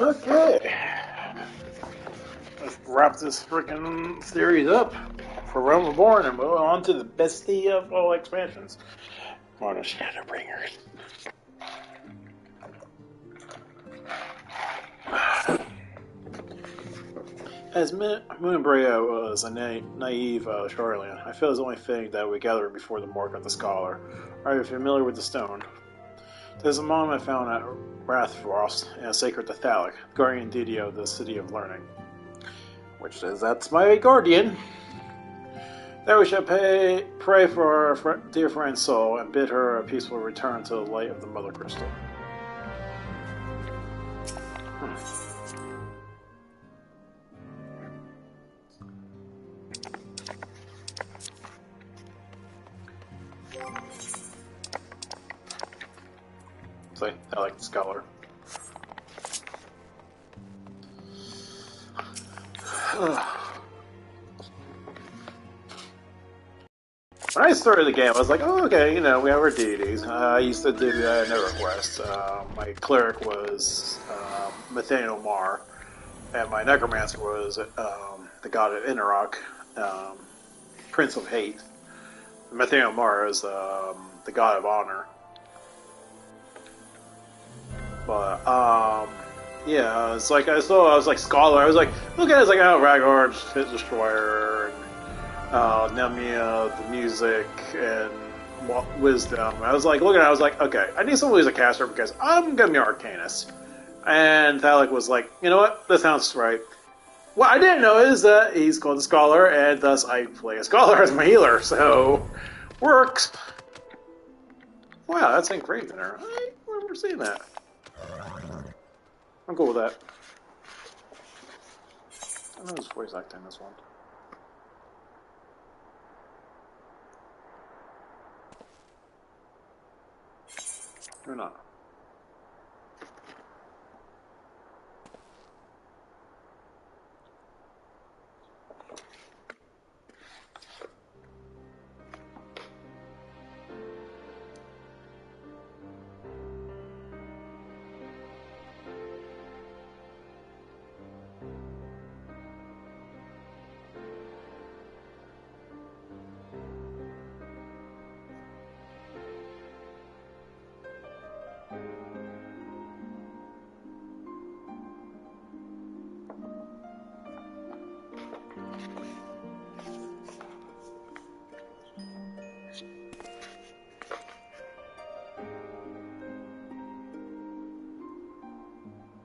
Okay. Let's wrap this freaking series up for Realm Reborn and move on to the bestie of all expansions. More the Shadowbringers. As Moonbrea was a naive shoreline, I feel it's only fitting that we gather before the mark of the scholar. Are you familiar with the stone? There's a monument found at Rathfrost and sacred to Thalic, guardian deity of the City of Learning. Which says that's my guardian. Then we shall pray for our dear friend's soul and bid her a peaceful return to the light of the Mother Crystal. I like the scholar. When I started the game, I was like, oh, okay, we have our deities. I used to do NetherQuest. My cleric was Nathaniel Mar, and my necromancer was the god of Inarok, Prince of Hate. Nathaniel Mar is the god of honor. But, yeah, it's like I was like scholar. I was like, okay, it's like, Ragnar, Pit Destroyer, and Nemia, the music, and wisdom. I was like, looking at it, I was like, okay, I need someone who's a caster because I'm gonna be Arcanist. And Thalic was like, you know what, that sounds right. What I didn't know is that he's called a scholar, and thus I play a scholar as my healer, so works. Wow, that's engraved in there. I remember seeing that. I'm cool with that. I know there's voice acting in this one. Or not.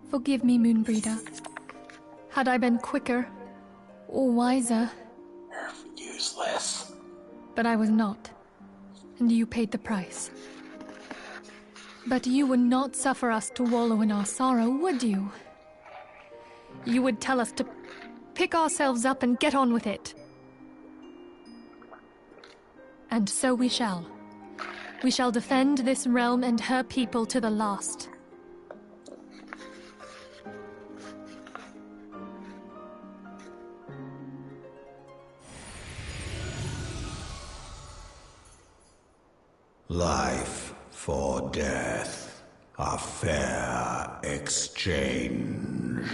Forgive me, Moonbreeder. Had I been quicker or wiser... You're useless. But I was not, and you paid the price. But you would not suffer us to wallow in our sorrow, would you? You would tell us to pick ourselves up and get on with it. And so we shall. We shall defend this realm and her people to the last. Life for death, a fair exchange.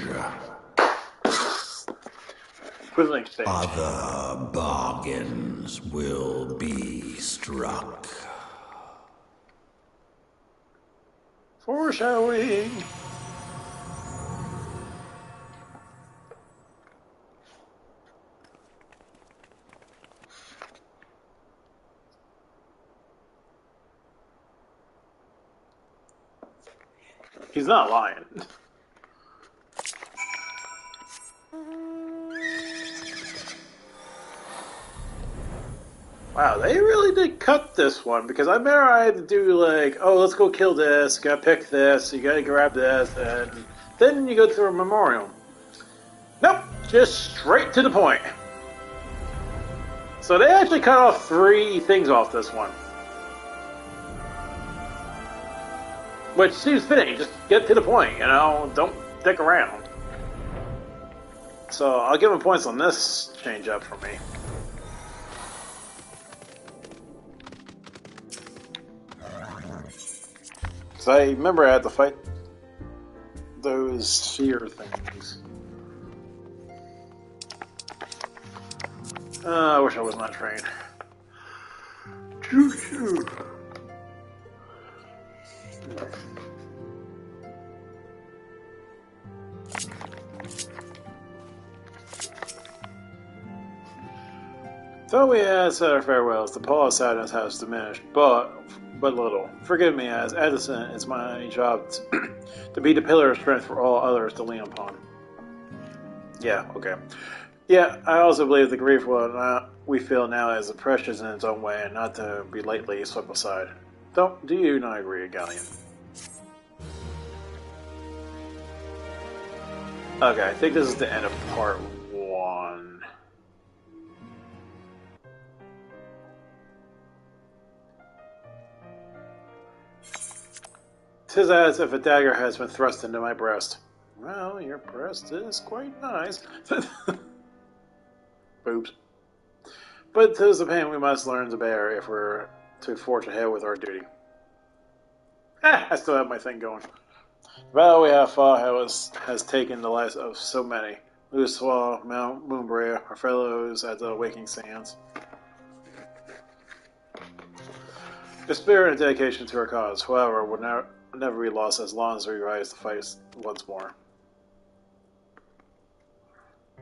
Other bargains will be struck. Foreshadowing. He's not lying. Wow, they really did cut this one, because I remember I had to do like, oh, let's go kill this, you gotta pick this, you gotta grab this, and then you go through a memorial. Nope, just straight to the point. So they actually cut off 3 things off this one. Which seems fitting, just get to the point, don't dick around. So I'll give him points on this change up for me. So I remember I had to fight those sphere things. I wish I was not trained. Choo-choo. Though we had said our farewells, the pall of sadness has diminished, but little. Forgive me, as Edison, it's my job to be the pillar of strength for all others to lean upon. Yeah, okay. Yeah, I also believe the grief we feel now is precious in its own way and not to be lightly swept aside. Do you not agree, Galleon? Okay, I think this is the end of part 1. Tis as if a dagger has been thrust into my breast. Well, your breast is quite nice. Boobs. But 'tis a pain we must learn to bear if we're to forge ahead with our duty. I still have my thing going. The battle we have fought has taken the lives of so many. Luswa, Mount Moonbrea, our fellows at the Waking Sands. The spirit and dedication to our cause, however, will never be lost as long as we rise to fight once more.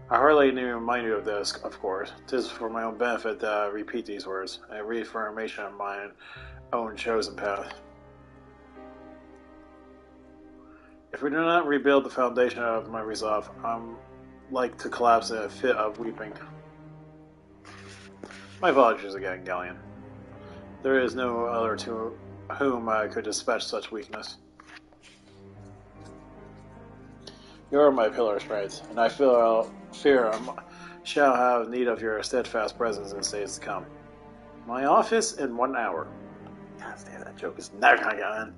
I hardly need to remind you of this, of course. 'Tis for my own benefit that I repeat these words, a reaffirmation of my own chosen path. If we do not rebuild the foundation of my resolve, I'm like to collapse in a fit of weeping. My apologies again, Galleon. There is no other to whom I could dispatch such weakness. You are my pillar of strength, and I fear I shall have need of your steadfast presence in days to come. My office in 1 hour. God damn, that joke is never gonna get in.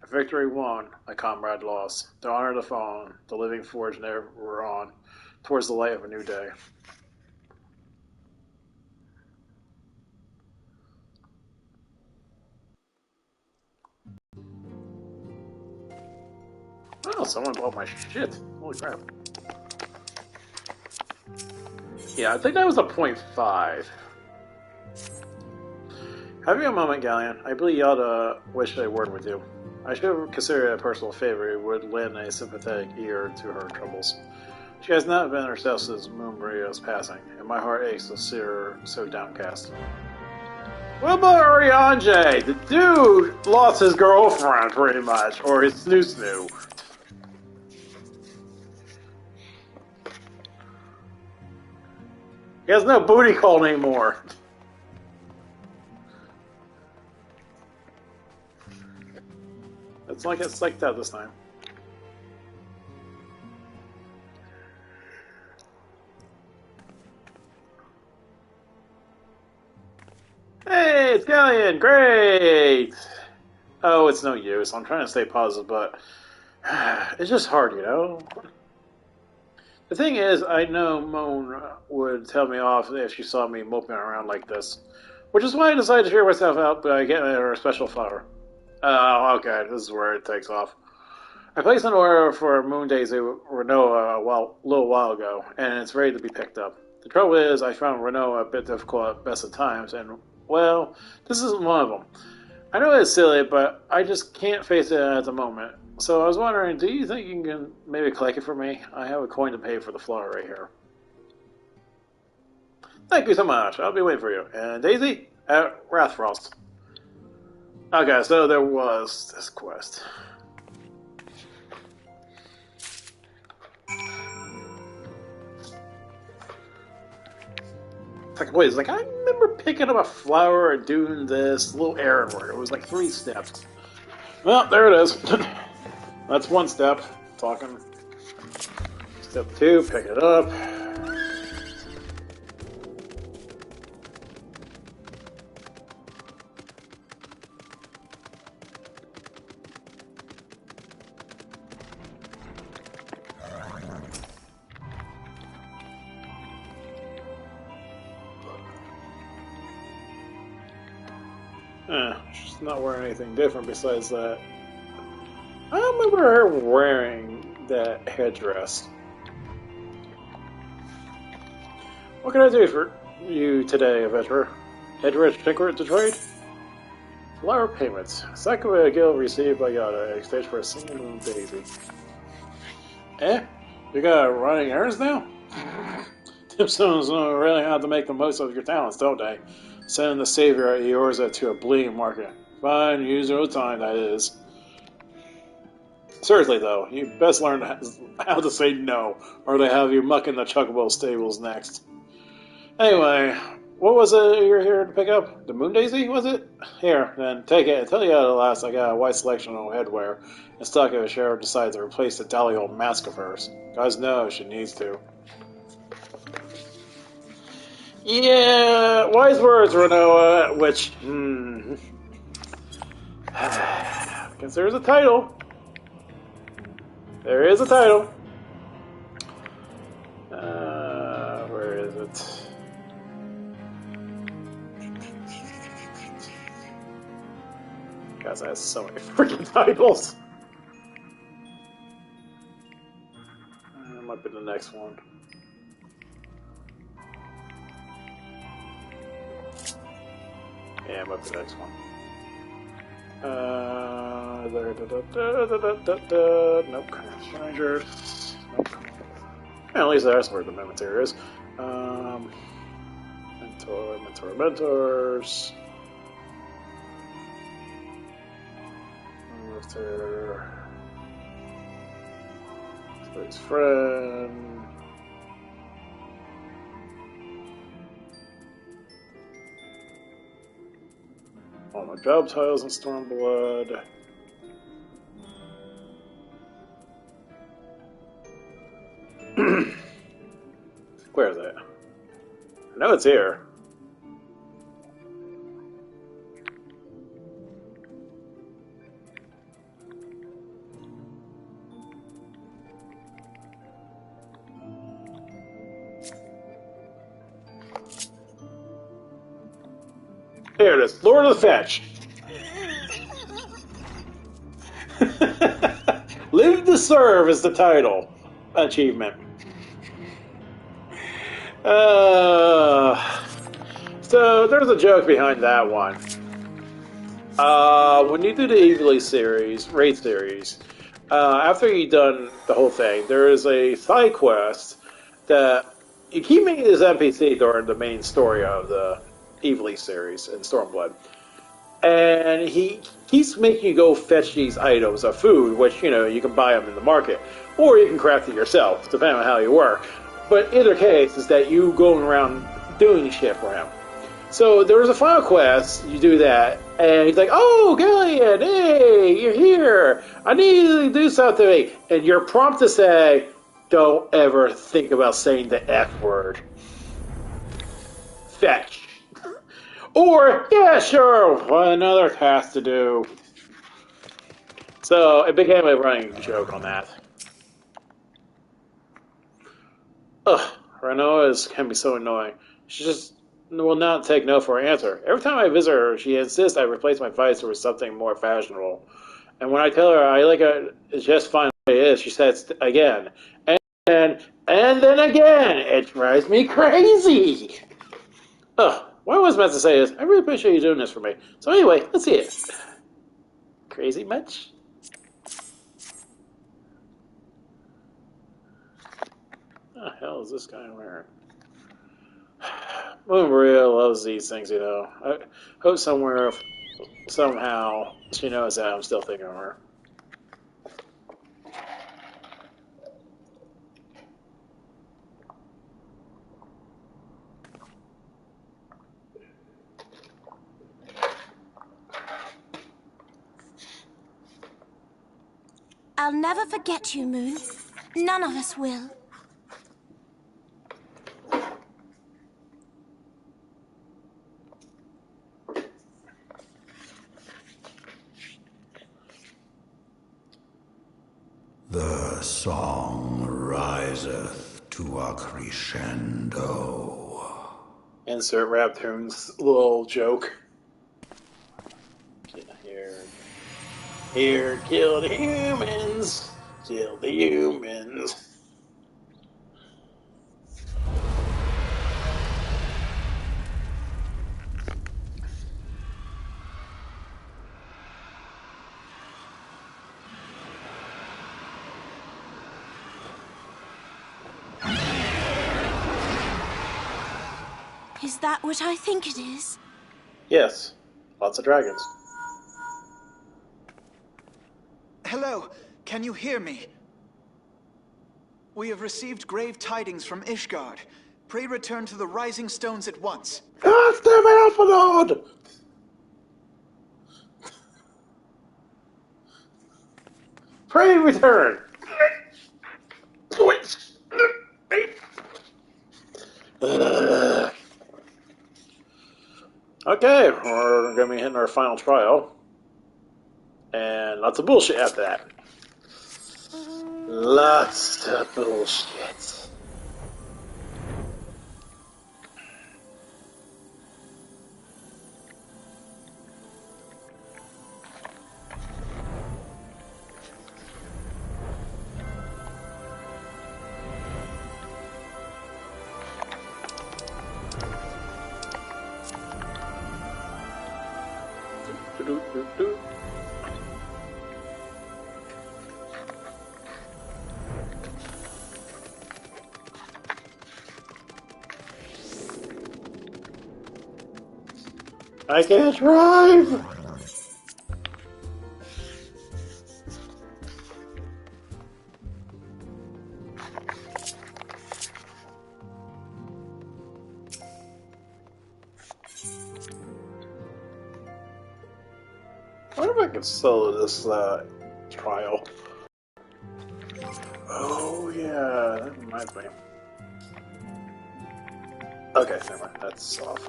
A victory won, a comrade lost. The honor of the fallen, the living forge never on, towards the light of a new day. Oh, someone bought my shit. Holy crap. Yeah, I think that was a 0.5. Having a moment, Galleon, I believe you ought to wish a word with you. I should consider it a personal favor it would lend a sympathetic ear to her troubles. She has not been herself since Moonbrea's passing, and my heart aches to see her so downcast. What about Arianje? The dude lost his girlfriend, pretty much, or his snoo-snoo. He has no booty call anymore. It's like it's like that this time. Hey, it's Galleon! Great! Oh, it's no use. I'm trying to stay positive, but it's just hard, you know? The thing is, I know Moan would tell me off if she saw me moping around like this. Which is why I decided to cheer myself out by getting her a special flower. Oh, okay, this is where it takes off. I placed an order for Moon Daisy Renault a little while ago, and it's ready to be picked up. The trouble is, I found Renault a bit difficult at best of times, and, well, this isn't one of them. I know it's silly, but I just can't face it at the moment. So I was wondering, do you think you can maybe collect it for me? I have a coin to pay for the flower right here. Thank you so much. I'll be waiting for you. And Daisy? At Wrathfrost. Okay, so there was this quest. Wait, it's like, I remember picking up a flower and doing this little errand work. It was like 3 steps. Well, there it is. That's 1 step. Talking. Step 2, pick it up. She's not wearing anything different besides that. I don't remember her wearing that headdress. What can I do for you today, adventurer? Adventurer tinker to trade? Flower payments. Sack of a guild received by Yada in exchange for a single moon daisy. You got running errands now? Tombstones know really how to make the most of your talents, don't they? Send the savior at Eorza to a bleeding market. Fine, use your time, that is. Seriously, though, you best learn how to say no, or they have you mucking the Chocobo stables next. Anyway, what was it you're here to pick up? The Moon Daisy, was it? Here, then, take it. Tell you at last I got a wide selection of headwear, and stock if a sheriff decides to replace the dally old mask of hers. Guys know she needs to. Yeah, wise words, Renoa, which, because there's a title. There is a title. Where is it? Guys, I have so many freaking titles. That might be the next one. Yeah, it might be the next one. Nope. Strangers. Nope. Yeah, at least that's where the Mentor is. Mentors. His friend. All my job titles in Stormblood. Where is it? I know it's here. Here it is, Lord of the Fetch. Live to Serve is the title. Achievement. So there's a joke behind that one. When you do the Evilly series, raid series, after you've done the whole thing, there is a side quest that you keep making this NPC during the main story of the Evilly series in Stormblood. And he keeps making you go fetch these items of food, which, you know, you can buy them in the market. Or you can craft it yourself, depending on how you work. But either case is that you going around doing shit for him. So there was a final quest, you do that, and he's like, oh, Gillian, hey, you're here. I need you to do something. And you're prompt to say, don't ever think about saying the F word. Fetch. Or, yeah, sure, what another task to do. So it became a running joke on that. Ugh, Renoa can be so annoying. She just will not take no for an answer. Every time I visit her, she insists I replace my visor with something more fashionable. And when I tell her I like it just fine the way it is, she says again. And then again. It drives me crazy. Ugh. What I was meant to say is, I really appreciate you doing this for me. So anyway, let's see it. Crazy much? What the hell is this guy wearing? Maria loves these things, you know. I hope somehow, she knows that I'm still thinking of her. I'll never forget you, Moon. None of us will. The song riseth to a crescendo. Insert Raptoon's little joke. Here, kill the humans. Kill the humans. Is that what I think it is? Yes, lots of dragons. Hello, can you hear me? We have received grave tidings from Ishgard. Pray return to the Rising Stones at once. God damn it, Alpha Lord! Pray return! Okay, we're gonna be hitting our final trial. And lots of bullshit after that. Lots of bullshit. I can't drive! I wonder if I can solo this trial. Oh yeah, that reminds me. Okay, never mind. That's off.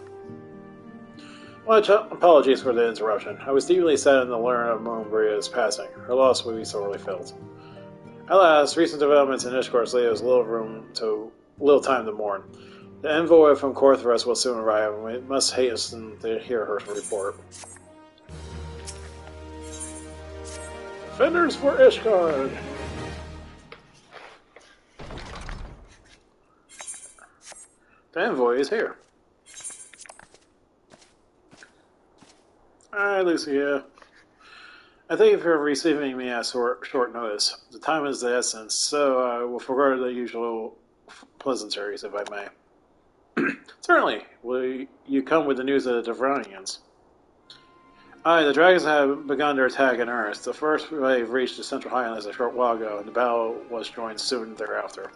Well, apologies for the interruption. I was deeply saddened to learn of Moonbria's passing. Her loss will be sorely felt. Alas, recent developments in Ishgard's leave us little time to mourn. The envoy from Korthras will soon arrive, and we must hasten to hear her report. Defenders for Ishgard! The envoy is here. Alright, Lucia. I thank you for receiving me at short notice. The time is the essence, so I will forego the usual pleasantries, if I may. Certainly. Will you come with the news of the Devronians? Aye, the dragons have begun their attack in earnest. The first wave reached the Central Highlands a short while ago, and the battle was joined soon thereafter.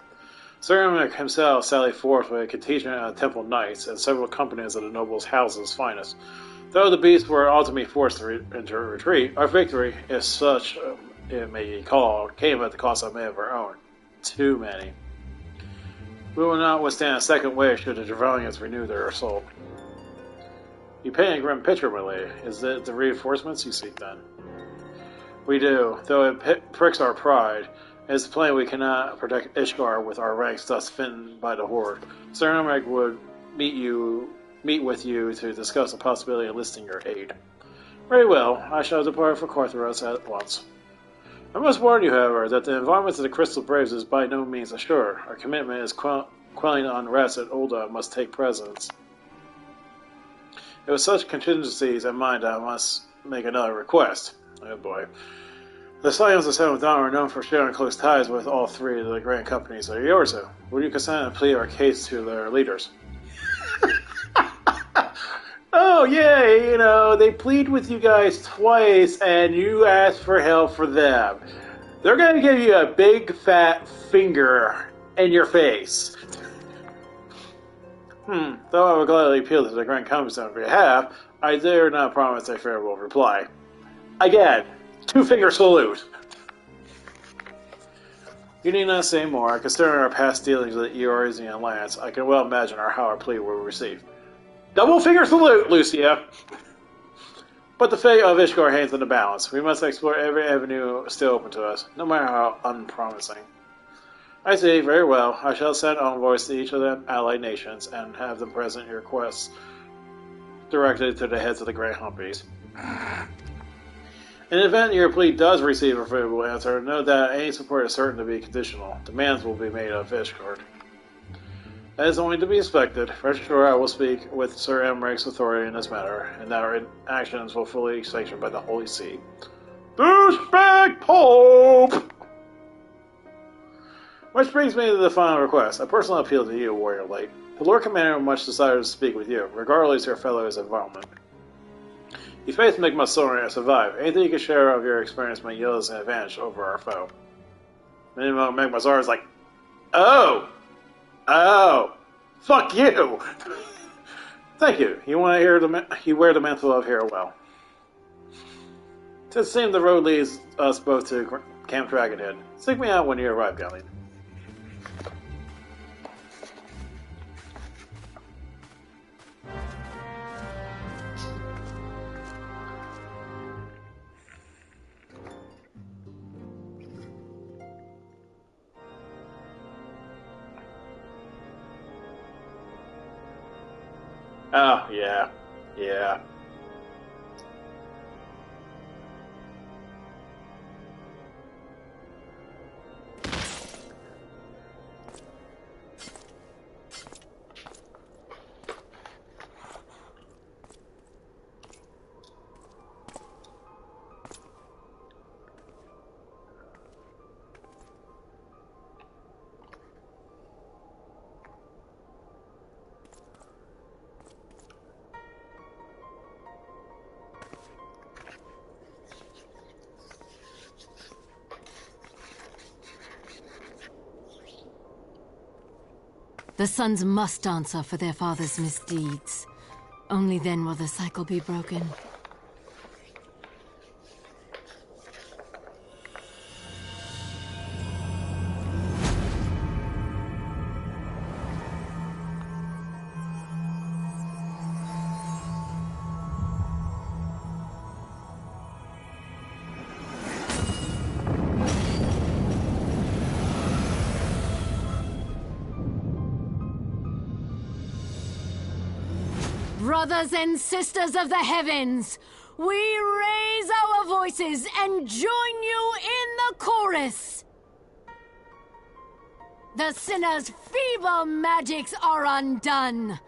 Sir Emmerich himself sallied forth with a contingent of temple knights and several companies of the nobles' houses' finest. Though the beasts were ultimately forced into retreat, our victory, if such it may be called, came at the cost of many of our own. Too many. We will not withstand a second wave should the Devronians renew their assault. You paint a grim picture, my lady. Is it the reinforcements you seek, then? We do, though it pricks our pride. It is plain we cannot protect Ishgard with our ranks thus thinned by the Horde. Sir Emmerich would meet with you to discuss the possibility of enlisting your aid. Very well, I shall depart for Korthras at once. I must warn you, however, that the environment of the Crystal Braves is by no means assured. Our commitment is quelling unrest at Ul'dah must take precedence. It was such contingencies in mind that I must make another request. Oh boy. The Scions of Seventh Dawn are known for sharing close ties with all three of the grand companies of Yorza. Would you consent to plead our case to their leaders? Oh, yeah, they plead with you guys twice, and you ask for help for them. They're going to give you a big fat finger in your face. Though I would gladly appeal to the Grand Companies on behalf, I dare not promise a favorable reply. Again, two-finger salute. You need not say more. Considering our past dealings with the Eorzean Alliance, I can well imagine how our plea will be received. Double finger salute, Lucia! But the fate of Ishgard hangs in the balance. We must explore every avenue still open to us, no matter how unpromising. I see, very well. I shall send envoys to each of the allied nations and have them present your requests directed to the heads of the Grand Companies. In the event your plea does receive a favorable answer, know that any support is certain to be conditional. Demands will be made of Ishgard. That is only to be expected. Rest assured I will speak with Sir Emmeric's authority in this matter, and that our actions will fully be sanctioned by the Holy See. Douchebag Pope! Which brings me to the final request. A personal appeal to you, Warrior Light. The Lord Commander much desires to speak with you, regardless of your fellow's involvement. You faith make my soul survive. Anything you can share of your experience may yield us an advantage over our foe. Minimum Magmazar is like, oh, fuck you. Thank you. You want to hear you wear the mantle of hero well. It seems the road leads us both to Camp Dragonhead. Seek me out when you arrive, Galleon. Oh, yeah. Yeah. The sons must answer for their father's misdeeds. Only then will the cycle be broken. Brothers and sisters of the heavens, we raise our voices and join you in the chorus. The sinner's feeble magics are undone.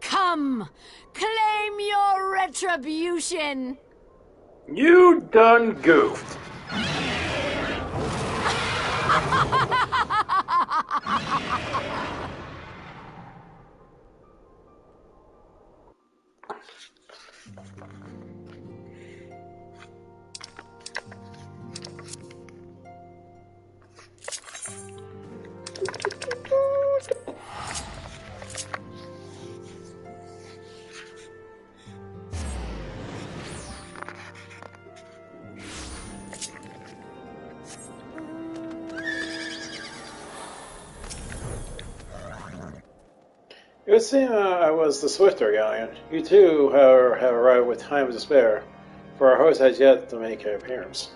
Come, claim your retribution. You done goofed. It would seem I was the swifter galleon. You too, however, have arrived with time to spare, for our host has yet to make an appearance.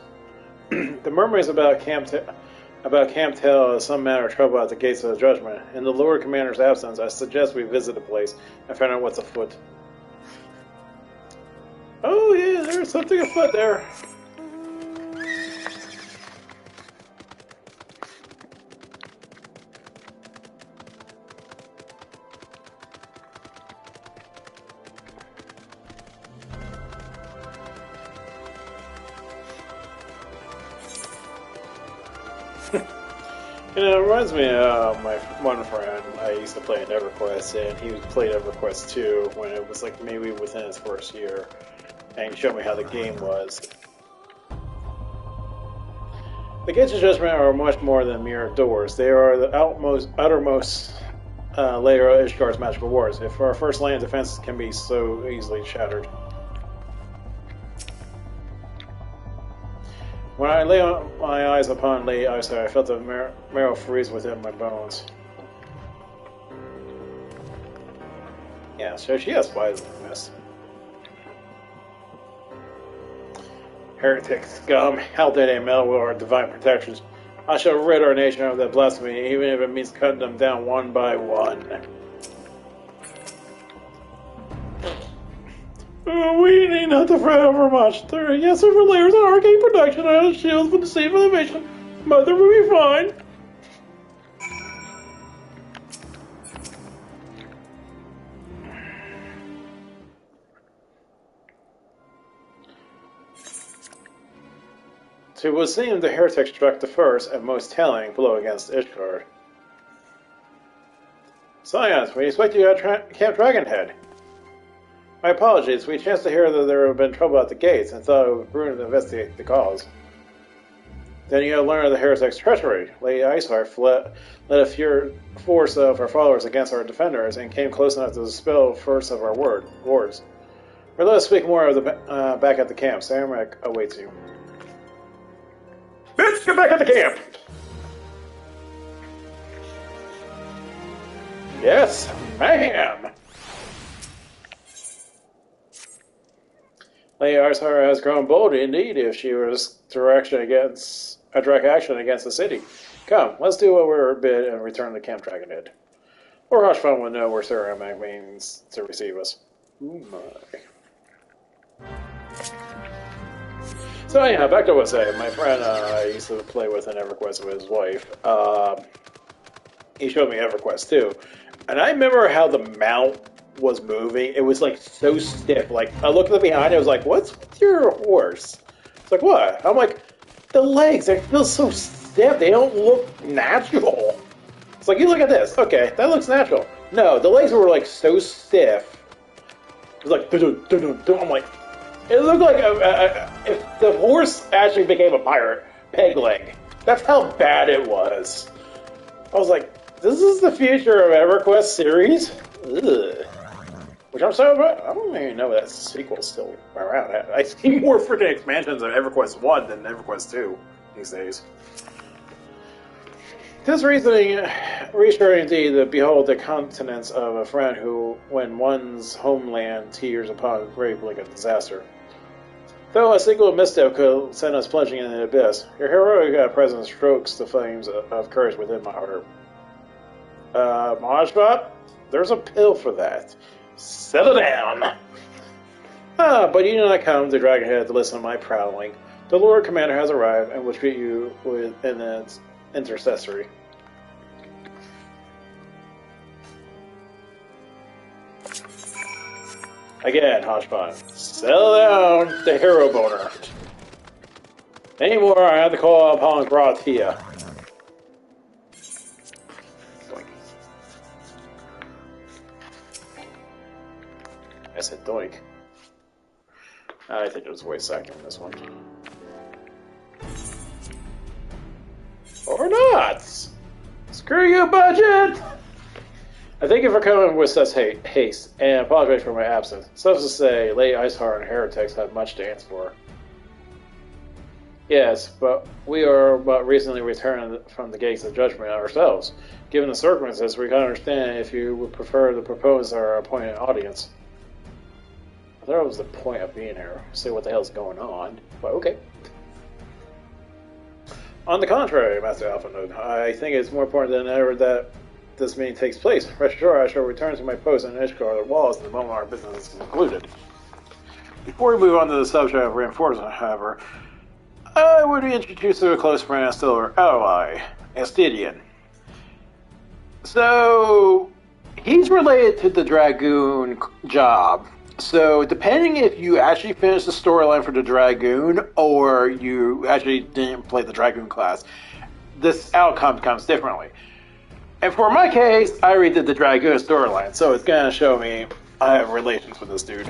The murmurings about Camp tell of some matter of trouble at the gates of the judgment. In the Lord Commander's absence, I suggest we visit the place and find out what's afoot. Oh yeah, there's something afoot there. You know, it reminds me of my one friend. I used to play in EverQuest, and he played EverQuest 2 when it was like maybe within his first year, and he showed me how the game was. The Gates of Judgment are much more than mere doors. They are the outermost layer of Ishgard's magical wars. If our first line of defense can be so easily shattered. When I lay my eyes upon Lady Isa, I felt the marrow freeze within my bones. Yeah, so she has spies in this. Heretic scum, how dare they meddle with our divine protections? I shall rid our nation of that blasphemy, even if it means cutting them down one by one. We need not to fret over much. There are yes over layers of arcane protection and shields with the safe elevation. Mother will be fine. So it would seem the heretic struck the first and most telling blow against Ishgard. Science, we expect you at Camp Dragonhead. My apologies, we chanced to hear that there had been trouble at the gates and thought it would be prudent to investigate the cause. Then you have learned of the heretic's treachery. Lady Iceheart led a force of our followers against our defenders and came close enough to dispel first of our wards. But let us speak more of the back at the camp. Samrak awaits you. Bitch, get back at the camp! Yes, ma'am! Lady Iceheart has grown bold indeed if she was direct action against the city. Come, let's do what we're bid and return to Camp Dragonhead. Or Hushfun will know where Sir Amak means to receive us. Ooh, my. So anyhow, back to what I was saying. My friend I used to play with in EverQuest with his wife. He showed me EverQuest too. And I remember how the mount was moving. It was like so stiff. Like I looked at the behind, I was like, what's with your horse? It's like, what? I'm like, the legs, they feel so stiff. They don't look natural. It's like, you look at this. Okay, that looks natural. No, the legs were like so stiff. It was like, I'm like, it looked like if the horse actually became a pirate, peg leg. That's how bad it was. I was like, this is the future of EverQuest series? Ugh. Which I'm so about. I don't even know that sequel's still around. I see more freaking expansions of EverQuest 1 than EverQuest 2 these days. This reasoning reassuring indeed to behold the countenance of a friend who, when one's homeland teeters upon grave like a disaster. Though a single misstep could send us plunging into the abyss, your heroic presence strokes the flames of courage within my heart. Mahashbot, there's a pill for that. Settle down! But you do not come to Dragonhead to listen to my prattling. The Lord Commander has arrived and will treat you with an intercessory. Again, Hoshbon. Settle down, the hero boner. Anymore, I have to call upon Gratia. I said doink. I think it was voice acting in this one. Or not! Screw you, budget! I thank you for coming with such haste, and apologize for my absence. Suffice to say, Lady Iceheart and heretics have much to answer for. Yes, but we are but recently returned from the gates of judgment ourselves. Given the circumstances, we can understand if you would prefer to propose our appointed audience. I thought it was the point of being here. See what the hell's going on, but okay. On the contrary, Master Alphanood, I think it's more important than ever that this meeting takes place. Rest assured, I shall return to my post in Ishgard walls the moment our business is concluded. Before we move on to the subject of reinforcement, however, I would introduce you to a close friend and still ally, Astidian. So, he's related to the Dragoon job. So, depending if you actually finish the storyline for the Dragoon or you actually didn't play the Dragoon class, this outcome comes differently. And for my case, I redid the Dragoon storyline, so it's gonna show me I have relations with this dude.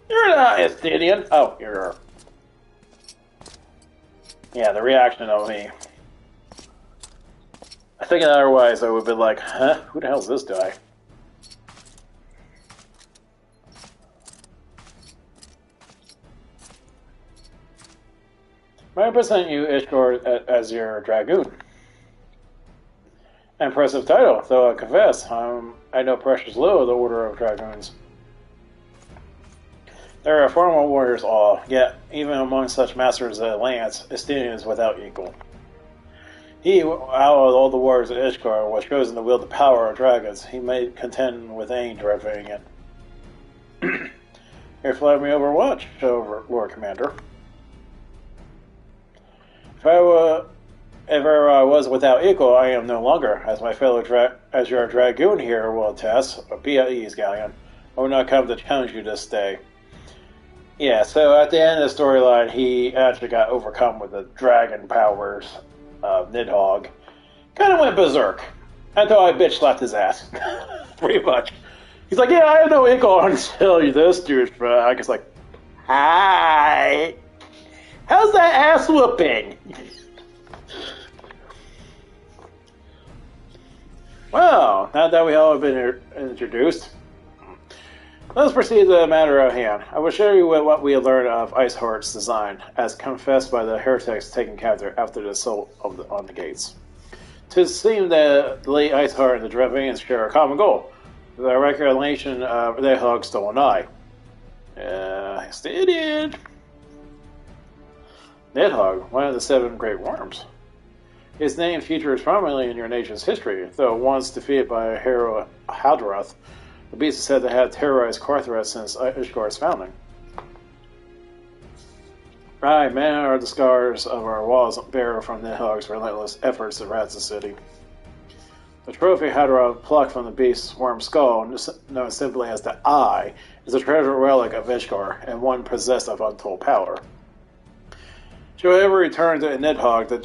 You're not Astidian. Oh, you're... Yeah, the reaction of me. I think otherwise I would have been like, huh? Who the hell is this guy? I represent you, Ishgard, as your Dragoon. Impressive title, though I confess, I know precious little of the Order of Dragoons. There are formal warriors all, yet even among such masters as Lance, Astidian is without equal. He, out of all the warriors of Ishgard, was chosen to wield the power of dragons. He may contend with any driving it. Here, fly me overwatch, Lord Commander. If ever I was without equal, I am no longer, as my fellow as your dragoon here will attest. Be at ease, Galleon. I will not come to challenge you this day. Yeah, so at the end of the storyline, he actually got overcome with the dragon powers of Nidhogg. Kind of went berserk. Until I bitch slapped his ass. Pretty much. He's like, yeah, I have no equal until this douchebag. It's like, hi. How's that ass whooping? Well, now that we all have been introduced, let's proceed to the matter at hand. I will show you what we learned of Iceheart's design, as confessed by the heretics taken captive after the assault on the gates. Tis seemed that the late Iceheart and the Drevanians share a common goal, the reclamation of Nidhogg's stolen eye. Yes, they did. Nidhogg, one of the 7 great worms. His name features prominently in your nation's history, though once defeated by a hero Haldrath, the beast is said to have terrorized Carthrath since Ishgard's founding. Right, many are the scars of our walls bear from Nidhogg's relentless efforts to raz the city. The trophy Haldrath plucked from the beast's worm skull, known simply as the Eye, is a treasure relic of Ishgard, and one possessed of untold power. Should it ever return to Nidhogg, the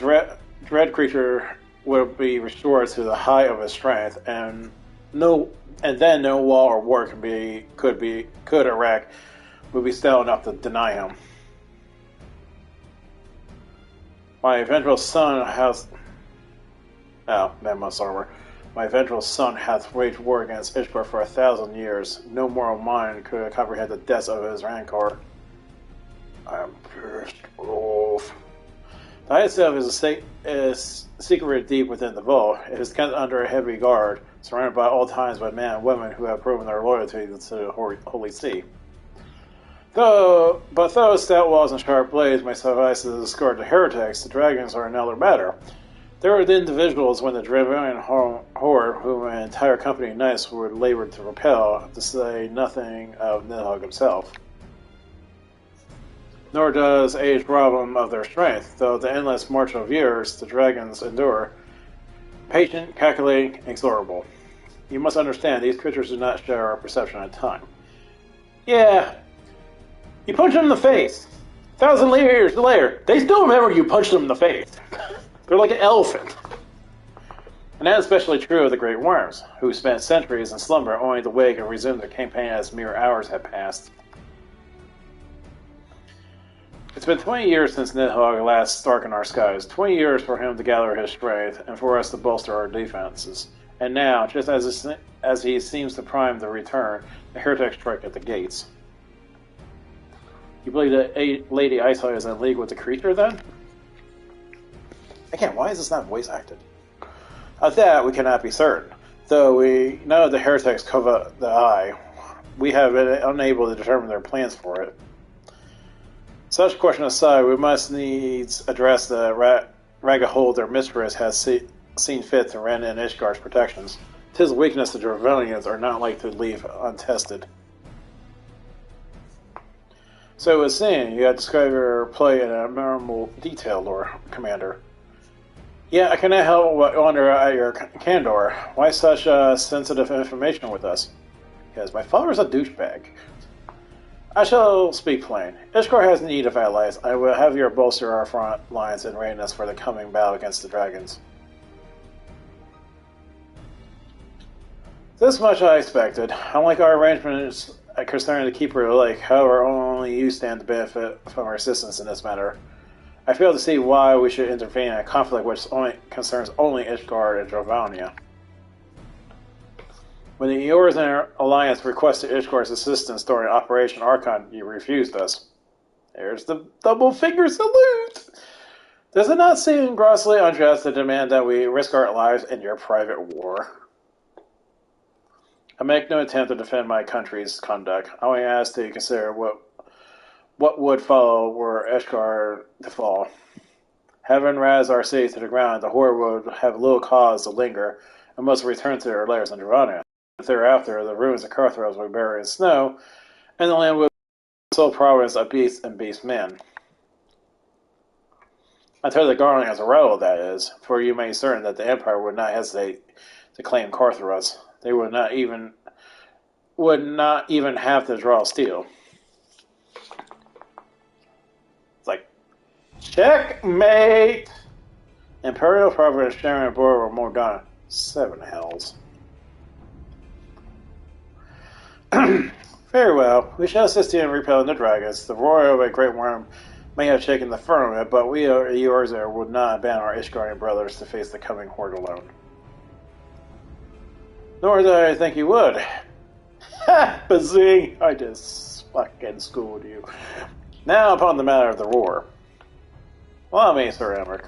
dread creature will be restored to the height of his strength, and then no wall or war could erect would be stout enough to deny him. My eventual son hath waged war against Ishgard for 1,000 years. No mortal mind could comprehend the depths of his rancor. I am pissed off. The eye itself is secreted deep within the vault. It is kept under a heavy guard, surrounded by all times by men and women who have proven their loyalty to the Holy See. Though stout walls and sharp blades may suffice to discard the heretics, the dragons are another matter. There are the individuals when the Drevanian horde, whom an entire company of knights would labor to repel, to say nothing of Nidhogg himself. Nor does age rob them of their strength, though the endless march of years the dragons endure. Patient, calculating, inexorable. You must understand, these creatures do not share our perception of time. Yeah, you punch them in the face. 1,000 years later, they still remember you punched them in the face. They're like an elephant. And that is especially true of the great worms, who spent centuries in slumber only to wake and resume their campaign as mere hours had passed. It's been 20 years since Nidhogg last darkened our skies, 20 years for him to gather his strength, and for us to bolster our defenses. And now, just as he seems to prime the return, the heretics strike at the gates. You believe that Lady Iceheart is in league with the creature, then? Again, why is this not voice acted? Of that, we cannot be certain. Though we know the heretics cover the Eye, we have been unable to determine their plans for it. Such question aside, we must needs address the Ragahold their mistress has seen fit to rend in Ishgard's protections. 'Tis a weakness the Drevanians are not like to leave untested. So as seen, you have described your play in admirable detail, Lord Commander. Yeah, I cannot help but wonder at your candor. Why such sensitive information with us? Because my father's a douchebag. I shall speak plain. Ishgard has need of allies. I will have you bolster our front lines in readiness for the coming battle against the dragons. This much I expected. Unlike our arrangements concerning the Keeper of the Lake, however, only you stand to benefit from our assistance in this matter. I fail to see why we should intervene in a conflict which concerns only Ishgard and Dravania. When the Eorzean Alliance requested Ishgard's assistance during Operation Archon, you refused us. There's the double finger salute! Does it not seem grossly unjust to demand that we risk our lives in your private war? I make no attempt to defend my country's conduct. I only ask that you consider what would follow were Ishgard to fall. Having razed our city to the ground, the horde would have little cause to linger, and must return to their lairs in Drevania. Thereafter, the ruins of Carthros would be buried in snow, and the land would be sole province of beasts and beast men. Until the Guardian has a rebel, that is, for you may be certain that the Empire would not hesitate to claim Carthros. They would not even have to draw steel. It's like, checkmate! Imperial Providence sharing a board with Morgana. 7 hells. Very well. We shall assist you in repelling the dragons. The roar of a great worm may have shaken the firmament, but we yours would not abandon our Ishgardian brothers to face the coming horde alone. Nor did I think you would. Ha! Bazing! I just fucking schooled you. Now upon the matter of the roar. Allow me, Sir Emmerich.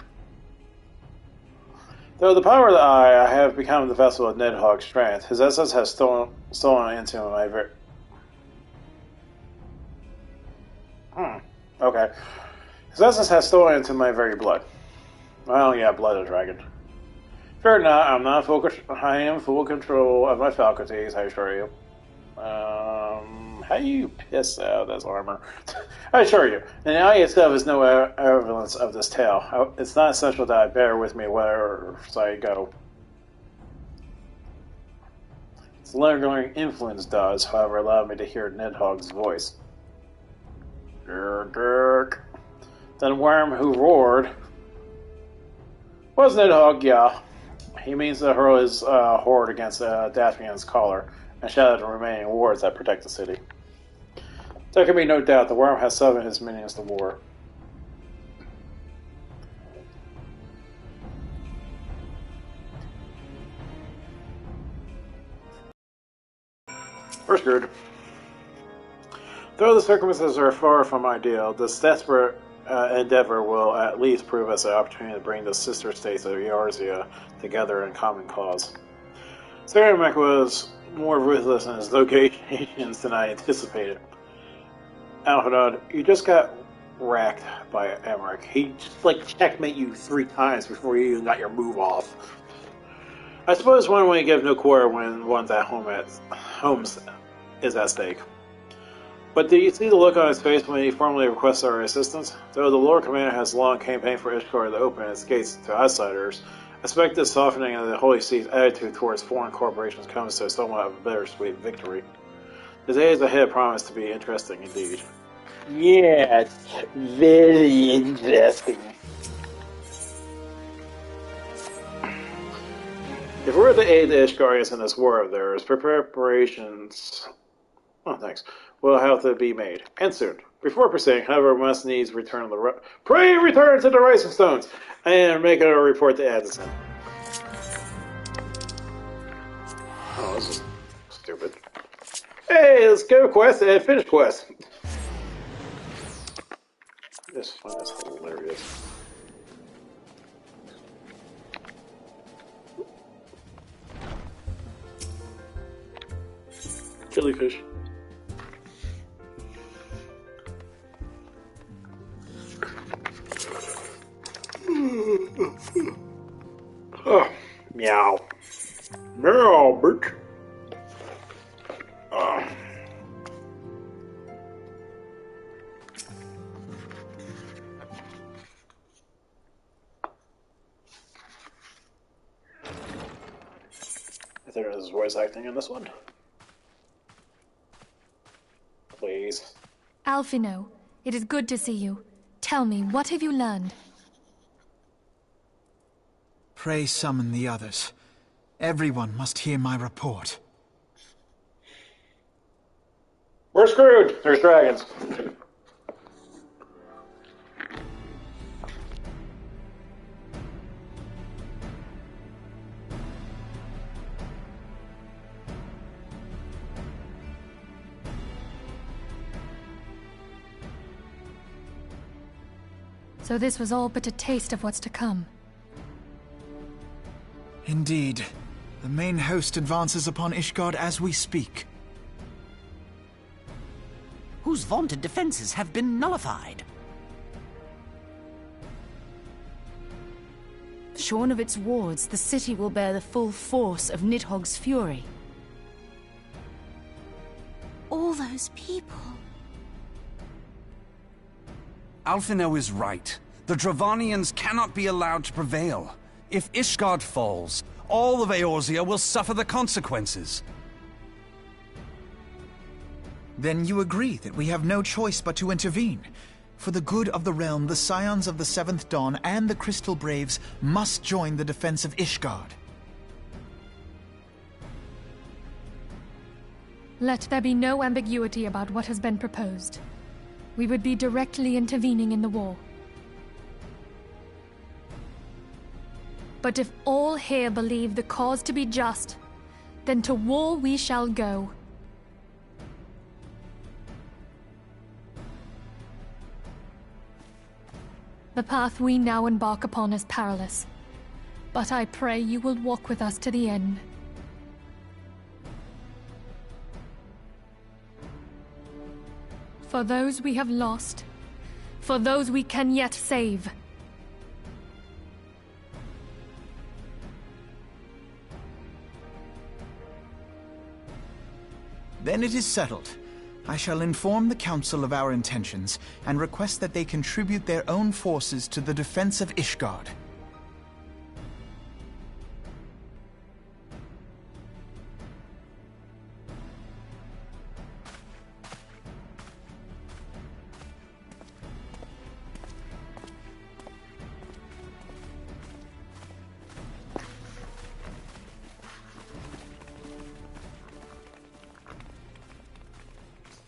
Though the power of the eye, I have become the vessel of Nidhogg's strength. His essence has stolen into my Okay. His essence has stolen into my very blood. Well, yeah, blood of dragon. Fear not, I am full control of my faculties, I assure you. How do you piss out as armor? I assure you, and the eye itself is no evidence of this tale. It's not essential that I bear with me wherever I go. Its lingering influence does, however, allow me to hear Nidhogg's voice. Dirk. Then worm who roared was Nidhogg, yeah. He means to hurl his horde against Daphne's collar and shatter the remaining wards that protect the city. There can be no doubt the worm has summoned his minions to war. We're screwed. Though the circumstances are far from ideal, this desperate endeavor will at least prove us an opportunity to bring the sister states of Eorzea together in common cause. Ceramic was more ruthless in his locations than I anticipated. Alhadad, you just got wrecked by Emmerich. He just checkmate you 3 times before you even got your move off. I suppose one way to give no quarter when one's at home is at stake. But did you see the look on his face when he formally requested our assistance? Though the Lord Commander has long campaigned for Ishgard to open its gates to outsiders, I suspect this softening of the Holy See's attitude towards foreign corporations comes to somewhat of a bittersweet victory. The days ahead promise to be interesting indeed. Yes, very interesting. If we're to aid the Ishgarians in this war of theirs, preparations will have to be made, and soon. Before proceeding, however, we must needs return to the Rising Stones, and make a report to Addison. Oh, this is stupid. Hey, let's go quest and finish quest. I just find this hilarious. Jellyfish. Oh, meow. Meow, bitch. I think there's voice acting in this one. Please. Alphino, it is good to see you. Tell me, what have you learned? Pray summon the others. Everyone must hear my report. We're screwed! There's dragons. So this was all but a taste of what's to come. Indeed. The main host advances upon Ishgard as we speak. Whose vaunted defenses have been nullified. Shorn of its wards, the city will bear the full force of Nidhogg's fury. All those people. Alphino is right. The Dravanians cannot be allowed to prevail. If Ishgard falls, all of Eorzea will suffer the consequences. Then you agree that we have no choice but to intervene. For the good of the realm, the Scions of the Seventh Dawn and the Crystal Braves must join the defense of Ishgard. Let there be no ambiguity about what has been proposed. We would be directly intervening in the war. But if all here believe the cause to be just, then to war we shall go. The path we now embark upon is perilous, but I pray you will walk with us to the end. For those we have lost, for those we can yet save. Then it is settled. I shall inform the Council of our intentions, and request that they contribute their own forces to the defense of Ishgard.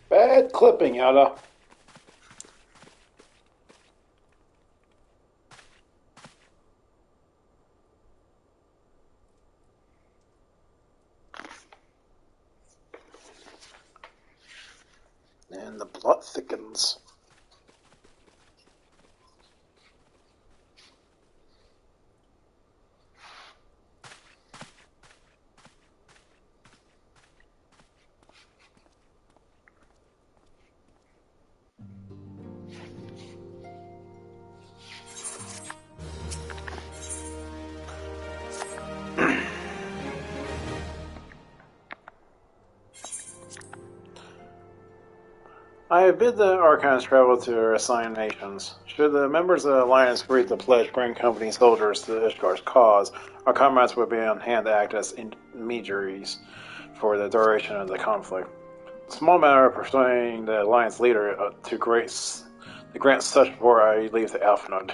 Bad clipping, Yada. And the plot thickens. I have bid the Archons travel to their assigned nations. Should the members of the Alliance agree to pledge bring company soldiers to Ishgar's cause, our comrades will be on hand to act as intermediaries for the duration of the conflict. A small matter of persuading the Alliance leader to grant such support I leave to Alphanod.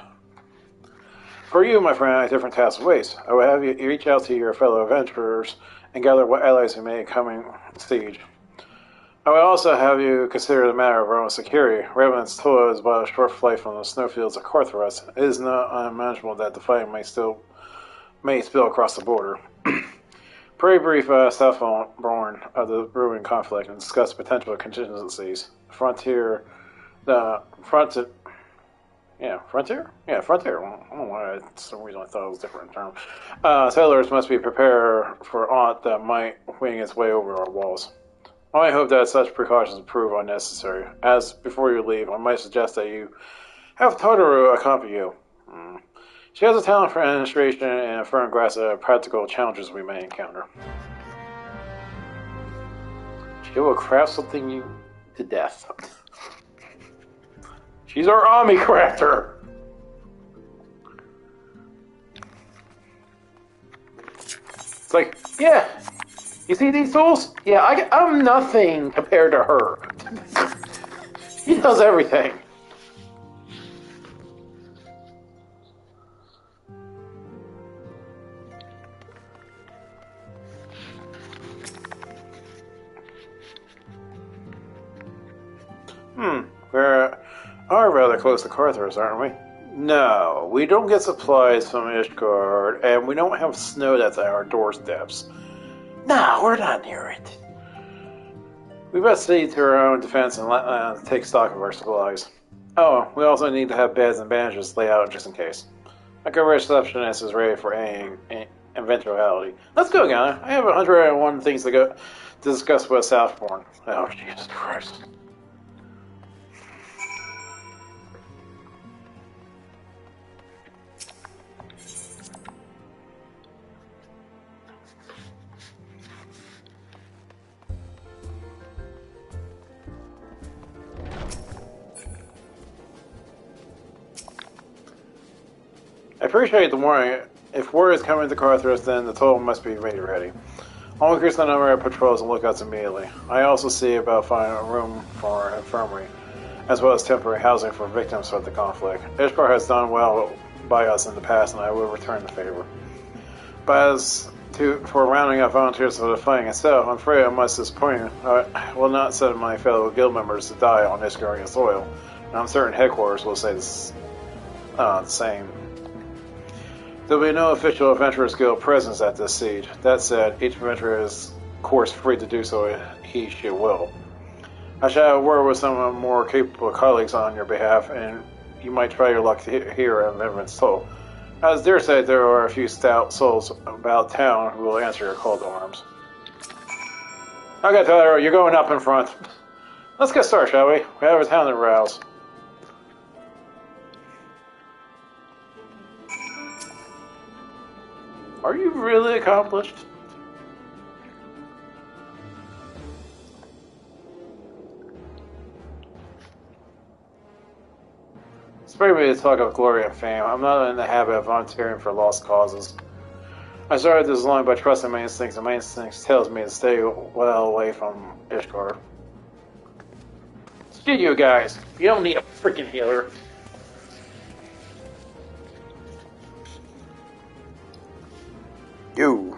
For you, my friend, I have different tasks waits. I will have you reach out to your fellow adventurers and gather what allies you may coming siege. I will also have you consider the matter of our own security. Raven's toil is but a short flight from the snowfields of Carthrust. It is not unimaginable that the fighting may spill across the border. Pray brief Heavenward of the brewing conflict and discuss potential contingencies. Frontier. Frontier? I don't know why. For some reason I thought it was a different term. Settlers must be prepared for aught that might wing its way over our walls. I hope that such precautions prove unnecessary. As before you leave, I might suggest that you have Tartaru accompany you. She has a talent for administration and a firm grasp of practical challenges we may encounter. She will craft something you to death. She's our army crafter. It's like, yeah. You see these tools? Yeah, I'm nothing compared to her. She does everything. We are rather close to Carthage, aren't we? No, we don't get supplies from Ishgard, and we don't have snow that's at our doorsteps. No, we're not near it. We best see to our own defense and take stock of our supplies. Oh, we also need to have beds and bandages laid out just in case. My receptionist is ready for any eventuality. Let's go, guy. I have 101 things to discuss with Southbourne. Oh, Jesus Christ. I appreciate the warning. If word is coming to Carthus, then the total must be made ready. I'll increase the number of patrols and lookouts immediately. I also see about finding a room for an infirmary, as well as temporary housing for victims of the conflict. Ishkar has done well by us in the past, and I will return the favor. But as for rounding up volunteers for the fighting itself, I'm afraid I must disappoint you. I will not send my fellow guild members to die on Ishkarian soil, and I'm certain headquarters will say the same. There will be no official Adventurers Guild presence at this siege. That said, each adventurer is, of course, free to do so she will. I shall have a word with some of more capable colleagues on your behalf, and you might try your luck here at Midland's Toll. As dare say, there are a few stout souls about town who will answer your call to arms. Okay, Tyler, you're going up in front. Let's get started, shall we? We have a town to rouse. Are you really accomplished? Spare me to talk of glory and fame. I'm not in the habit of volunteering for lost causes. I started this line by trusting my instincts, and my instincts tells me to stay well away from Ishkar. Screw you guys. You don't need a freaking healer. You.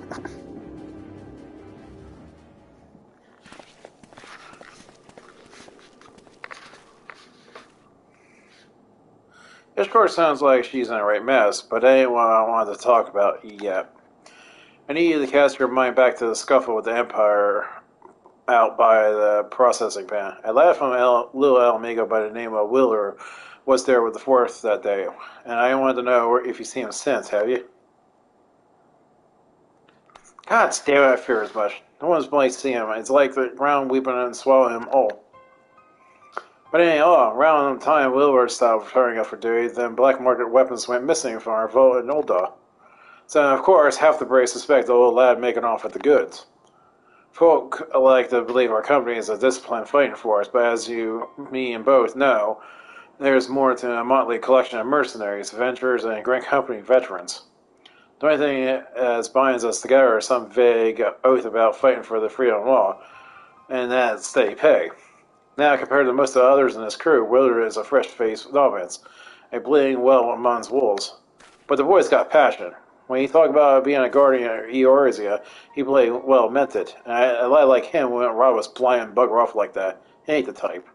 Ishkar sounds like she's in a right mess, but that ain't what I wanted to talk about yet. I need you to cast your mind back to the scuffle with the Empire out by the processing plant. A lad from Little Alamigo by the name of Willer was there with the Fourth that day, and I wanted to know if you've seen him since, have you? God damn it, I fear as much. No one's might see him. It's like the ground weeping and swallow him whole. But anyhow, around the time Wilbur stopped returning up for duty, then black market weapons went missing from our vault in Ulda. So, of course, half the brave suspect the old lad making off with the goods. Folk like to believe our company is a disciplined fighting force, but as you, me, and both know, there's more to a motley collection of mercenaries, adventurers, and great company veterans. The only thing that binds us together is some vague oath about fighting for the freedom of law, and that's steady pay. Now, compared to most of the others in this crew, Willard is a fresh-faced novice, a bleeding well amongst wolves. But the boy's got passion. When he talked about being a guardian of Eorzea, he played well meant it. And a lad like him wouldn't rob us blind and bugger off like that. He ain't the type.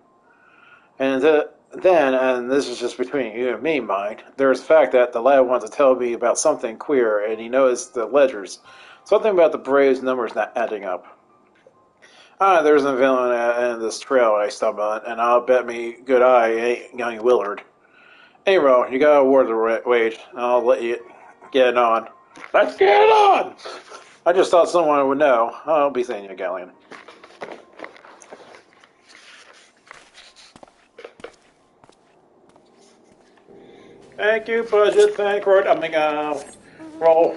And then, and this is just between you and me, mind, there's the fact that the lad wanted to tell me about something queer, and he noticed the ledgers. Something about the Braves numbers not adding up. There's a villain at the end of this trail I stumbled on, and I'll bet me good eye ain't young Willard. Anyway, you gotta award the wage, and I'll let you get it on. Let's get it on! I just thought someone would know. I'll be seeing you, Galleon. Thank you, budget. Thank you. I'm gonna roll.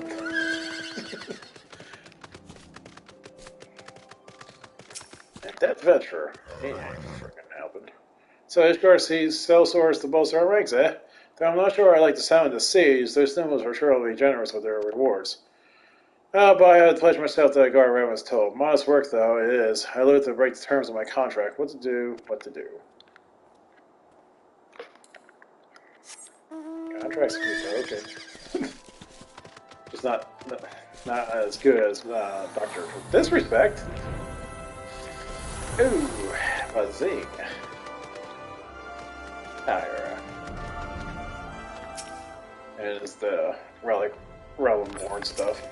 That venture ain't freaking happened. So Ishkar sees sellswords to bolster our ranks, eh? Though I'm not sure I like the sound of the siege, those symbols are surely generous with their rewards. But I had to pledge myself to guard what I was told. Modest work, though, it is. I loathe to break the terms of my contract. What to do, what to do. Contract's good, though, okay. Just not as good as Dr. Disrespect. Ooh, buzzing. Higher. And it's the Realm Reborn stuff.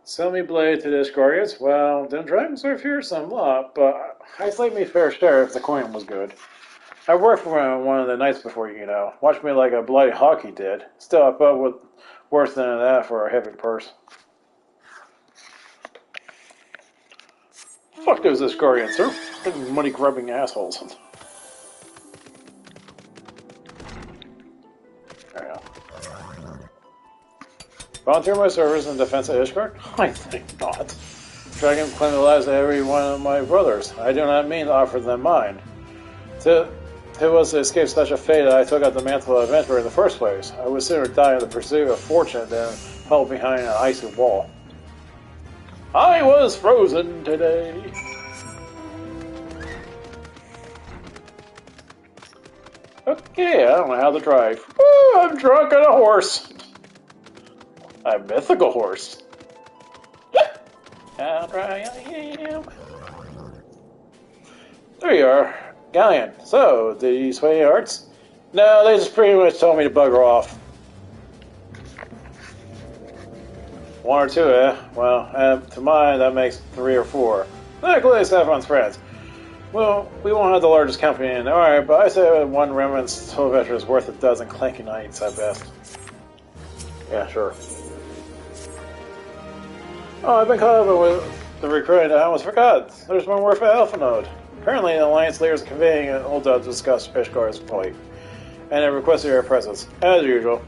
Sell me blade to the Iscarians? Well, them dragons are fearsome lot, but I'd like me fair share if the coin was good. I worked for one of the knights before, you know. Watched me like a bloody hawk he did. Still, I thought with worse than that for a heavy purse. Fuck those Iscarians, sir. They're money-grubbing assholes. There you go. Volunteer my service in defense of Ishgard? I think not. Dragon claimed the lives of every one of my brothers. I do not mean to offer them mine. To it was to escape such a fate that I took up the mantle of adventurer in the first place. I would sooner die in the pursuit of fortune than held behind an icy wall. I was frozen today. Okay, I don't know how to drive. Woo, I'm drunk on a horse. A mythical horse. How dry I am. There you are. Galleon. So, did you sway your hearts? No, they just pretty much told me to bugger off. One or two, eh? Well, to mine, that makes 3 or 4. Nicholas, everyone's friends. Well, we won't have the largest company in. Alright, but I say one remnant's total veteran is worth a dozen clanky knights at best. Yeah, sure. Oh, I've been caught up with the recruiting. I almost forgot. There's one more for Heavenward. Apparently, the Alliance leaders are convening an old to discuss Ishgar's plight, and they requested your presence, as usual.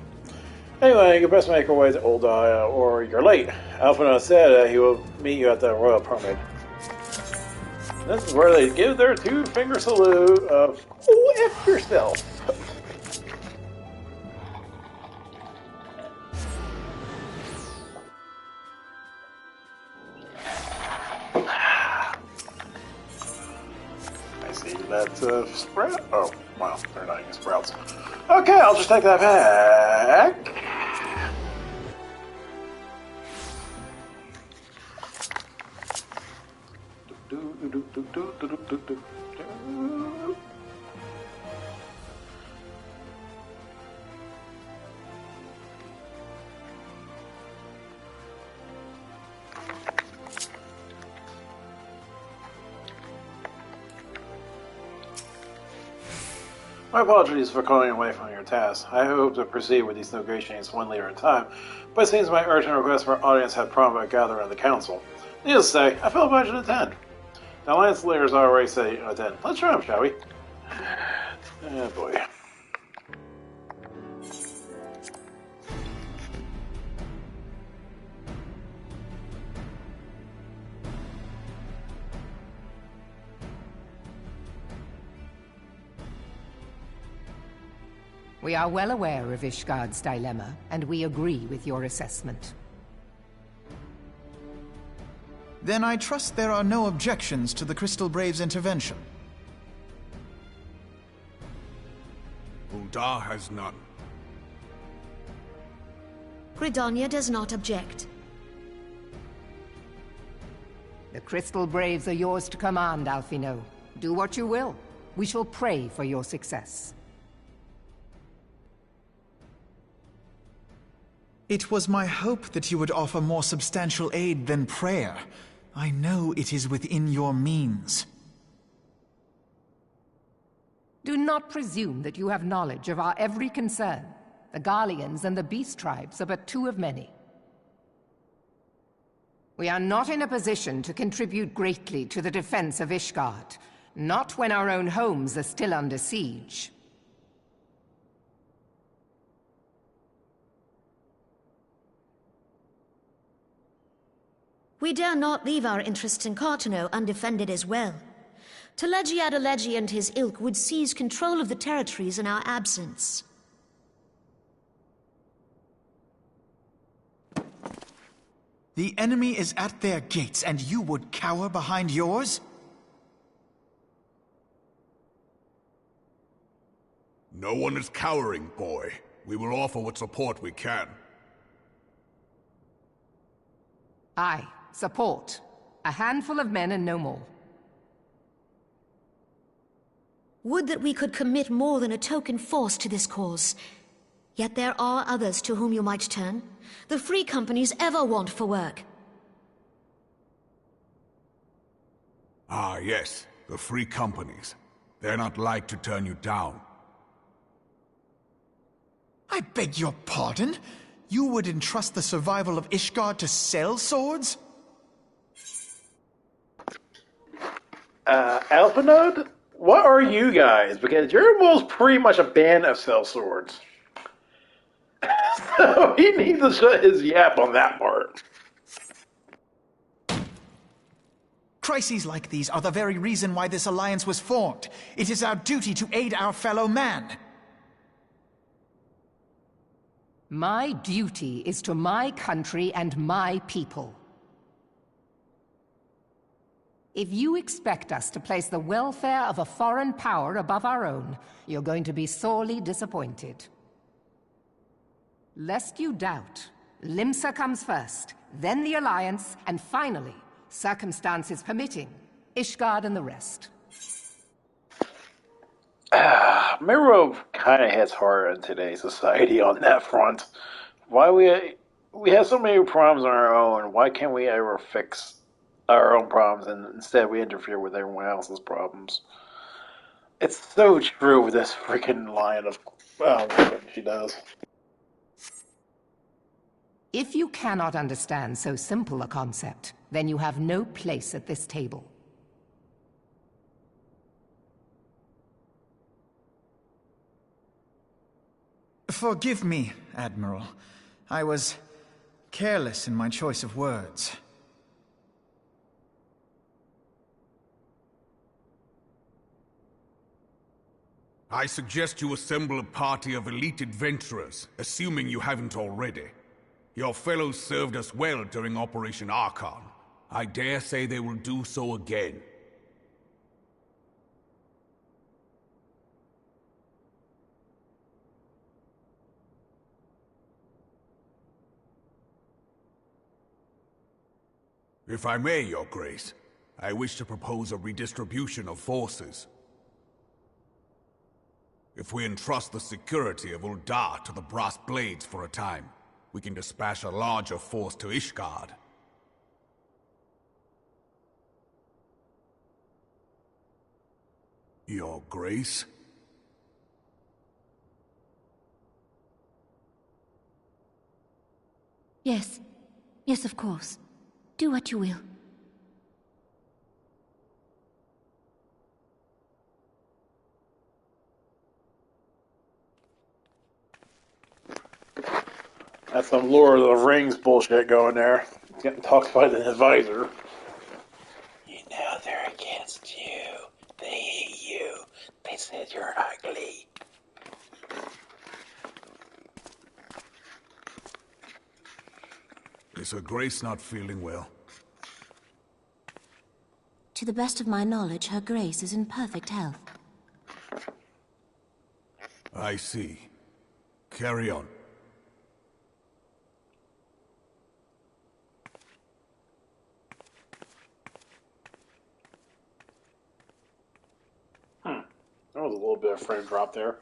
Anyway, you best make your way to Oldai, or you're late. Alphinaud said that he will meet you at the Royal Permit. This is where they give their 2-finger salute of, oh, F yourself. I see that sprout. Oh, wow, they're not even sprouts. Okay, I'll just take that back. My apologies for calling away from your task. I hope to proceed with these negotiations one later in time, but it seems my urgent request for audience had prompted a gathering of the council. Needless to say, I felt obliged to attend. The Alliance leaders already say attend. Let's try them, shall we? Oh boy. We are well aware of Ishgard's dilemma, and we agree with your assessment. Then I trust there are no objections to the Crystal Braves' intervention. Ul'dah has none. Gridania does not object. The Crystal Braves are yours to command, Alphinaud. Do what you will. We shall pray for your success. It was my hope that you would offer more substantial aid than prayer. I know it is within your means. Do not presume that you have knowledge of our every concern. The Garleans and the Beast Tribes are but 2 of many. We are not in a position to contribute greatly to the defense of Ishgard, not when our own homes are still under siege. We dare not leave our interests in Cartano undefended as well. Telegi Adalegi and his ilk would seize control of the territories in our absence. The enemy is at their gates, and you would cower behind yours? No one is cowering, boy. We will offer what support we can. Aye, support. A handful of men and no more. Would that we could commit more than a token force to this cause. Yet there are others to whom you might turn. The free companies ever want for work. Ah, yes. The free companies. They're not like to turn you down. I beg your pardon? You would entrust the survival of Ishgard to sell swords? Alphinaud? What are you guys? Because you're both pretty much a band of sell swords. So he needs to shut his yap on that part. Crises like these are the very reason why this alliance was formed. It is our duty to aid our fellow man. My duty is to my country and my people. If you expect us to place the welfare of a foreign power above our own, you're going to be sorely disappointed. Lest you doubt, Limsa comes first, then the Alliance, and finally, circumstances permitting, Ishgard and the rest. Mirror kind of hits hard in today's society on that front. Why we have so many problems on our own. Why can't we ever fix our own problems, and instead we interfere with everyone else's problems? It's so true with this freaking line of what she does. If you cannot understand so simple a concept, then you have no place at this table. Forgive me, Admiral. I was careless in my choice of words. I suggest you assemble a party of elite adventurers, assuming you haven't already. Your fellows served us well during Operation Archon. I dare say they will do so again. If I may, Your Grace, I wish to propose a redistribution of forces. If we entrust the security of Uldar to the Brass Blades for a time, we can dispatch a larger force to Ishgard. Your Grace? Yes. Yes, of course. Do what you will. That's some Lord of the Rings bullshit going there. Getting talked by the advisor. You know they're against you. They hate you. They said you're ugly. Is Her Grace not feeling well? To the best of my knowledge, Her Grace is in perfect health. I see. Carry on. That was a little bit of frame drop there.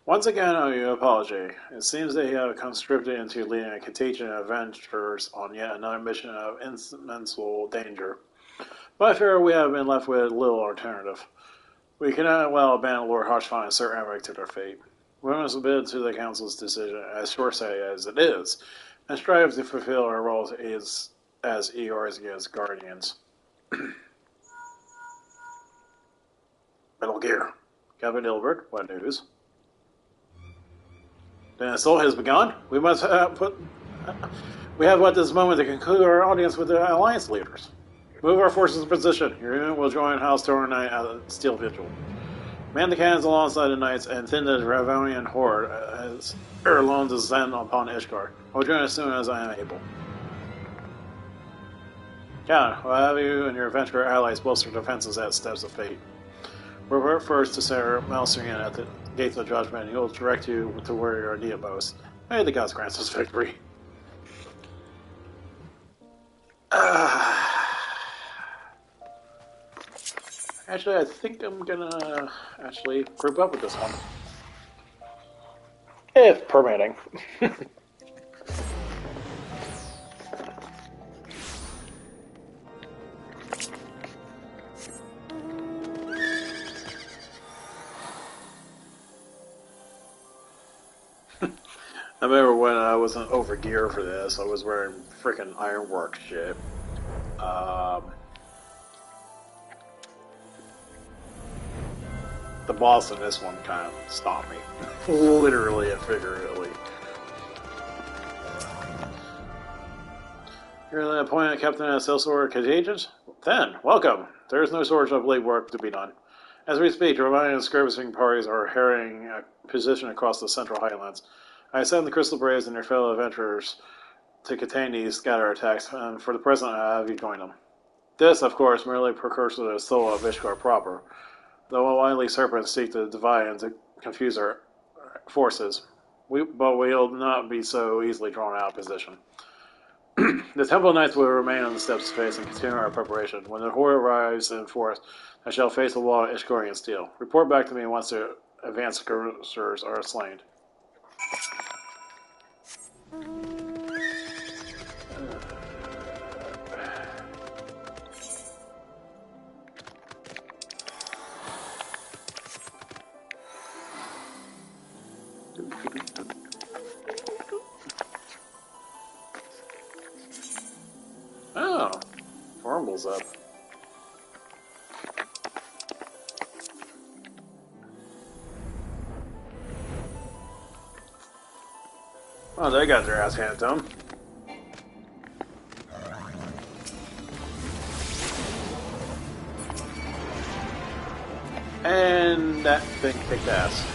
Once again, I owe you an apology. It seems that you have conscripted into leading a contagion of adventurers on yet another mission of immense danger. But I fear we have been left with little alternative. We cannot well abandon Lord Hodgefine and Sir Emmerich to their fate. We must submit to the Council's decision, as short-sighted as it is, and strive to fulfill our roles as Eorzea's guardians. Metal Gear. Captain Ilbert, what news? The assault has begun. We must we have at this moment to conclude our audience with the Alliance leaders. Move our forces in position. Your unit will join House tomorrow night at Steel Vigil. Man the cannons alongside the knights and thin the Ravonian horde as Erlon descend upon Ishgard. I will join as soon as I am able. Count, will have you and your adventurer allies bolster defenses at Steps of Fate. Revert first to Sir Malsurian at the Gates of Judgment, and he will direct you to where you are needed most. May the gods grant us victory. Actually, I think I'm gonna actually group up with this one. If permitting. I remember when I wasn't over gear for this, I was wearing freaking ironwork shit. The boss in this one kind of stopped me. Literally and figuratively. You're the appointed captain of Salesforce Contagions? Then, welcome. There is no shortage of late work to be done. As we speak, Ravine and skirmishing parties are harrying a position across the Central Highlands. I send the Crystal Braves and their fellow adventurers to contain these scatter attacks, and for the present I have you join them. This, of course, merely precursor to the soul of Ishgard proper, though wily serpents seek to divide and to confuse our forces. But we'll not be so easily drawn out of position. The Temple Knights will remain on the steps of face and continue our preparation. When the horde arrives in force, I shall face the wall of Ishgorian steel. Report back to me once the advanced skirmishers are slain. Oh, Formbal's up. Oh, they got their ass handed to them. And that thing kicked ass.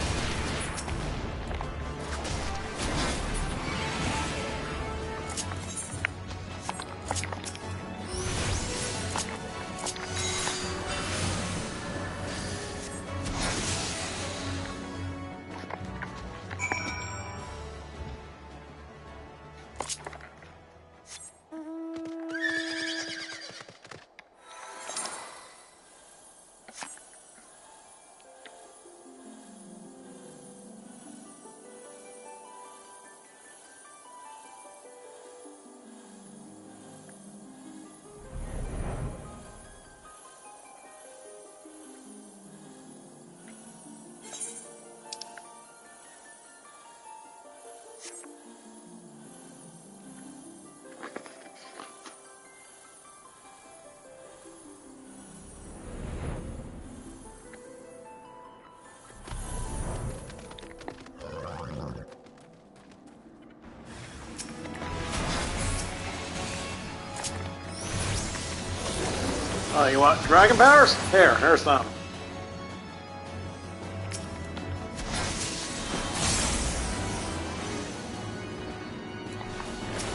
Oh, you want dragon powers? Here, here's some.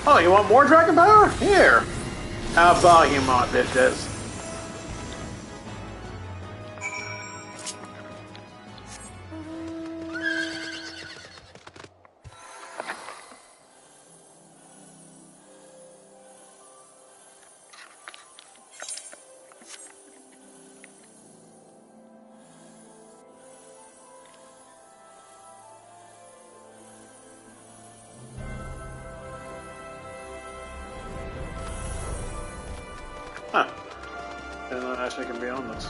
Oh, you want more dragon power? Here. How about you, my bitches? Huh. Didn't know I actually can be on this.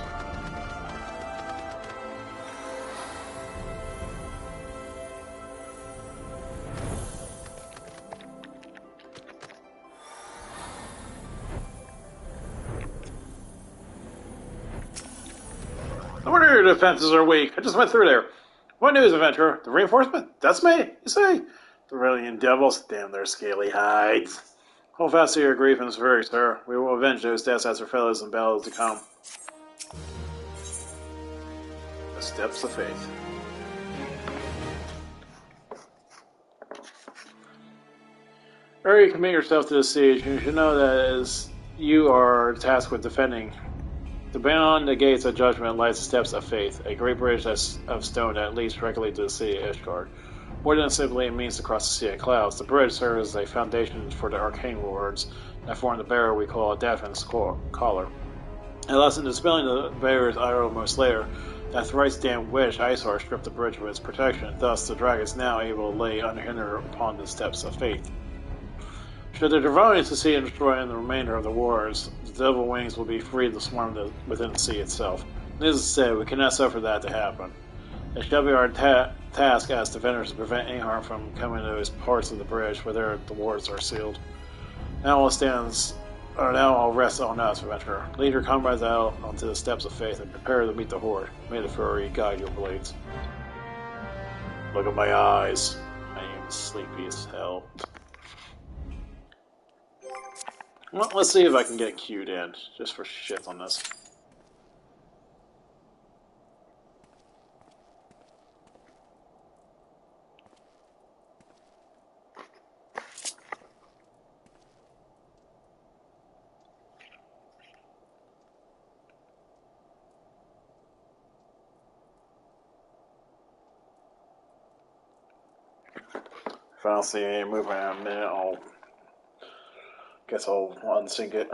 No wonder your defenses are weak. I just went through there. What news, adventurer? The reinforcement? That's me, you say? The Aurelian devils? Damn their scaly hides. Hold fast to your grief and severity, sir. We will avenge those deaths as our fellows in battle to come. The steps of faith. Ere you commit yourself to the siege, you should know that as you are tasked with defending. Beyond the gates of judgment lies the steps of faith, a great bridge of stone that leads directly to the city of Ishgard. More than simply a means to cross the sea of clouds, the bridge serves as a foundation for the arcane wards that form the barrier we call a Daphne's collar. It allows in dispelling the barrier's outermost layer, that thrice damned witch Isar stripped the bridge of its protection, thus the dragon is now able to lay unhindered upon the steps of faith. Should the Dravonians succeed in destroying the remainder of the wards, the devil wings will be free to swarm within the sea itself. Needless to say, we cannot suffer that to happen. It shall be our task as defenders to prevent any harm from coming to those parts of the bridge where the wards are sealed. Now all stands Now I'll rest on us, adventurer. Lead your comrades out onto the steps of faith and prepare to meet the Horde. May the Fury guide your blades. Look at my eyes. I am sleepy as hell. Well, let's see if I can get queued in, just for shit on this. If I don't see any movement in a minute, guess I'll unsync it.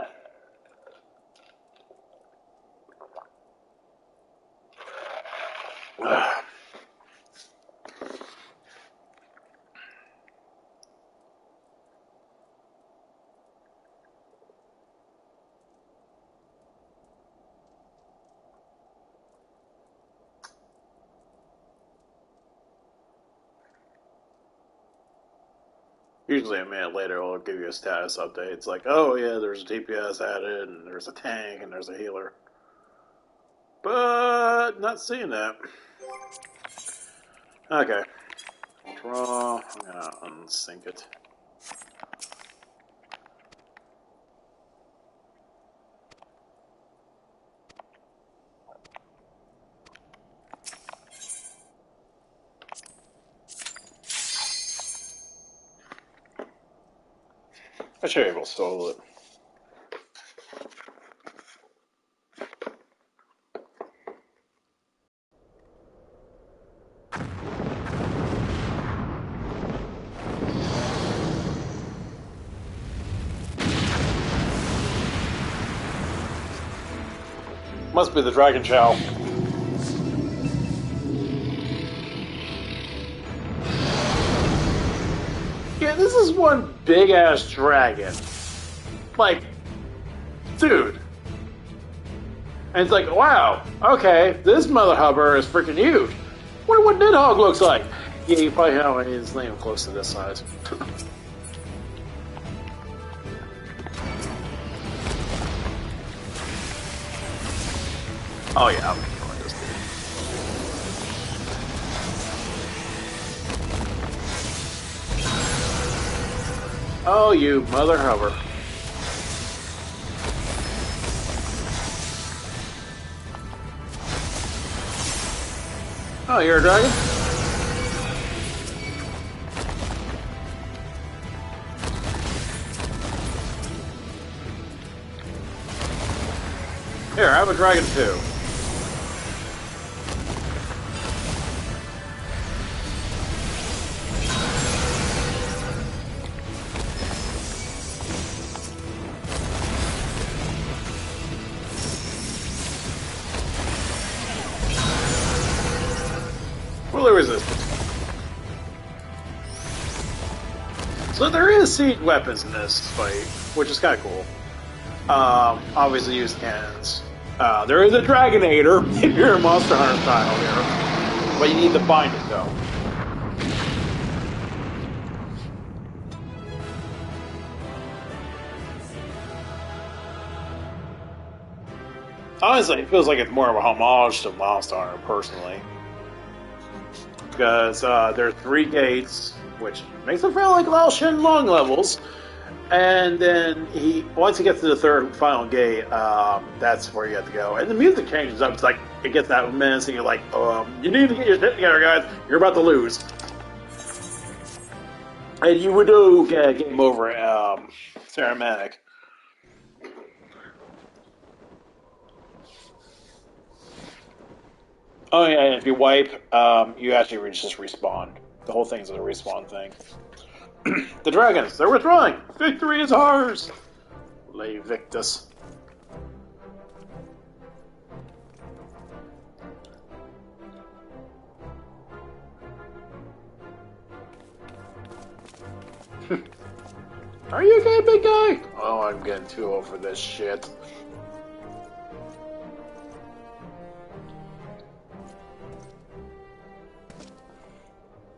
Usually a minute later, it'll give you a status update. It's like, oh yeah, there's DPS added, and there's a tank, and there's a healer. But not seeing that. Okay. Draw. I'm gonna unsync it. I should be able to stole it. Must be the Dragon Chow. Yeah, this is one big ass dragon. Like, dude. And it's like, wow, okay, this mother hubber is freaking huge. Wonder what Nidhogg looks like. Yeah, you probably know his name close to this size. Oh yeah, I'm killing this dude. Oh, you mother hover. Oh, you're a dragon? Here, I have a dragon too. Fully resistant. So there is siege weapons in this fight, which is kind of cool. Obviously use cannons. There is a Dragonator if you're a Monster Hunter style here, but you need to find it though. Honestly, it feels like it's more of a homage to Monster Hunter, personally. Because there are 3 gates, which makes it feel like Lao Shen Long levels. And then once he gets to the 3rd final gate, that's where you have to go. And the music changes up. It's like, it gets that menacing. You're like, you need to get your shit together, guys. You're about to lose. And you would do get a game over Ceramatic. Oh yeah, and if you wipe, you actually just respawn. The whole thing's a respawn thing. The dragons, they're withdrawing! Victory is ours! Lay Victus. Are you okay, big guy? Oh, I'm getting too old for this shit.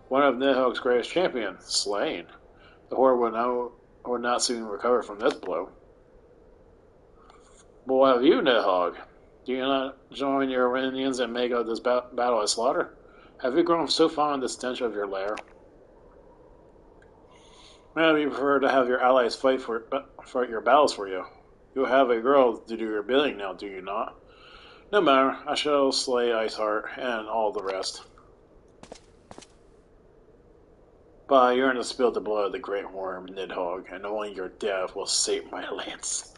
One of Nidhogg's greatest champions, slain. The Horde will not soon recover from this blow. Boy, have you, Nidhogg. Do you not join your Indians and make of this battle a slaughter? Have you grown so fond of the stench of your lair? Maybe you prefer to have your allies fight your battles for you. You have a girl to do your bidding now, do you not? No matter, I shall slay Iceheart and all the rest. But I yearn to spill the blood of the great worm, Nidhogg, and only your death will save my lance.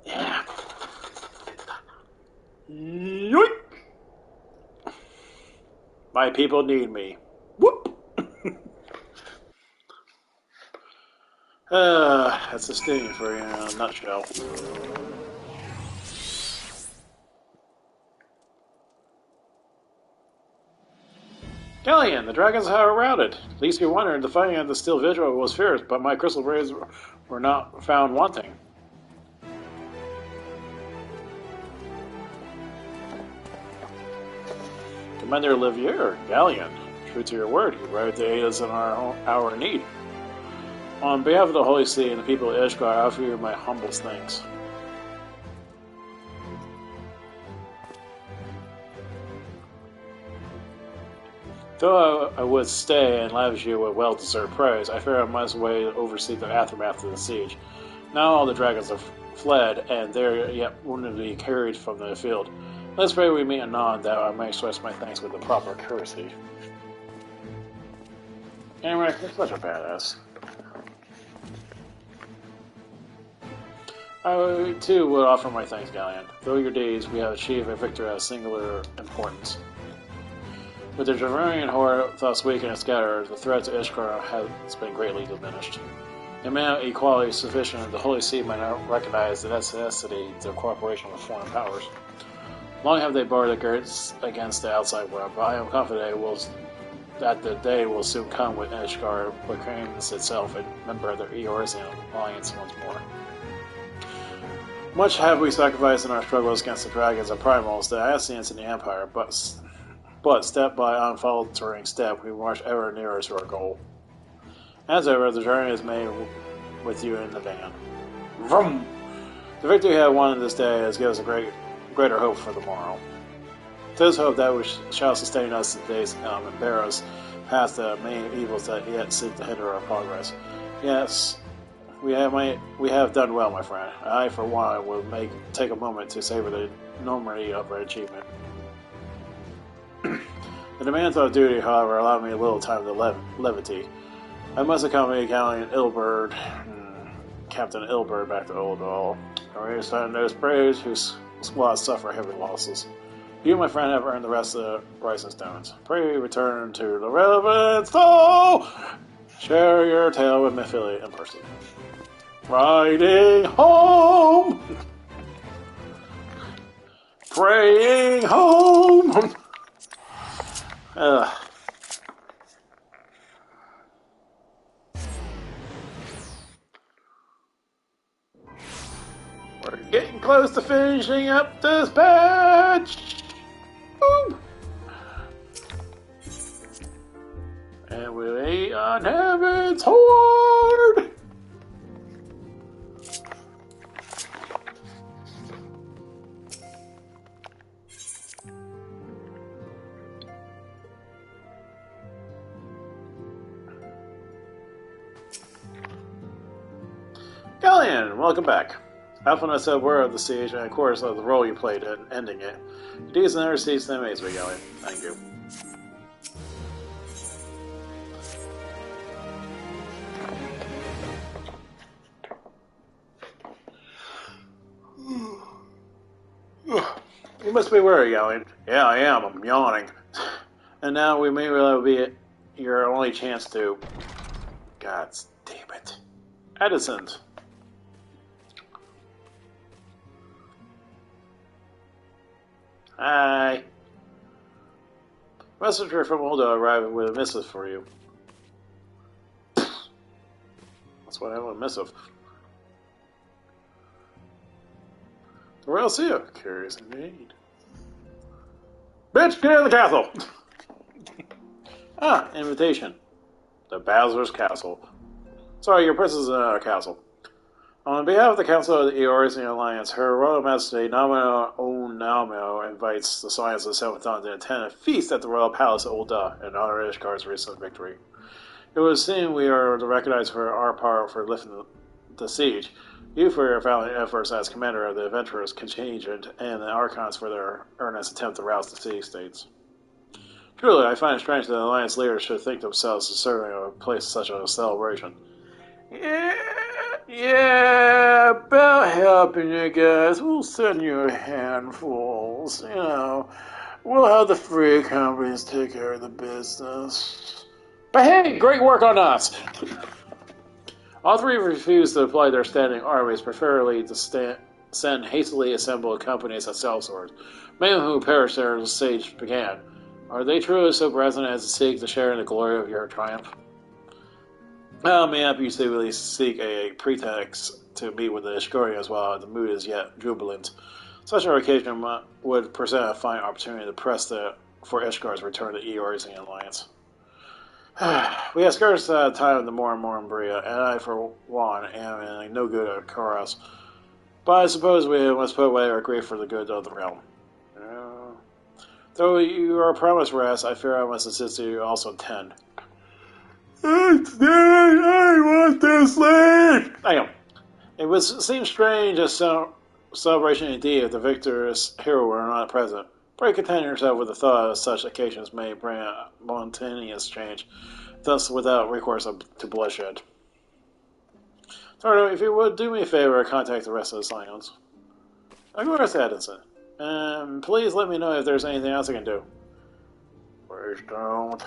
Yeah. Yoink! My people need me. Whoop! That's a sting for you in a nutshell. Galleon, the dragons are routed. At least you wondered, the fighting at the Steel Vigil was fierce, but my crystal braves were not found wanting. Commander Olivier, Galleon, true to your word, you rode to aid us in our hour of need. On behalf of the Holy See and the people of Ishgard, I offer you my humblest thanks. Though I would stay and lavish you with well-deserved praise, I fear I must wait to oversee the aftermath of the siege. Now all the dragons have fled, and they're yet wounded to be carried from the field. Let's pray we meet anon, that I may express my thanks with the proper courtesy. Anyway, you're such a badass. I, too, would offer my thanks, Galleon. Through your deeds, we have achieved a victory of singular importance. With the Dravarian horde thus weakened and scattered, the threat to Ishgard has been greatly diminished. In man of equality sufficient, the Holy See might not recognize the necessity to cooperation with foreign powers. Long have they barred against the outside world, but I am confident that the day will soon come when Ishgard proclaims itself a member of the Eorzean alliance once more. Much have we sacrificed in our struggles against the dragons and primals, the Ascians, and the Empire, but step by unfaltering step, we march ever nearer to our goal. As ever, the journey is made with you in the van. Vroom! The victory we have won this day has given us a greater hope for the morrow. Tis hope that we shall sustain us in the days to come and bear us past the main evils that yet seek to hinder our progress. Yes, we have done well, my friend. I, for one, will take a moment to savor the enormity of our achievement. The demands of duty, however, allow me a little time to levity. I must accompany Captain Ilberd back to Oldall, and reassign those braves whose squads suffer heavy losses. You, my friend, have earned the rest of the Rising Stones. Pray return to the relevant stall! Share your tale with Mephilia in person. Riding home! Praying home! We're getting close to finishing up this patch! Boom! And we'll eat on Heaven's Horde! Galleon, welcome back. Alpha said word of the siege and of course of the role you played in ending it. Deeds and never cease to amaze me, Galleon. Thank you. You must be worried, Galleon. Yeah, I am. I'm yawning. And now we may really be your only chance to... God damn it. Edison. Hi. Messenger from Ulda arrived with a missive for you. That's what I want, a missive. The Royal Seal. Curious indeed. Bitch, get in the castle! Invitation. The Bowser's Castle. Sorry, your princess is in our castle. On behalf of the Council of the Eorzean Alliance, Her Royal Majesty Namio Onamio invites the Scions of the Seventh Dawn to attend a feast at the Royal Palace of Ul'dah in honor of Ishgar's recent victory. It would seem we are recognized for our power for lifting the siege, you for your valiant efforts as commander of the Adventurers Contingent, and the Archons for their earnest attempt to rouse the city-states. Truly, I find it strange that the Alliance leaders should think themselves deserving of a place such a celebration. Yeah, about helping you guys. We'll send you handfuls. You know, we'll have the free companies take care of the business. But hey, great work on us! All three refuse to deploy their standing armies, preferably to send hastily assembled companies as sellswords, many of whom perished ere the siege began. Are they truly so present as to seek to share in the glory of your triumph? Mayhap you secretly seek a pretext to meet with the Ishgarians while the mood is yet jubilant. Such an occasion would present a fine opportunity to press for Ishgar's return to Eorzean Alliance. We have scarce time to more and more in Bria, and I, for one, am in no good at Koros. But I suppose we must put away our grief for the good of the realm. Though you are promised rest, I fear I must insist you also attend. I want to sleep! I know. It would seem strange as celebration indeed if the victorious hero were not present. Pray content yourself with the thought that such occasions may bring a spontaneous change, thus without recourse to bloodshed. Tardo, if you would do me a favor, contact the rest of the Scions. Of course, Edison. And please let me know if there's anything else I can do. Please don't.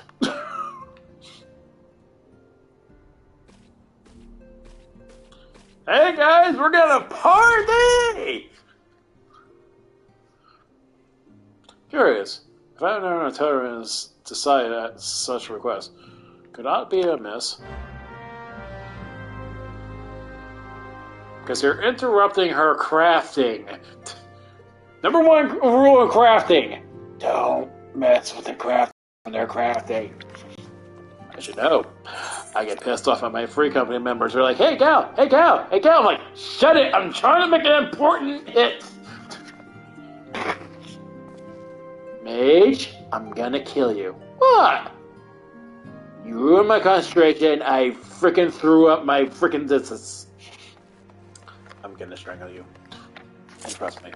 Hey guys, we're gonna party! Curious, if I have known Tyrants decide at such a request, could not be amiss. Because you're interrupting her crafting. Number one rule of crafting: don't mess with the craft when they're crafting. I should know. I get pissed off at my free company members who are like, hey Cal, hey Cal, hey Cal. I'm like, shut it, I'm trying to make an important hit. Mage, I'm gonna kill you. What? You ruined my concentration, I frickin' threw up my frickin' distance. I'm gonna strangle you. And trust me.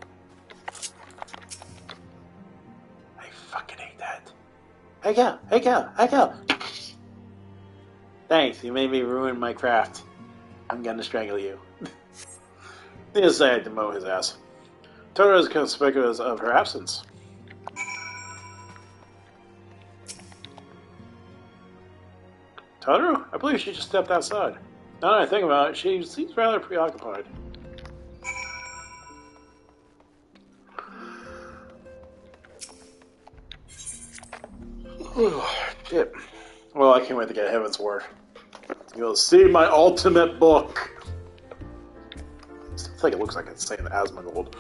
I fucking hate that. Hey Cal, hey Cal, hey Cal. Thanks, you made me ruin my craft. I'm gonna strangle you. Needless to say, I demote his ass. Totoro is conspicuous of her absence. Totoro? I believe she just stepped outside. Now that I think about it, she seems rather preoccupied. Shit. Well, I can't wait to get Heavenward. You'll see my ultimate book. I still think it looks like it's saying Asmongold.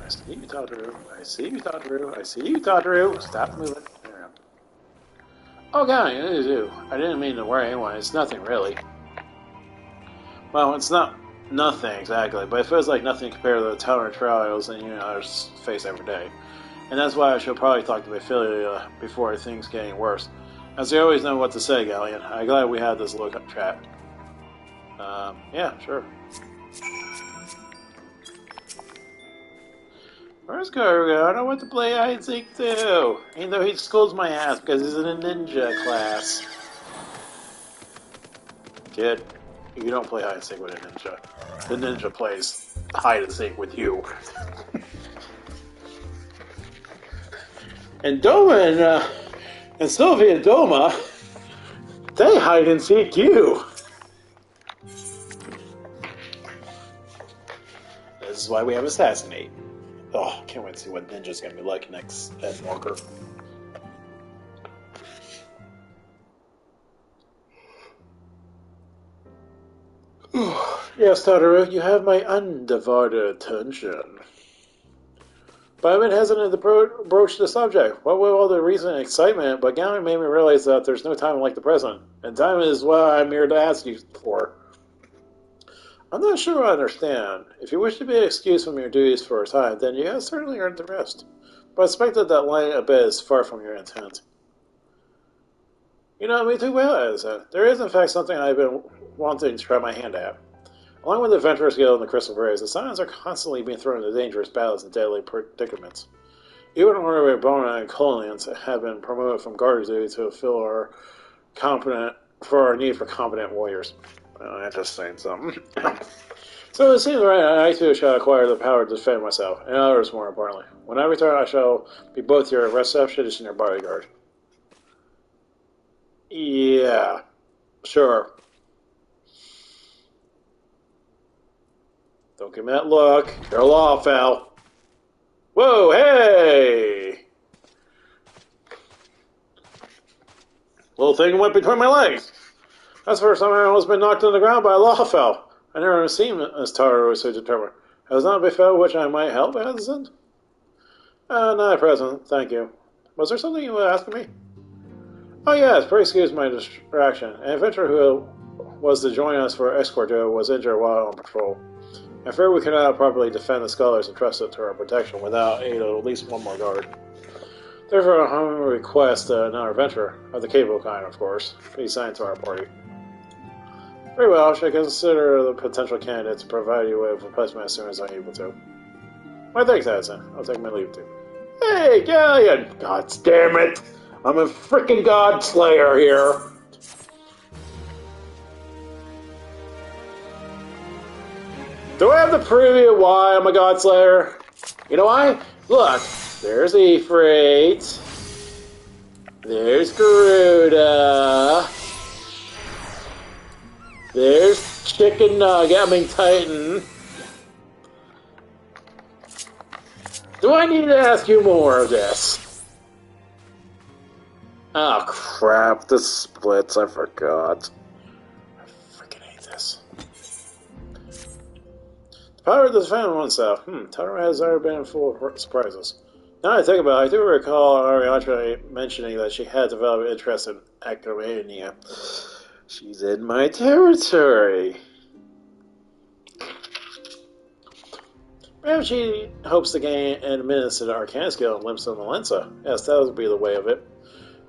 I see you, Totoro. I see you, Totoro. I see you, Totoro. Stop moving. There we go. Oh god, it is you. I didn't mean to worry anyone. It's nothing really. Well, it's not nothing exactly, but it feels like nothing compared to the tower trials that you and others face every day. And that's why I should probably talk to Ophelia before things getting worse. As they always know what to say, Galleon. I'm glad we had this little chat. Yeah, sure. Where's Garuga? I don't want to play hide and seek too. Even though he scolds my ass because he's in a ninja class. Kid, you don't play hide and seek with a ninja. The ninja plays hide and seek with you. And Doma and Sylvia and Doma, they hide and seek you. This is why we have Assassinate. Oh, can't wait to see what Ninja's gonna be like next Endwalker. Yes, Totoro, you have my undivided attention. But I've been hesitant to broach the subject. What with all the recent excitement, but Gambling made me realize that there's no time like the present. And time is what I'm here to ask you for. I'm not sure I understand. If you wish to be excused from your duties for a time, then you have certainly earned the rest. But I suspect that that line a bit is far from your intent. You know me too well, Edison. There is in fact something I've been wanting to try my hand at. Along with the Adventurers Guild and the Crystal Braves, the Scions are constantly being thrown into dangerous battles and deadly predicaments. Even Realm Reborn and Colonians have been promoted from guard duty to fill our need for competent warriors. That's just saying something. So it seems right I too shall acquire the power to defend myself, and others more importantly. When I return, I shall be both your receptionist and your bodyguard. Yeah, sure. Don't give me that look. You're a law foul. Whoa, hey! Little thing went between my legs. That's the first time I've almost been knocked on the ground by a lawfell. I never seen Miss Tara was so determined. Has not befell which I might help, Addison? Not at present, thank you. Was there something you were asking me? Oh yes, pray excuse my distraction. An adventurer who was to join us for escort duty was injured while on patrol. I fear we cannot properly defend the scholars entrusted to our protection without aid of at least one more guard. Therefore, I request another adventurer, of the capable kind, of course, be assigned to our party. Very well, I shall consider the potential candidates to provide you with replacement as soon as I'm able to. My thanks, Addison. I'll take my leave too. Hey, Galleon! God damn it! I'm a freaking God Slayer here! Do I have the preview why I'm a God Slayer? You know why? Look, there's Ifrit. There's Garuda. There's Chicken Nugget, Titan. Do I need to ask you more of this? Oh crap, the splits, I forgot. I freaking hate this. The power to defend oneself. Tara has ever been full of surprises. Now I think about it, I do recall Ariadne mentioning that she had developed interest in academia. She's in my territory. Perhaps she hopes to gain admittance to the Arcana skill in Limsa and Valenza. Yes, that would be the way of it.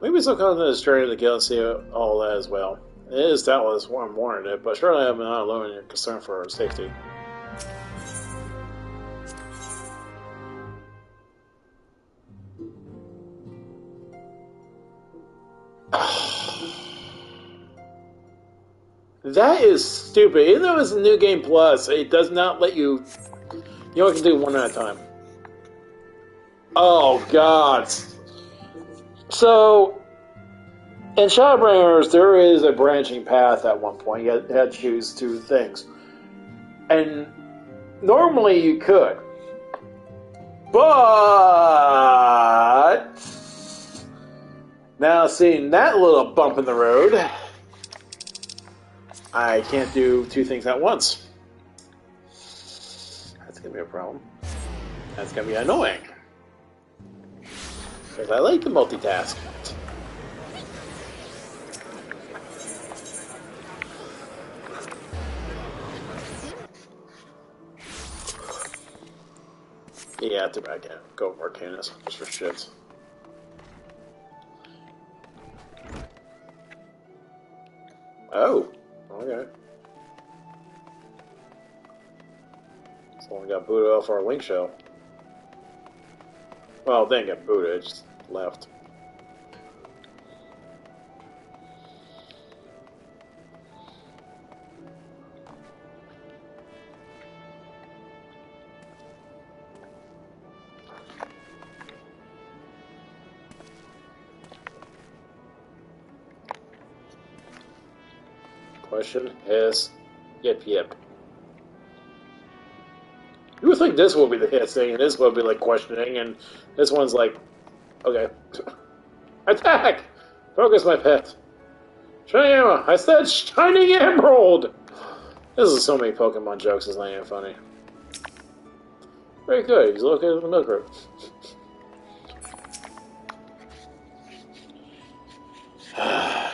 Maybe some come to this journey to the guild and see all that as well. It is doubtless one warranted, but surely I'm not alone in your concern for her safety. That is stupid. Even though it's a new game plus, it does not let you. You only can do one at a time. Oh god. So in Shadowbringers, there is a branching path at one point. You had to choose two things, and normally you could, but now seeing that little bump in the road, I can't do two things at once. That's gonna be a problem. That's gonna be annoying. Because I like to multitask. Yeah, too bad I can't go for Arcanus, just for shits. Oh, okay. Someone got booted off our link show. Well, they didn't get booted, it just left. Question is, yip yip. You would think this will be the hit thing, and this will be like questioning, and this one's like, okay. Attack! Focus, my pet. Shining Emerald! I said Shining Emerald! This is so many Pokemon jokes, it's not even funny. Very good. He's located in the milk room.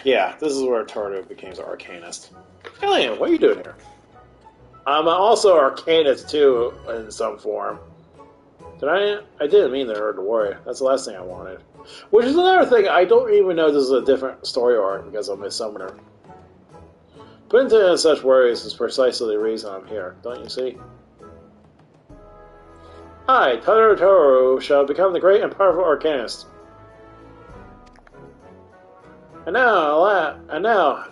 Yeah, this is where Tardo becomes an Arcanist. Alien, what are you doing here? I'm also Arcanist too, in some form. I didn't mean to hurt the warrior. That's the last thing I wanted. Which is another thing, I don't even know this is a different story arc because I'm a summoner. Put into such worries is precisely the reason I'm here, don't you see? I, Totoro, shall become the great and powerful Arcanist. And now,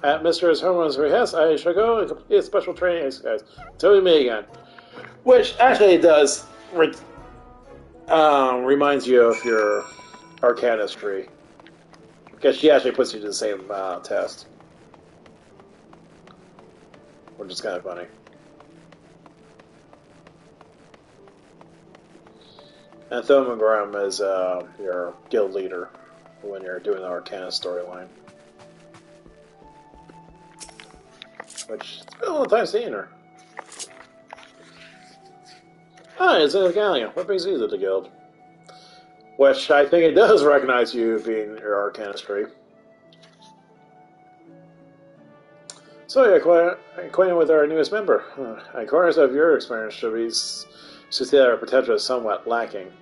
at Mr. Herman's request, I shall go and complete a special training exercise until we meet again. Which actually does reminds you of your Arcanistry. Because she actually puts you to the same test. Which is kind of funny. And Thomagrum is your guild leader when you're doing the Arcana storyline. Which, it's been a long time seeing her. Ah, it's a galleon. What brings you to the guild? Which I think it does recognize you being your Arcanistry. So you're acquainted with our newest member. According to your experience, should see that our potential is somewhat lacking.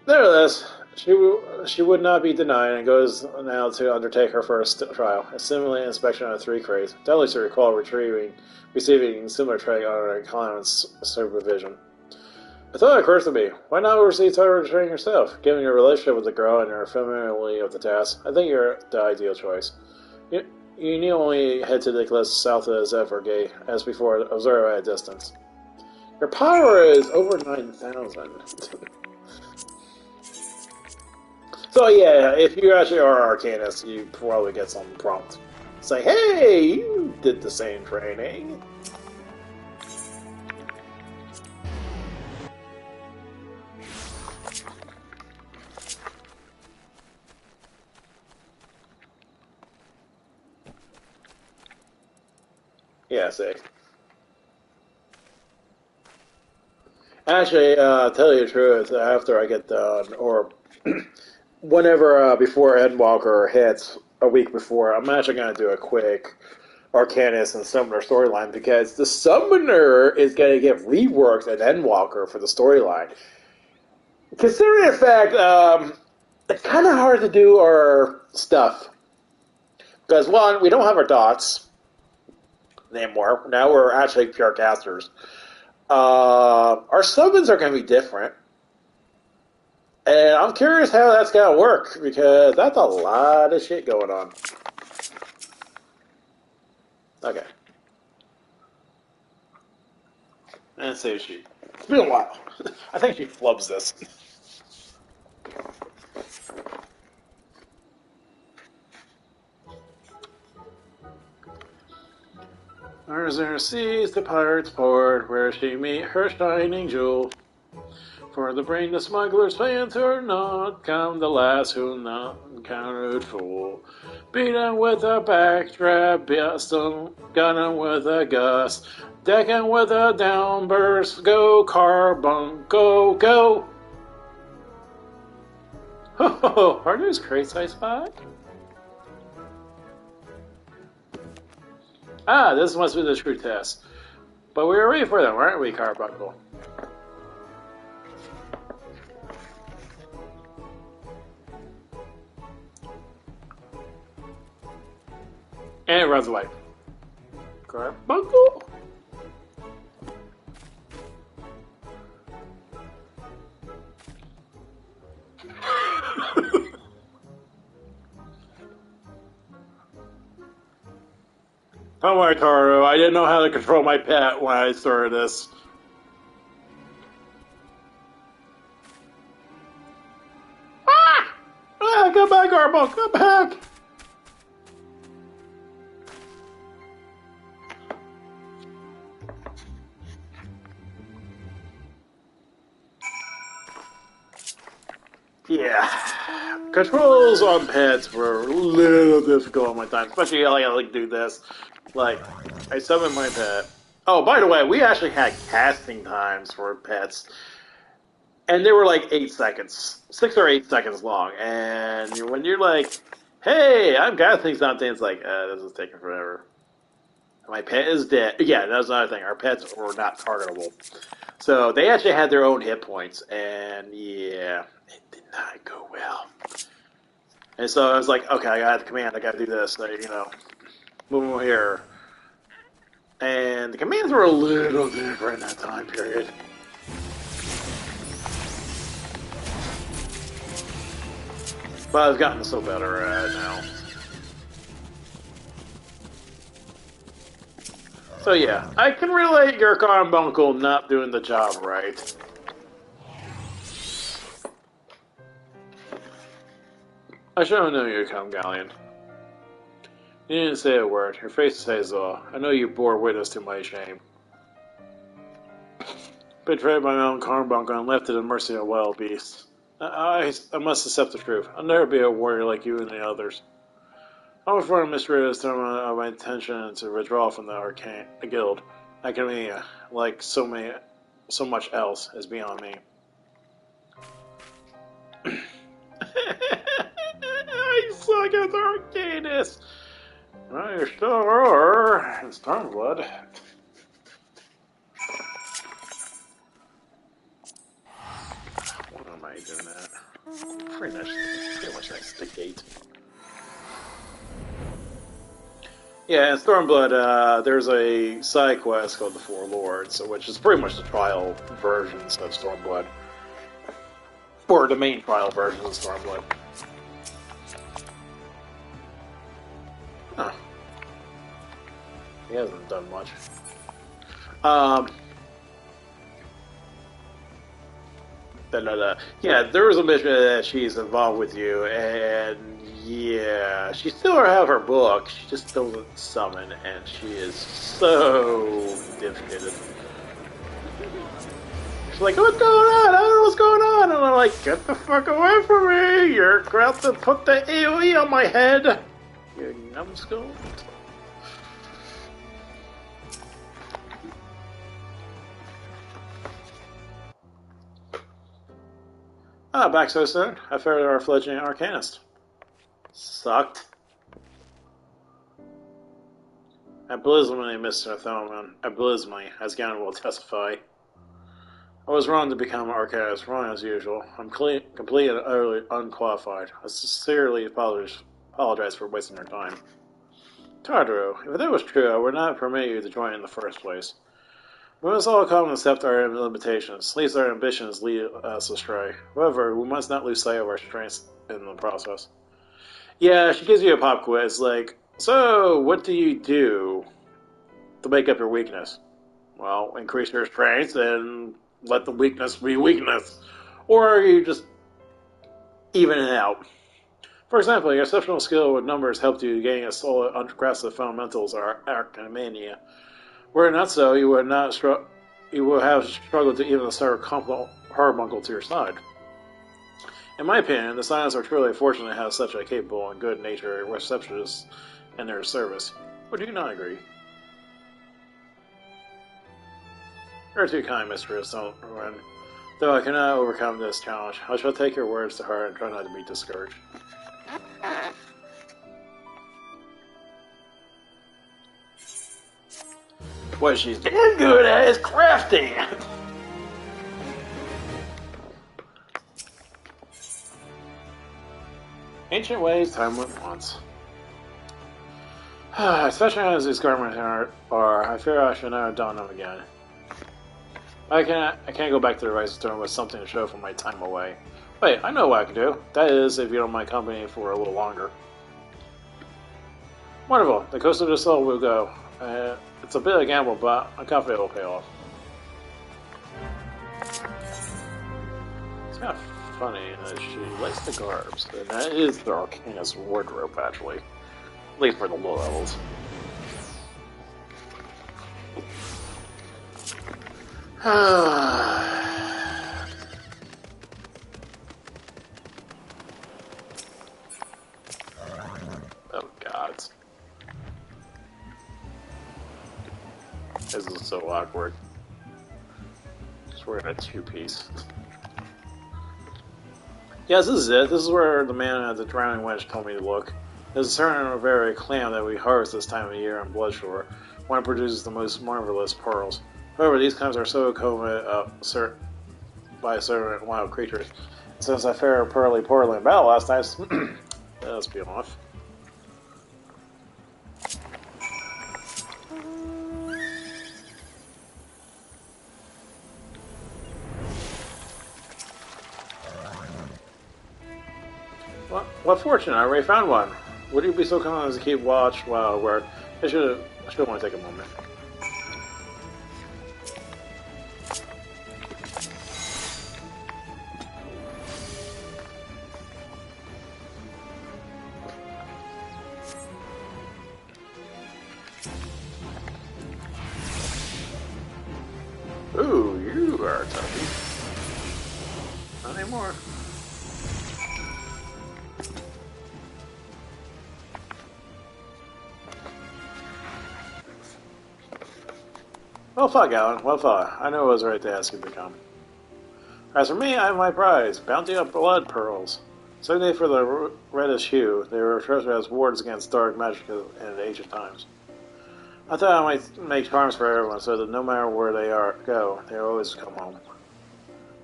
Nevertheless, she would not be denied and goes now to undertake her first trial, a simulated inspection of 3 crates. Doubly to recall receiving similar training under a client's supervision. A thought occurs to me, why not oversee target training yourself? Given your relationship with the girl and your familiarity of the task, I think you're the ideal choice. You need only head to the cliffs south of the Zephyr Gate, as before, observe at a distance. Your power is over 9,000. So yeah, if you actually are Arcanist, you probably get some prompt. Say, hey, you did the same training. Yeah, see. Actually, tell you the truth, after I get done, or whenever before Endwalker hits, a week before, I'm actually going to do a quick Arcanist and Summoner storyline, because the Summoner is going to get reworked at Endwalker for the storyline. Considering the fact, it's kind of hard to do our stuff. Because, one, we don't have our dots anymore. Now we're actually pure casters. Our summons are going to be different. And I'm curious how that's going to work, because that's a lot of shit going on. Okay. And save sheet. It's been a while. I think she flubs this. Arzer sees the pirate's port, where she meet her shining jewel. For the brain the smugglers planned her not, come the last who not encountered fool. Beat him with a backstrap, bust him, gun him with a gust, deck him with a downburst, go carbon, go, go! Ho ho ho, are those crates I spot? Ah, this must be the true test. But we were ready for them, weren't we, Carbuncle? And it runs away. Carbuncle? Don't worry, Taro. I didn't know how to control my pet when I started this. Ah! Ah, come back, Arbo! Come back! Yeah. Controls on pets were a little difficult at my time, especially like I do this. Like, I summon my pet, Oh, by the way, we actually had casting times for pets, and they were like 8 seconds, 6 or 8 seconds long. And when you're like, "Hey, I'm casting something," it's like, "This is taking forever." My pet is dead. Yeah, that's another thing. Our pets were not targetable, so they actually had their own hit points, and yeah, it did not go well. And so I was like, "Okay, I got the command. I got to do this. Like, move over here." And the commands were a little different in that time period. But I've gotten so better at it now. So yeah, I can relate your carbuncle not doing the job right. I should have known you'd come, Galleon. You didn't say a word. Your face says all. I know you bore witness to my shame. Betrayed my own carbuncle and left to the mercy of wild beasts. I must accept the truth. I'll never be a warrior like you and the others. I'm afraid of misread of my intention to withdraw from the Arcane Guild. Academia, like so much else, is beyond me. I suck at the Arcanist! Well, you're still a roar in Stormblood. What am I doing at? Pretty much next to the gate. Yeah, in Stormblood, there's a side quest called the Four Lords, which is pretty much the trial versions of Stormblood. Or the main trial version of Stormblood. Huh. He hasn't done much. Yeah, there was a mission that she's involved with you, and yeah, she still have her book. She just doesn't summon, and she is so defeated. She's like, "What's going on? I don't know what's going on." And I'm like, "Get the fuck away from me! You're about to put the AoE on my head, you numbskull." Ah, back so soon. I figured our fledgling arcanist. Sucked. Abysmally, Mr. Thelman. Abysmally, as Gavin will testify. I was wrong to become arcanist, wrong as usual. I'm completely and utterly unqualified. I sincerely apologize for wasting your time. Tardru, if that was true, I would not permit you to join in the first place. We must all come and accept our limitations, lest our ambitions lead us astray. However, we must not lose sight of our strengths in the process. Yeah, she gives you a pop quiz, like, so, what do you do to make up your weakness? Well, increase your strength and let the weakness be weakness. Or you just even it out. For example, your exceptional skill with numbers helped you gain a solid grasp of the fundamentals of Arcania. Were it not so, you would have struggled to even assert a carbuncle to your side. In my opinion, the Scions are truly fortunate to have such a capable and good-natured receptionist in their service. Would you not agree? You're too kind, Mistress. Though I cannot overcome this challenge, I shall take your words to heart and try not to be discouraged. What she's damn good at is crafting! Ancient ways, time went once. Especially as these garments are, I fear I should never don them again. I can't go back to the Rising Storm with something to show for my time away. Wait, I know what I can do. That is, if you don't mind company for a little longer. Wonderful. The Coast of the Soul will go. It's a bit of a gamble, but I'm confident it'll pay off. It's kind of funny that she likes the garbs, and that is the Arcanist wardrobe, actually. At least for the low levels. Oh, God. This is so awkward. Just wearing a two-piece. Yes, this is it. This is where the man at the drowning wench told me to look. There's a certain very clam that we harvest this time of year on Bloodshore. One produces the most marvelous pearls. However, these clams are so coveted by certain wild creatures. Since I fared poorly in battle last night, let's be off. What fortune! I already found one. Would you be so kind as to keep watch while I work? I should want to take a moment. Ooh, you are toughy. Not anymore. Well fought, Galen. Well fought. I knew it was right to ask you to come. As for me, I have my prize. Bounty of blood pearls. Certainly for the reddish hue, they were treasured as wards against dark magic in ancient times. I thought I might make charms for everyone so that no matter where they go, they always come home.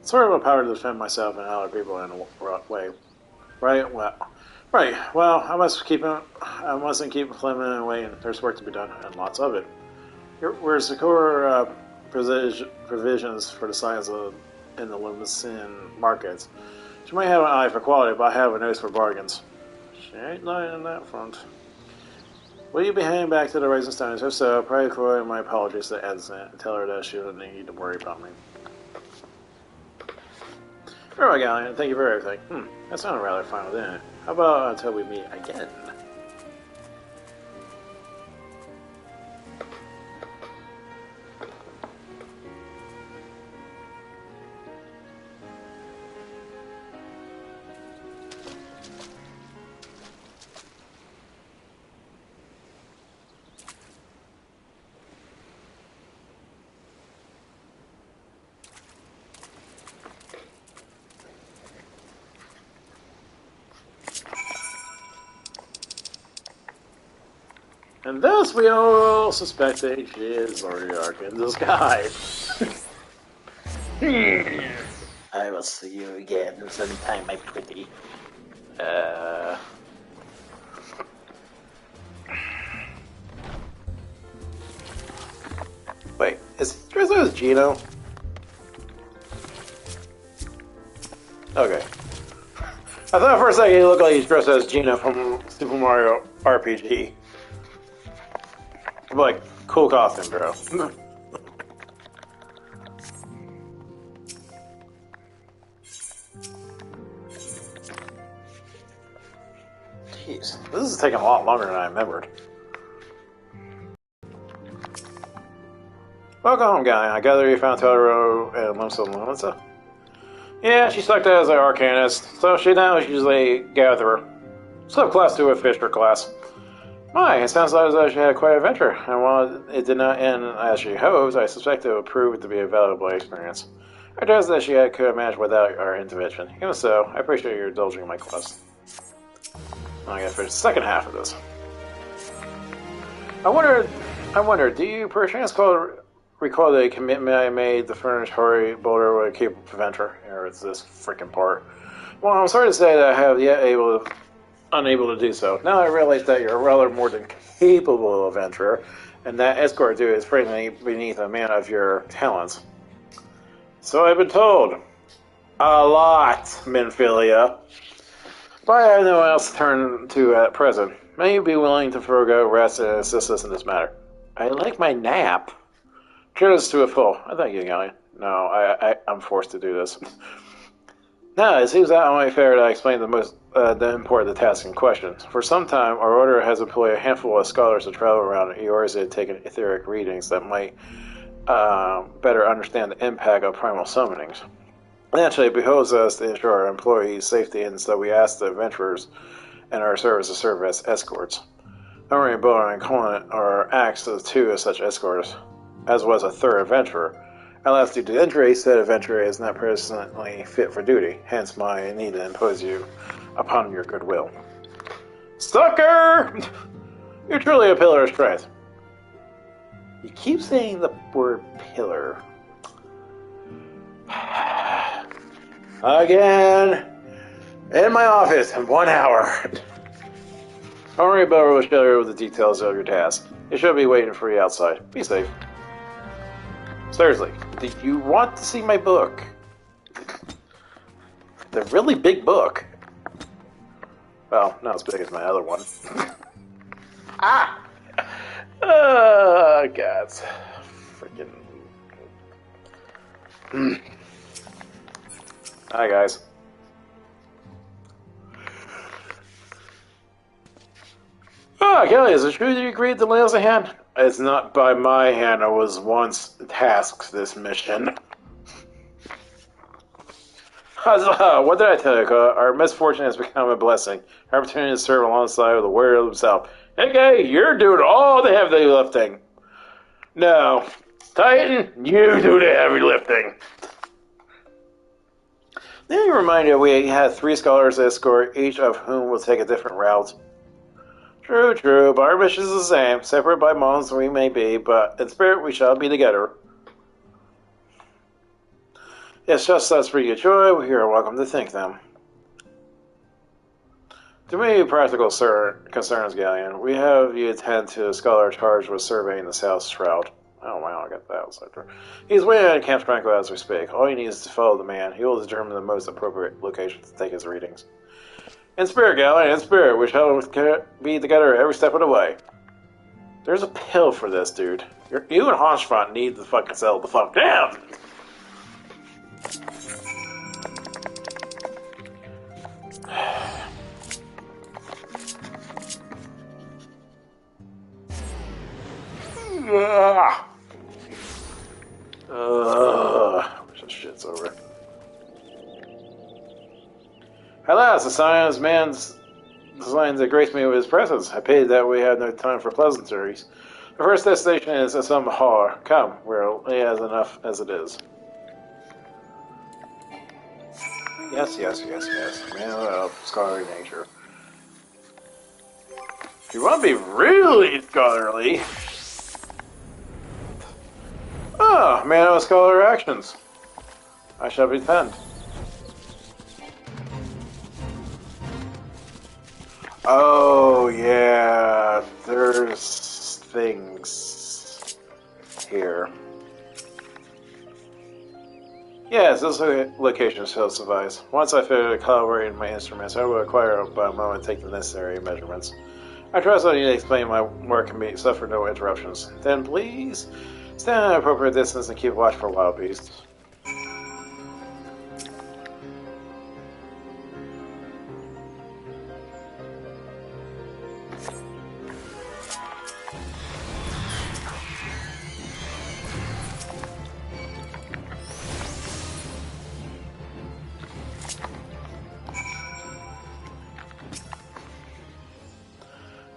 It's sort of a power to defend myself and other people in a way. Right? Well, I mustn't keep Fleming and waiting. There's work to be done, and lots of it. We're secure provisions for the science in the Lumicine markets. She might have an eye for quality, but I have a nose for bargains. She ain't lying on that front. Will you be heading back to the Rising Stones? If so, pray for my apologies to Edson and tell her that she doesn't need to worry about me. Very well, Galleon. Thank you for everything. That sounded rather final, didn't it? How about until we meet again? And thus we all suspect that she is Zodiac in disguise. I will see you again sometime, my pretty. Wait, is he dressed as Gino? Okay. I thought for a second he looked like he's dressed as Gino from Super Mario RPG. Like, cool costume, bro. Jeez, this is taking a lot longer than I remembered. Welcome home, guy. I gather you found Totoro and Lumsa. Yeah, she sucked as an arcanist, so she now is usually a gatherer. Subclass 2 of Fisher class. My, it sounds like she had quite an adventure, and while it did not end as she hoped, I suspect it would prove to be a valuable experience. I trust that she could have managed without our intervention. Even so, I appreciate your indulging in my quest. I gotta finish the second half of this. I wonder, do you perchance recall the commitment I made to furnish Hori Boulder with a capable preventer? Or is this freaking part? Well, I'm sorry to say that I have yet unable to do so. Now I realize that you're rather more than capable adventurer, and that escort duty is frankly beneath a man of your talents. So I've been told. A lot, Minfilia. But I have no one else to turn to at present. May you be willing to forego rest and assist us in this matter. I like my nap. Treat us to a full. I thank you, Galleon. No, I'm forced to do this. Now, it seems that only fair to explain the important task in question. For some time, our order has employed a handful of scholars to travel around Eorzea and take etheric readings that might better understand the impact of primal summonings. Naturally, it behoves us to ensure our employees' safety, and so we ask the adventurers in our service to serve as escorts. Realm Reborn and Colin are acts of two of such escorts. as was a third adventurer. Alas, due to injury, said adventurer is not presently fit for duty, hence my need to impose you upon your goodwill. Sucker! You're truly a pillar of strength. You keep saying the word pillar. Again! In my office in 1 hour. Don't worry about will show you the details of your task. You should be waiting for you outside. Be safe. Seriously, do you want to see my book? The really big book. Well, not as big as my other one. Ah! Oh, God. Freaking. Hi, guys. Ah, Kelly, is it true that you agreed to lay us a hand? It's not by my hand I was once tasked this mission. What did I tell you? Our misfortune has become a blessing. Our opportunity to serve alongside of the warrior himself. Hey, guy, you're doing all the heavy lifting. No. Titan, you do the heavy lifting. Then you remind you we had 3 scholars to escort, each of whom will take a different route. True, but our mission is the same. Separate by moments we may be, but in spirit we shall be together. It's just us bring you joy, we are welcome to thank them. To me, practical concerns, Galleon. We have you attend to a scholar charged with surveying the South Shroud. Oh wow, I got that outside there. He's waiting at Camp Tranquil as we speak. All you need is to follow the man. He will determine the most appropriate location to take his readings. In spirit, Galleon, in spirit, we shall be together every step of the way. There's a pill for this, dude. You and Honchfront need to fucking settle the fuck down! Wish this shit's over. Alas, the science man's designs that grace me with his presence. I pity that we have no time for pleasantries. The first destination is some hall. Come, we're as enough as it is. Yes. Man of scholarly nature. If you want to be really scholarly. Ah, man of scholar actions. I shall pretend. Oh, yeah, there's things here. Yes, this location shall suffice. Once I finish calibrating my instruments, I will acquire by a moment to take the necessary measurements. I trust that you explain my work can be suffer no interruptions. Then please stand at an appropriate distance and keep watch for wild beasts.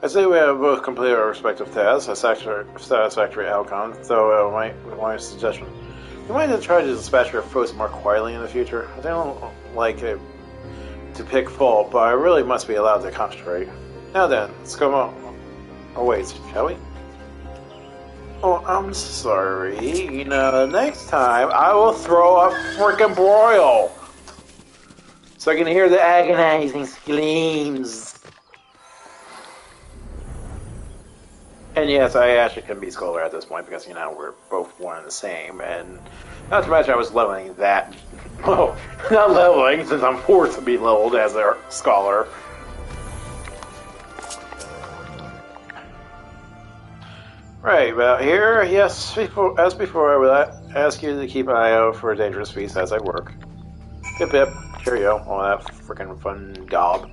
I say we have both completed our respective tasks, a satisfactory outcome, though with my suggestion. You might try to dispatch your foes more quietly in the future. I don't like it to pick fault, but I really must be allowed to concentrate. Now then, let's go on. Oh wait, shall we? Oh, I'm sorry. You know, next time I will throw a frickin' broil! So I can hear the agonizing screams. And yes, I actually can be Scholar at this point because, you know, we're both one and the same. And not to mention I was leveling that. Oh, not leveling since I'm forced to be leveled as a Scholar. Right, about here, yes, as before, I will ask you to keep an eye out for dangerous beasts as I work. Hip hip, cheerio, all that freaking fun gob.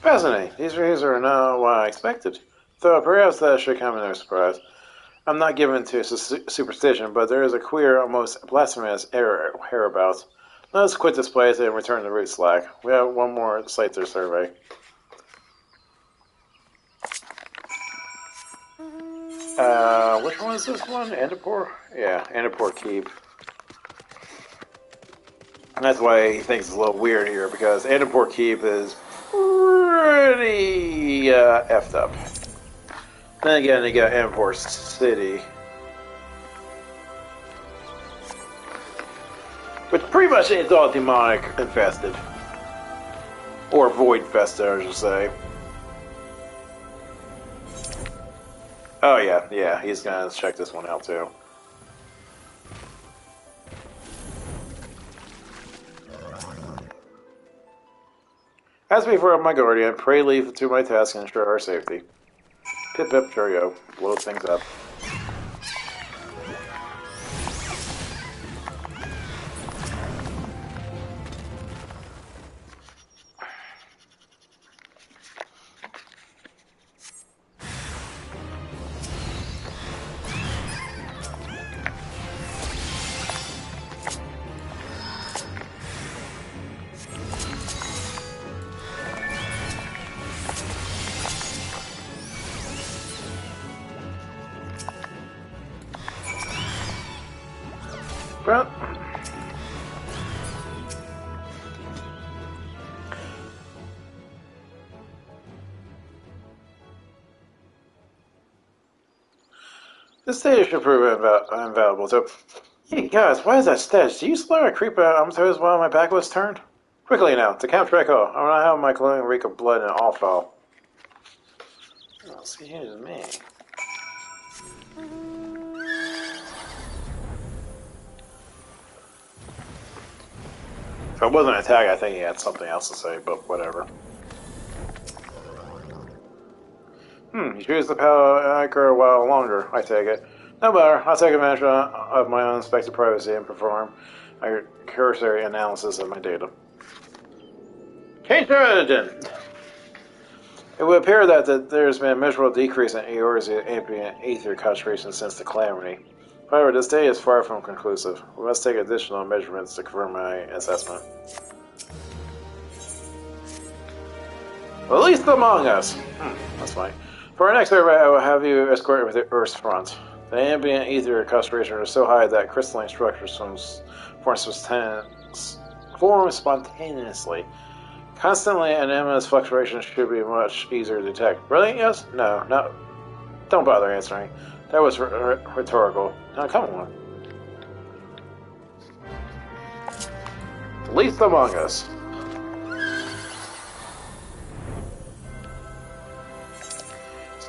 Fascinating. These reviews are not what I expected. Though perhaps that should come as no surprise. I'm not given to superstition, but there is a queer, almost blasphemous error hereabouts. Let us quit this place and return to Root Slack. We have one more site to survey. Which one is this one? Andapur? Yeah, Andapur Keep. And that's why he thinks it's a little weird here, because Andapur Keep is pretty effed up. Then again, you got Andapur City, which pretty much is all demonic infested. Or void infested, I should say. Oh yeah, he's gonna check this one out too. As before, my guardian, pray leave to my task and ensure our safety. Pip pip cheerio, blow things up. Well, this data should prove invaluable. So, hey guys, why is that stench? Do you smell a creep as while my back was turned? Quickly now, to Count Draco. I want to have my clothing reek of blood and all foul. Oh, see, here's me. If it wasn't an attack, I think he had something else to say, but whatever. You choose the power anchor a while longer, I take it. No matter, I'll take advantage of my unexpected privacy and perform a cursory analysis of my data. Change strategy! It would appear that there's been a measurable decrease in Eorzea ambient ether concentration since the calamity. However, this data is far from conclusive. We must take additional measurements to confirm my assessment. At least among us! That's fine. For our next survey, I will have you escorted with the Earth's front. The ambient ether concentration is so high that crystalline structures form spontaneously. Constantly anomalous fluctuations should be much easier to detect. Really? Yes? No. Don't bother answering. That was rhetorical. Now, come on. Least among us.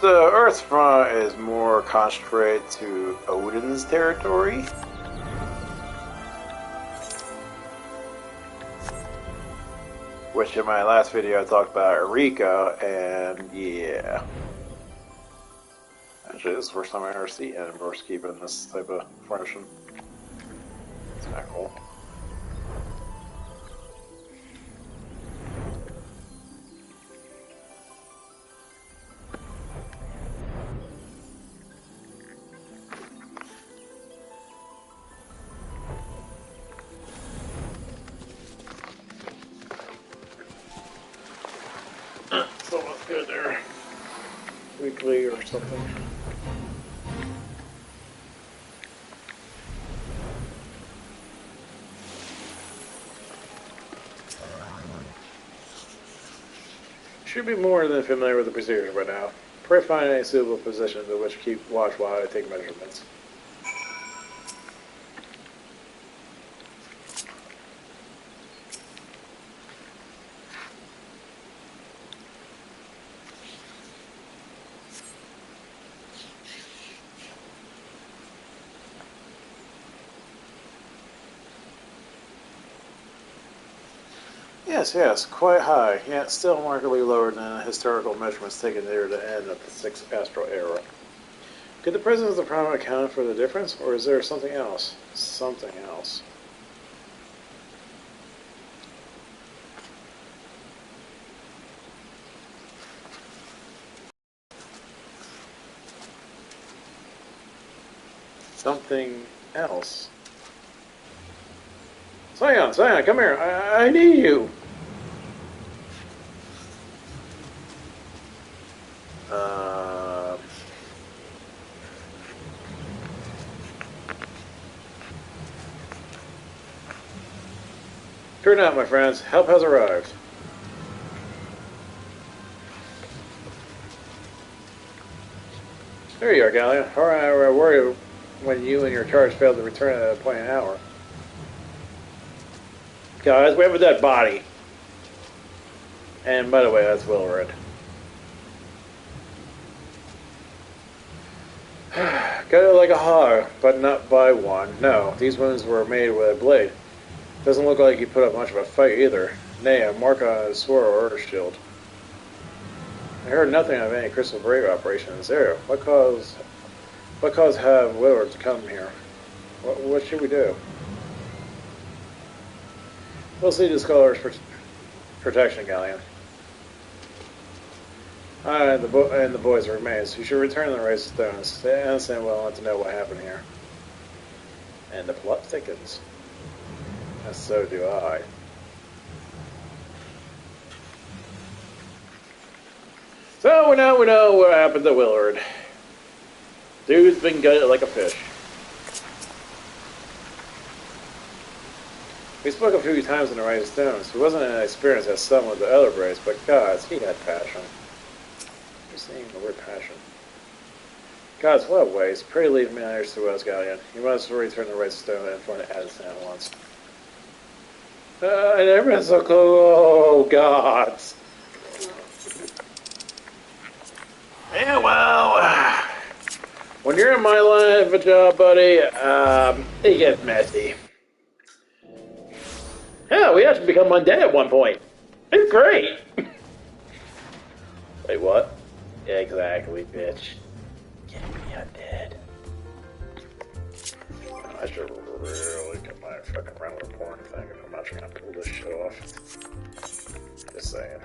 The Earth's front is more concentrated to Odin's territory. Which in my last video I talked about Eureka, and yeah. Actually, this is the first time I ever see Edinburgh's keeping this type of furnishing. It's kind of cool. Someone's good there. Weekly or something. Should be more than familiar with the procedure by now. Pray find any suitable position to which keep watch while I take measurements. Yes, quite high, yet still markedly lower than historical measurements taken near the end of the 6th Astral Era. Could the presence of the problem account for the difference, or is there something else? Something else. something else. Scion, come here. I need you. Turn out, my friends. Help has arrived. There you are, Gallia. I worried when you and your charge failed to return at a point an hour. Guys, we have a dead body. And by the way, that's Willred. Got it like a hog, but not by one. No, these wounds were made with a blade. Doesn't look like he put up much of a fight either. Nay, a mark on his sword or shield. I heard nothing of any Crystal Brave operation in this area. What caused have Willard to come here? What should we do? We'll see the Scholar's protection, Galleon. And the boys remains. You should return the race of stones. The innocent will want to know what happened here. And the plot thickens. And so do I. So we know what happened to Willard. Dude's been gutted like a fish. We spoke a few times in the Rise of Stones. He wasn't as experienced as some of the other Braves, but gods, he had passion. You're saying the word passion. Gods, what a waste. Pray leave me honest to us, Galleon. You must return the Rise of Stone and find Addison at once. I never been so close. Oh, gods. Yeah, well, when you're in my line of a job, buddy, it gets messy. Yeah, we actually become undead at one point. It's great. Wait, what? Yeah, exactly, bitch. Get me undead. I should really get my fucking Realm Reborn thing if I'm not trying to pull this shit off. Just saying.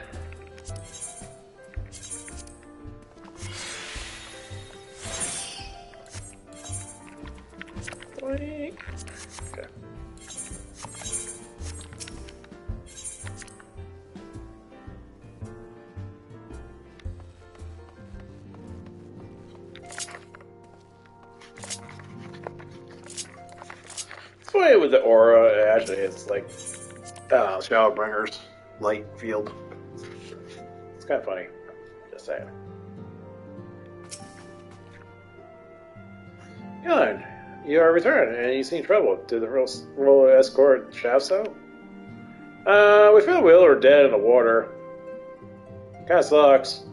Okay. It's funny with the aura, actually, it's like, Shadowbringer's light field. It's kind of funny. Just saying. Good. You are returned, and you seem troubled. Did the roll escort Shavso? We found Willard dead in the water. Kinda sucks.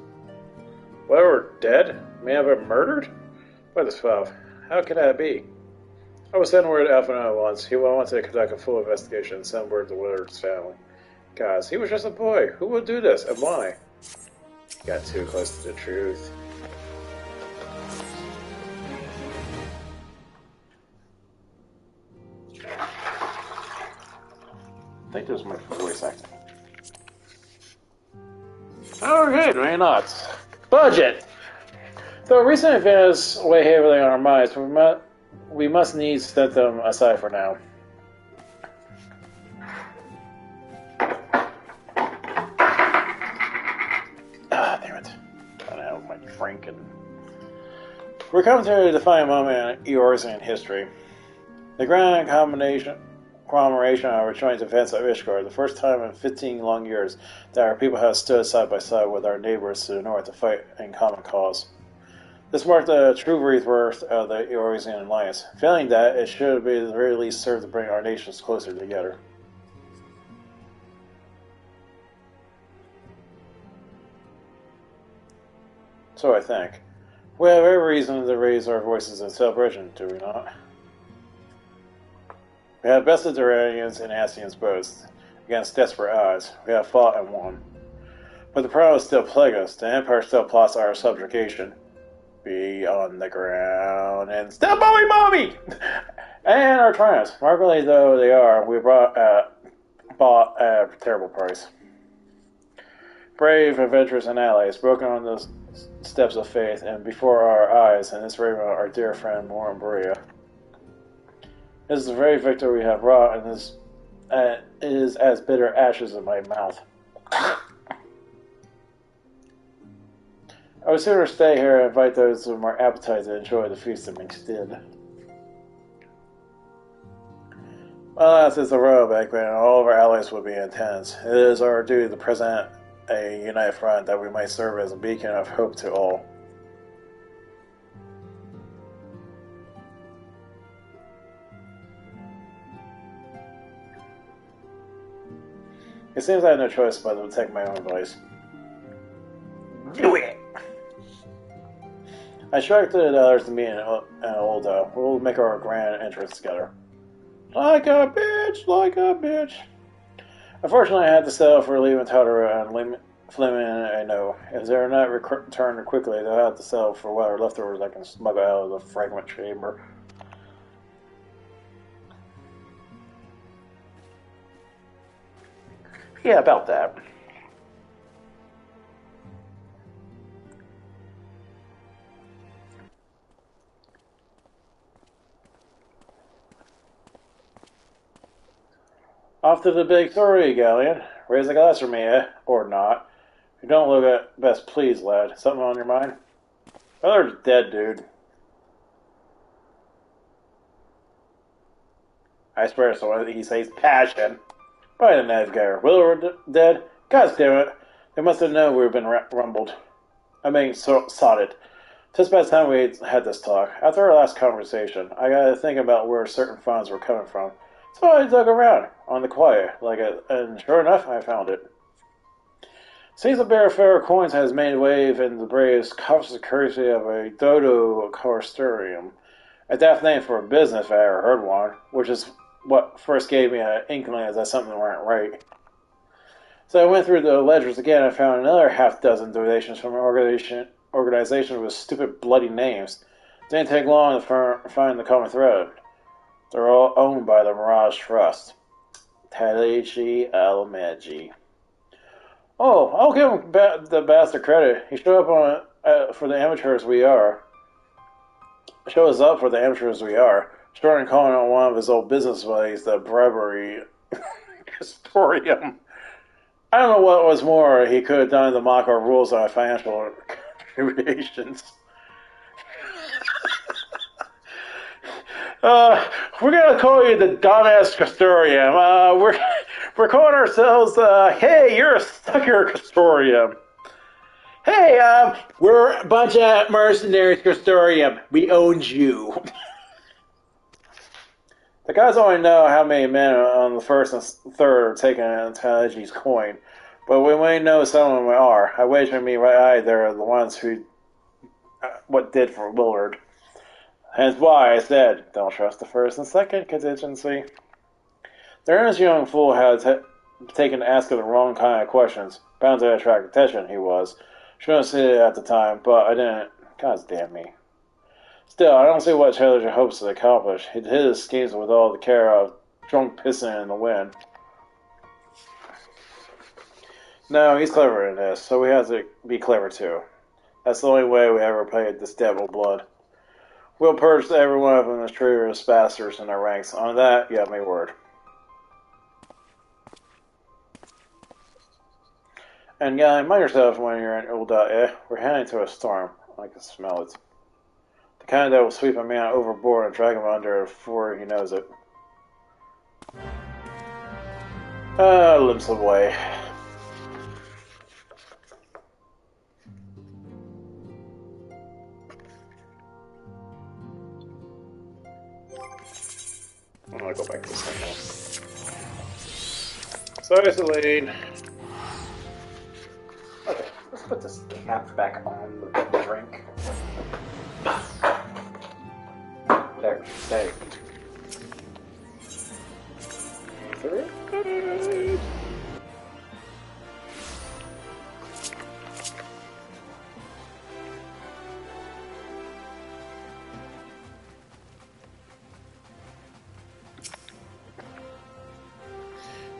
Willard dead? May have been murdered? What the fuck? How could that be? I was sent word to Alpha once. He wanted to conduct a full investigation and send word to Willard's family. Guys, he was just a boy. Who would do this, and why? Got too close to the truth. I think this is my voice acting. Okay, why not? Budget! Though recent events weigh heavily on our minds, we must needs set them aside for now. Ah, damn it. I don't know my drink and... We're coming to a defining moment in Eorzean history. The grand commemoration of our joint defense of Ishgard, the first time in 15 long years that our people have stood side by side with our neighbors to the north to fight in common cause. This marked the true rebirth of the Eorzean Alliance. Failing that, it should at the very least serve to bring our nations closer together. So I think. We have every reason to raise our voices in celebration, do we not? We have bested the Duranians and Ascians both. Against desperate odds, we have fought and won. But the problems still plague us. The Empire still plots our subjugation. Be on the ground and stop mommy! And our triumphs. Markedly though they are, we bought at a terrible price. Brave, adventurous, and allies, broken on the steps of faith, and before our eyes, and this raven our dear friend Morin Berea. This is the very victory we have wrought, and it is as bitter ashes in my mouth. I would sooner stay here and invite those with more appetite to enjoy the feast instead. Well, as is the road back then, all of our allies will be intense. It is our duty to present a united front that we might serve as a beacon of hope to all. It seems I have no choice but to take my own advice. Do it! I instructed the others to meet in Oldo. We'll make our grand entrance together. Like a bitch, like a bitch. Unfortunately, I had to settle for leaving Totoro and Fleming I know. If they're not returned quickly, they'll have to settle for whatever leftovers I can smuggle out of the fragment chamber. Yeah, about that. Off to the big story, Galleon. Raise a glass for me, eh? Or not. You don't look at best pleased, lad. Something on your mind? Brother's dead, dude. I swear so he says passion. By the navigator. Willard dead? God damn it. They must have known we've been rumbled. I mean, sodded. Just about time we had this talk. After our last conversation, I got to think about where certain funds were coming from. So I dug around, on the quiet, and sure enough, I found it. Seems a bear of fair coins has made wave in the Braves' courtesy of a dodo carsturium, a daft name for a business if I ever heard one, which is what first gave me an inkling that something weren't right. So I went through the ledgers again and found another half-dozen donations from an organization with stupid bloody names. Didn't take long to find the common thread. They're all owned by the Mirage Trust. Tadashi Alameji. Oh, I'll give him the bastard credit. He showed up for the amateurs we are. Shows up for the amateurs we are. Starting calling on one of his old business buddies the bribery historium. I don't know what was more he could have done to mock our rules on financial contributions. We're gonna call you the dumbass Castorium. We're calling ourselves, hey, you're a sucker, Castorium. Hey, we're a bunch of mercenaries, Castorium. We owned you. The guys only know how many men on the first and third are taking Tanaji's coin, but we may know some of them are. I wager me right eye they're the ones who what did for Willard. Hence why I said, don't trust the first and second contingency. The earnest young fool had taken to asking the wrong kind of questions. Bound to attract attention, he was. Shouldn't have said it at the time, but I didn't. God damn me. Still, I don't see what Taylor hopes to accomplish. He did his schemes with all the care of drunk pissing in the wind. No, he's clever in this, so we have to be clever too. That's the only way we ever paid this devil blood. We'll purge every one of them as traitorous bastards in our ranks. On that, you have my word. And mind yourself when you're in Ulda, we're heading to a storm. I can smell it. The kind that will sweep a man overboard and drag him under before he knows it. Limps away. I'm gonna go back to this thing now. Sorry, Celine. Okay, let's put this cap back on the drink. There, stay.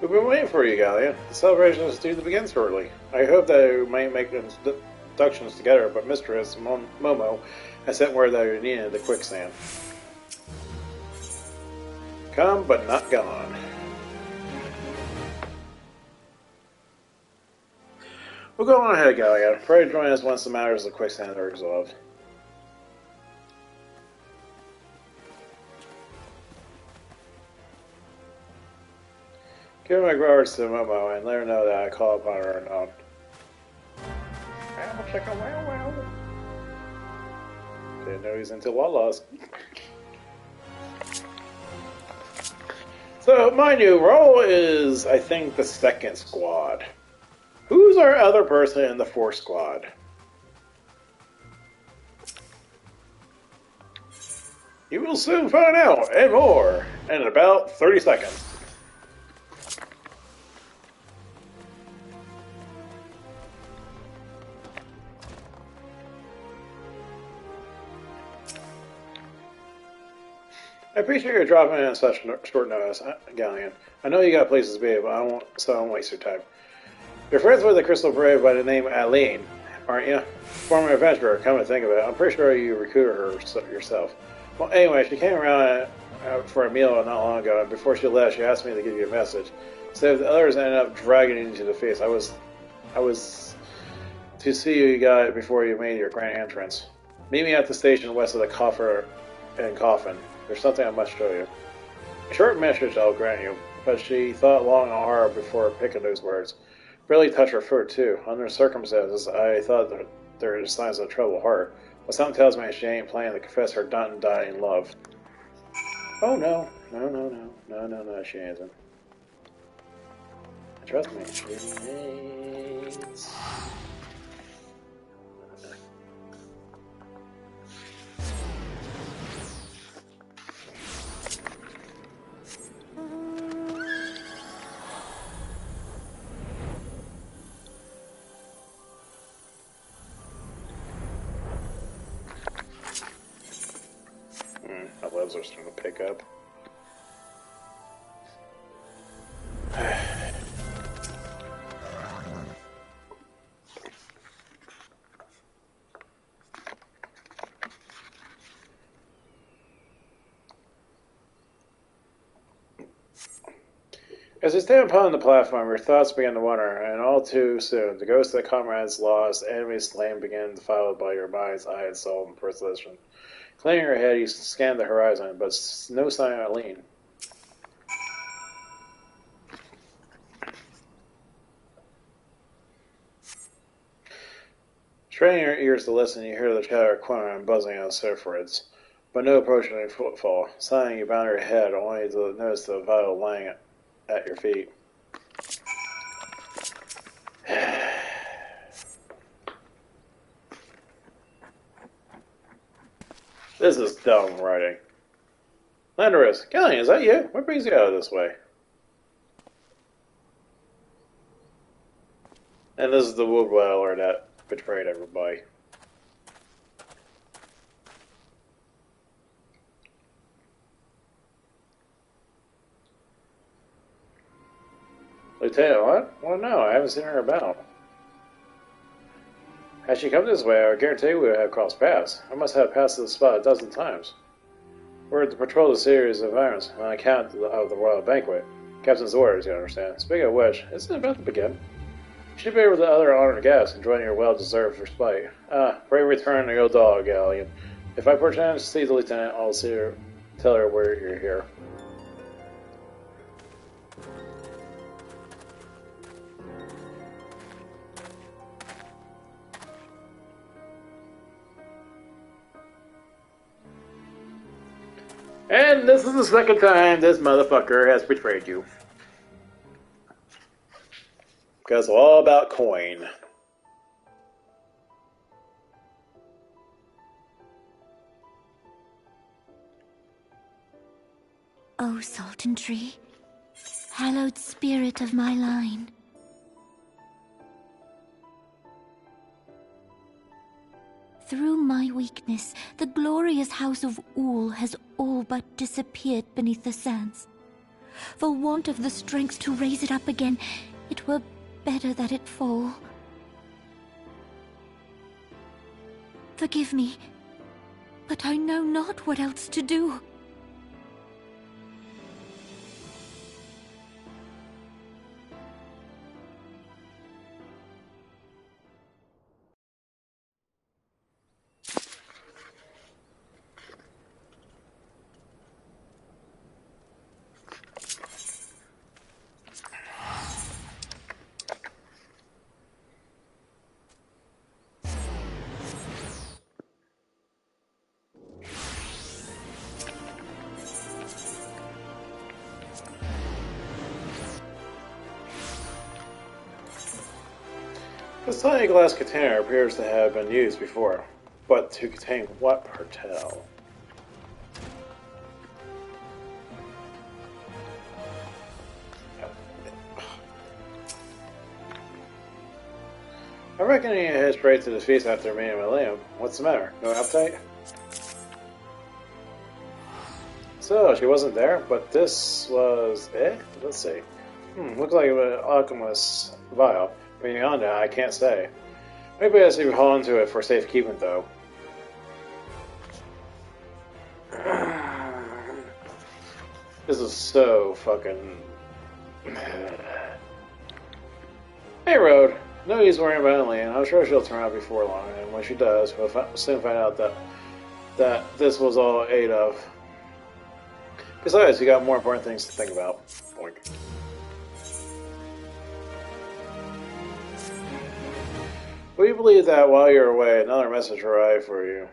We've been waiting for you, Galleon. The celebration is due to begin shortly. I hope that we might make introductions together, but Mistress Momo has sent word that you needed the quicksand. Come, but not gone. We'll go on ahead, Gallia. Pray to join us once the matters of quicksand are resolved. Give my regards to Momo and let her know that I call upon her and on. Didn't know he's into Wallace. So, my new role is, I think, the second squad. Who's our other person in the fourth squad? You will soon find out, and more, in about 30 seconds. I appreciate you dropping in on such short notice, Galleon. I know you got places to be, but I won't waste your time. You're friends with a Crystal Brave by the name Aline, aren't you? Former adventurer, come to think of it. I'm pretty sure you recruited her yourself. Well, anyway, she came around for a meal not long ago, and before she left, she asked me to give you a message. So if the others ended up dragging you into the face, I was to see you got it before you made your grand entrance. Meet me at the station west of the Coffer and Coffin. There's something I must show you. A short message I'll grant you, but she thought long and hard before picking those words. Really touched her foot, too. Under circumstances, I thought that there were signs of troubled heart, but something tells me she ain't planning to confess her dying love. Oh, no, she isn't. Trust me, she is. My legs are starting to pick up. As you stand upon the platform, your thoughts begin to wander, and all too soon, the ghosts of comrades lost, enemies slain begin to follow by your mind's eye and soul and perception. Clearing your head, you scan the horizon, but no sign of Aline. Straining your ears to listen, you hear the chatter of Quinn and buzzing on the surfboards, but no approaching footfall. Sighing, you bound your head, only to notice the vial lying at your feet. This is dumb writing. Landorus, Galleon, is that you? What brings you out this way? And this is the wood dweller that betrayed everybody. Lieutenant, what? Well, no, I haven't seen her about. Had she come this way, I guarantee we would have crossed paths. I must have passed this spot a dozen times. We're to patrol the series of environs on account of the royal banquet. Captain's orders, you understand. Speaking of which, isn't it about to begin? You should be with the other honored guests, enjoying your well-deserved respite. Pray return to your dog, Galleon. If I perchance see the lieutenant, I'll tell her where you're here. And this is the second time this motherfucker has betrayed you. Because it's all about coin. O Sultan Tree, hallowed spirit of my line. Through my weakness, the glorious house of Ul has all but disappeared beneath the sands. For want of the strength to raise it up again, it were better that it fall. Forgive me, but I know not what else to do. This tiny glass container appears to have been used before, but to contain what cartel? I reckon he head straight to the feast after meeting with Liam. What's the matter? No appetite? So, she wasn't there, but this was... Let's see. Looks like an alchemist's vial. Beyond that, I can't say. Maybe I should hold on to it for safekeeping, though. This is so fucking... Hey, Road. No use worrying about Emily, and I'm sure she'll turn out before long, and when she does, we'll soon find out that this was all aid of. Besides, you got more important things to think about. Boink. We believe that while you're away, another message arrived for you.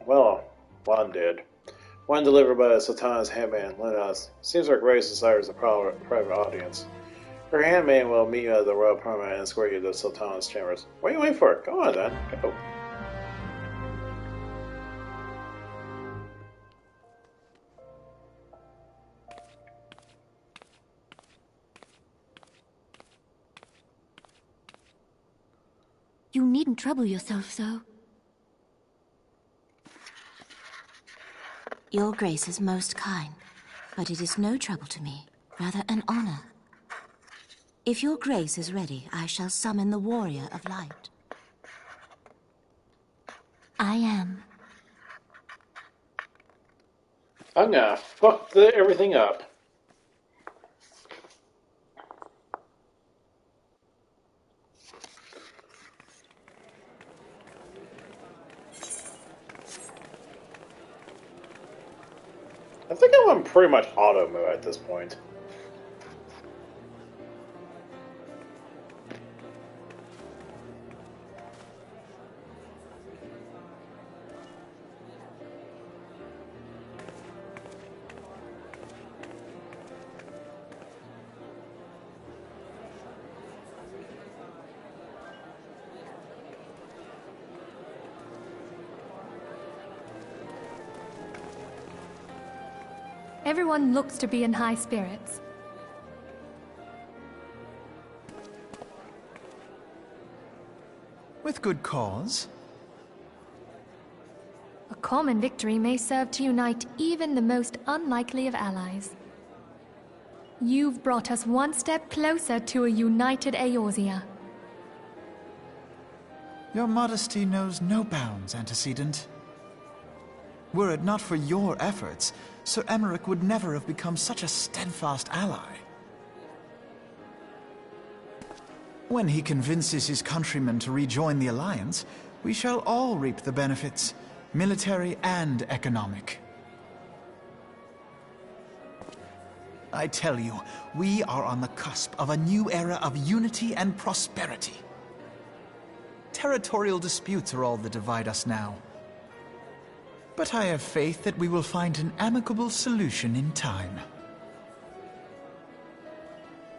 Well, one did. One delivered by Sultana's handmaid, Linus. Seems like Grace desires a private audience. Her handmaid will meet you at the royal promenade and escort you to Sultana's chambers. What are you waiting for? Come on, then. Go. You needn't trouble yourself so. Your Grace is most kind, but it is no trouble to me, rather an honor. If your Grace is ready, I shall summon the Warrior of Light. I am. I'm gonna fuck everything up. I think I'm on pretty much auto mode at this point. Everyone looks to be in high spirits. With good cause. A common victory may serve to unite even the most unlikely of allies. You've brought us one step closer to a united Eorzea. Your modesty knows no bounds, Antecedent. Were it not for your efforts, Sir Emmerich would never have become such a steadfast ally. When he convinces his countrymen to rejoin the Alliance, we shall all reap the benefits, military and economic. I tell you, we are on the cusp of a new era of unity and prosperity. Territorial disputes are all that divide us now. But I have faith that we will find an amicable solution in time.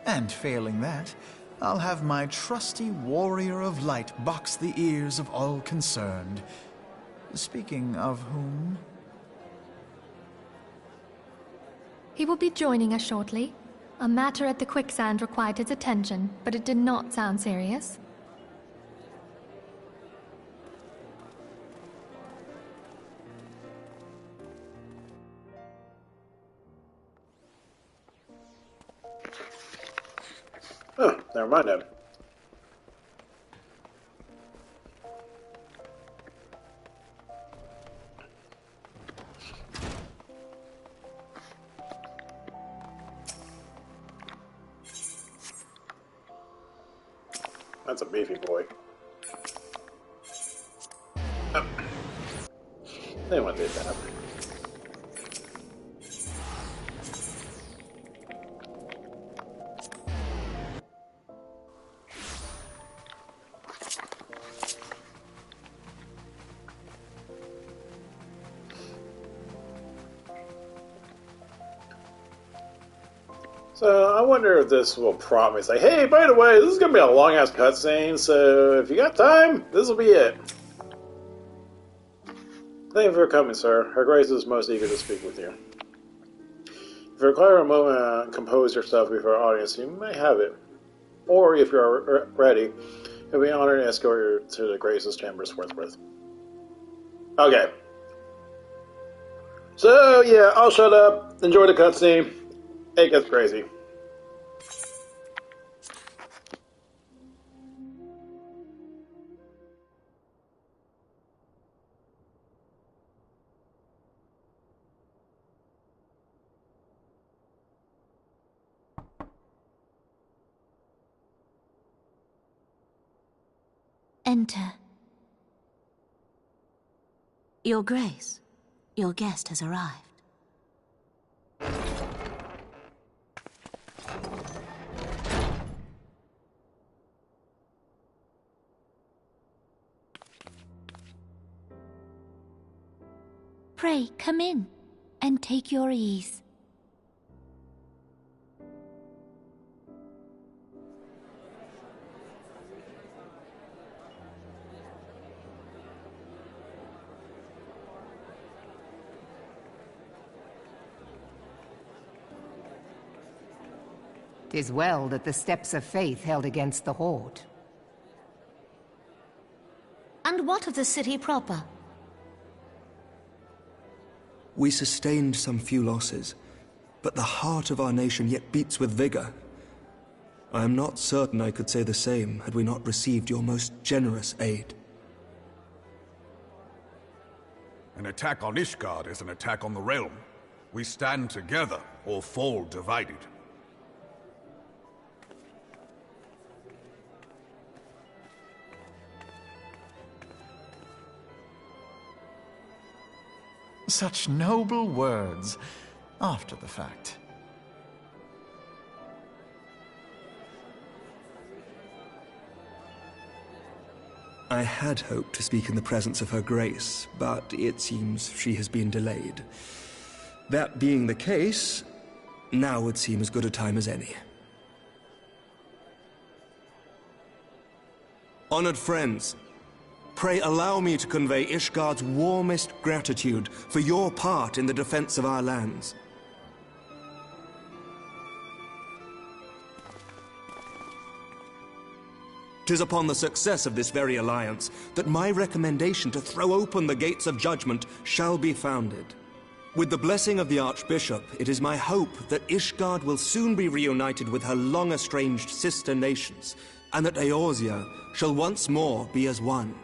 And failing that, I'll have my trusty Warrior of Light box the ears of all concerned. Speaking of whom... He will be joining us shortly. A matter at the quicksand required his attention, but it did not sound serious. Oh, never mind then. That's a beefy boy. Oh. Anyone did that. So I wonder if this will prompt me. Say, hey, by the way, this is gonna be a long ass cutscene, so if you got time, this will be it. Thank you for coming, sir. Her Grace is most eager to speak with you. If you require a moment to compose yourself before our audience, you may have it. Or if you're ready, it'll be an honor to escort you to the Grace's chambers forthwith. Okay. So, yeah, I'll shut up. Enjoy the cutscene. It gets crazy. Enter. Your Grace, your guest has arrived. Pray, come in, and take your ease. "'Tis well that the steps of faith held against the Horde." And what of the city proper? We sustained some few losses, but the heart of our nation yet beats with vigor. I am not certain I could say the same had we not received your most generous aid. An attack on Ishgard is an attack on the realm. We stand together or fall divided. Such noble words, after the fact. I had hoped to speak in the presence of Her Grace, but it seems she has been delayed. That being the case, now would seem as good a time as any. Honored friends, pray allow me to convey Ishgard's warmest gratitude for your part in the defense of our lands. "'Tis upon the success of this very alliance that my recommendation to throw open the gates of judgment shall be founded. With the blessing of the Archbishop, it is my hope that Ishgard will soon be reunited with her long-estranged sister nations, and that Eorzea shall once more be as one."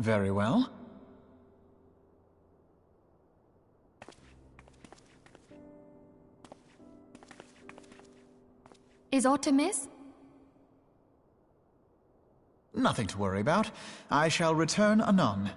Very well. Is aught amiss? Nothing to worry about. I shall return anon.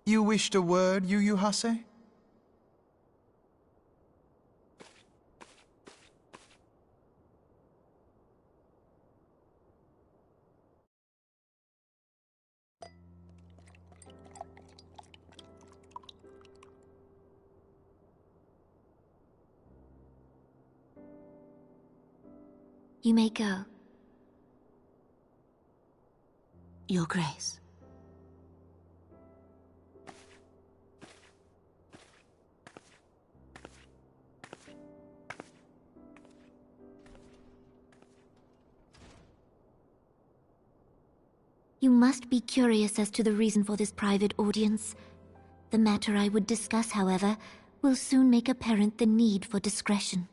You wished a word, Yu Hase? You may go. Your Grace. You must be curious as to the reason for this private audience. The matter I would discuss, however, will soon make apparent the need for discretion.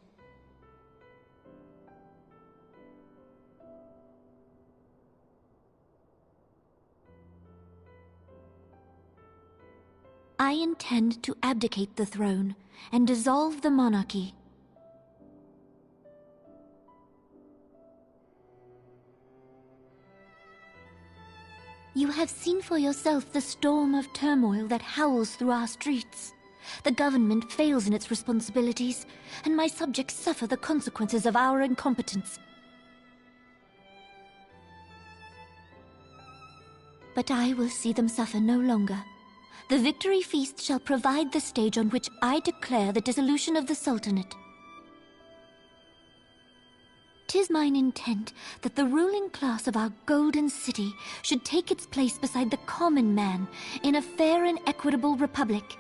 I intend to abdicate the throne and dissolve the monarchy. You have seen for yourself the storm of turmoil that howls through our streets. The government fails in its responsibilities, and my subjects suffer the consequences of our incompetence. But I will see them suffer no longer. The victory feast shall provide the stage on which I declare the dissolution of the Sultanate. 'Tis mine intent that the ruling class of our golden city should take its place beside the common man in a fair and equitable republic.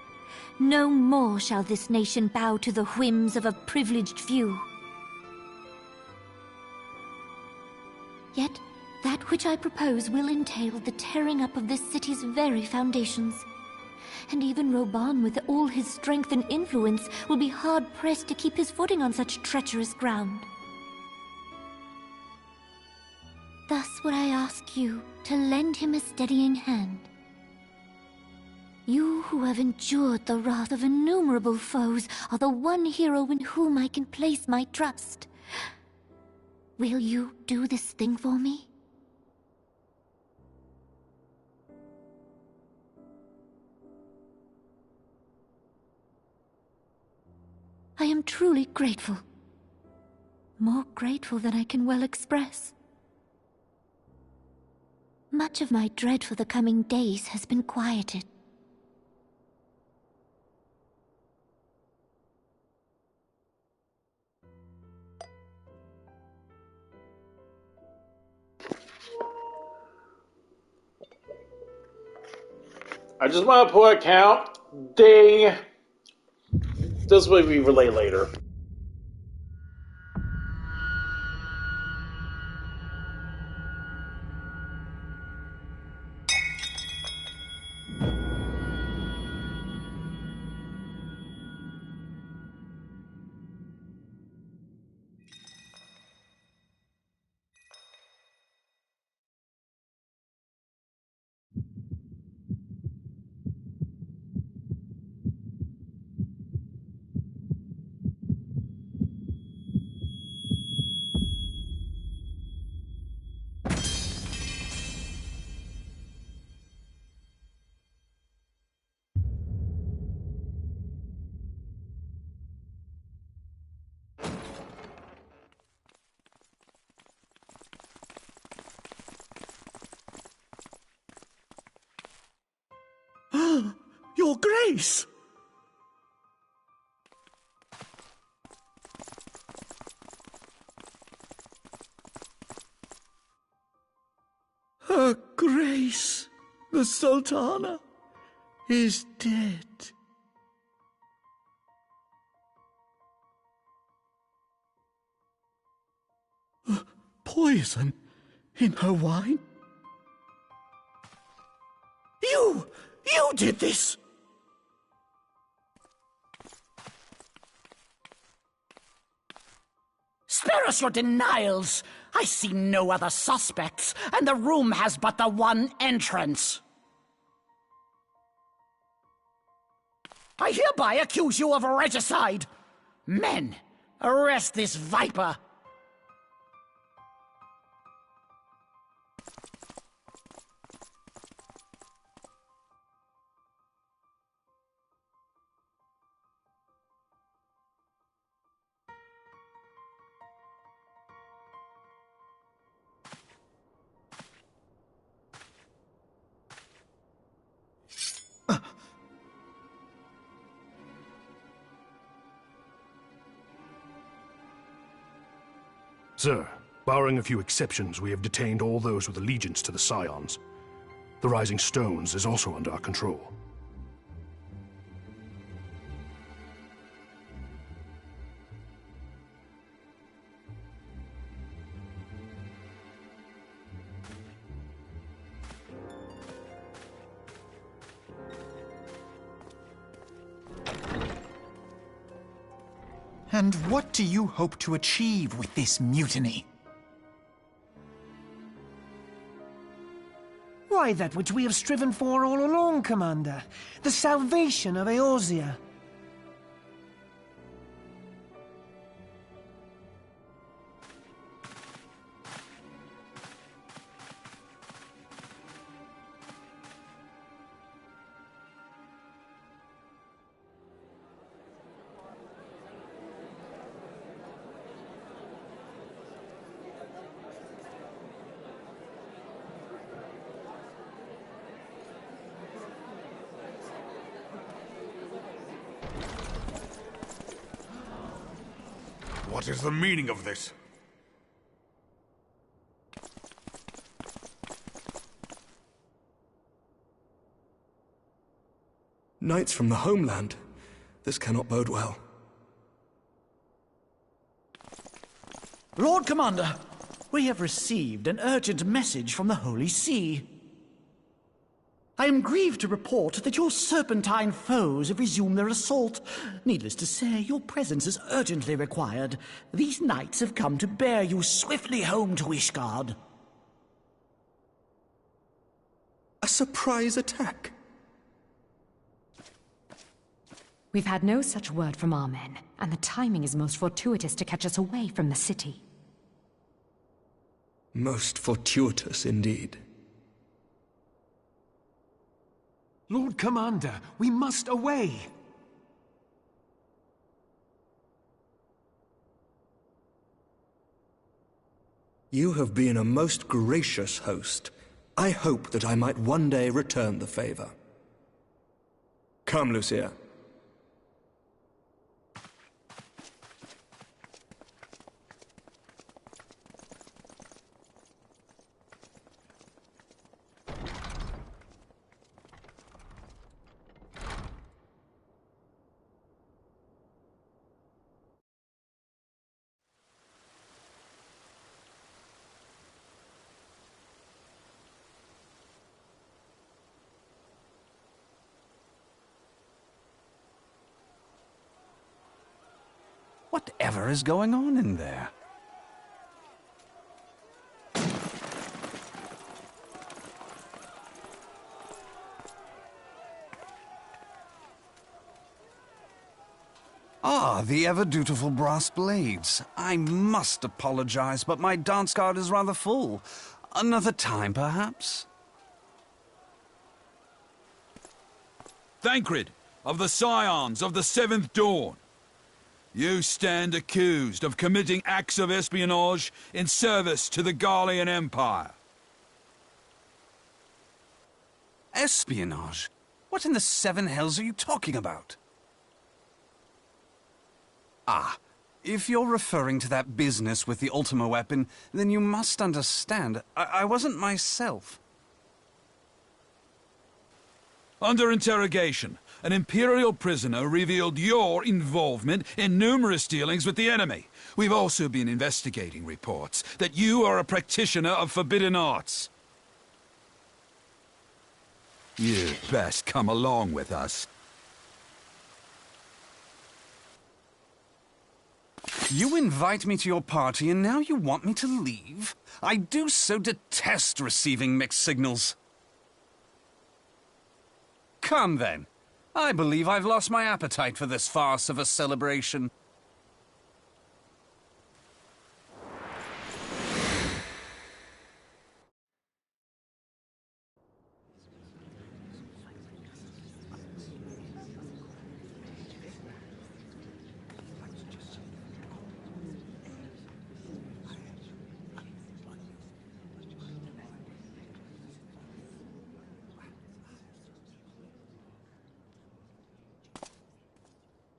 No more shall this nation bow to the whims of a privileged few. Yet, that which I propose will entail the tearing up of this city's very foundations. And even Roban, with all his strength and influence, will be hard-pressed to keep his footing on such treacherous ground. Thus would I ask you to lend him a steadying hand. You who have endured the wrath of innumerable foes are the one hero in whom I can place my trust. Will you do this thing for me? I am truly grateful. More grateful than I can well express. Much of my dread for the coming days has been quieted. I just want to put a count. Ding. This will be relayed later. Your Grace! Her Grace, the Sultana, is dead. Poison in her wine? You did this! Spare us your denials! I see no other suspects, and the room has but the one entrance. I hereby accuse you of regicide! Men, arrest this viper! Sir, barring a few exceptions, we have detained all those with allegiance to the Scions. The Rising Stones is also under our control. And what do you hope to achieve with this mutiny? Why, that which we have striven for all along, Commander. The salvation of Eorzea. What is the meaning of this? Knights from the homeland. This cannot bode well. Lord Commander, we have received an urgent message from the Holy See. I am grieved to report that your serpentine foes have resumed their assault. Needless to say, your presence is urgently required. These knights have come to bear you swiftly home to Ishgard. A surprise attack? We've had no such word from our men, and the timing is most fortuitous to catch us away from the city. Most fortuitous indeed. Lord Commander, we must away! You have been a most gracious host. I hope that I might one day return the favor. Come, Lucia. Whatever is going on in there? Ah, the ever-dutiful brass blades. I must apologize, but my dance card is rather full. Another time, perhaps? Thancred, of the Scions of the Seventh Dawn. You stand accused of committing acts of espionage in service to the Garlean Empire. Espionage? What in the seven hells are you talking about? Ah, if you're referring to that business with the Ultima weapon, then you must understand, I wasn't myself. Under interrogation, an Imperial prisoner revealed your involvement in numerous dealings with the enemy. We've also been investigating reports that you are a practitioner of forbidden arts. You'd best come along with us. You invite me to your party and now you want me to leave? I do so detest receiving mixed signals. Come then. I believe I've lost my appetite for this farce of a celebration.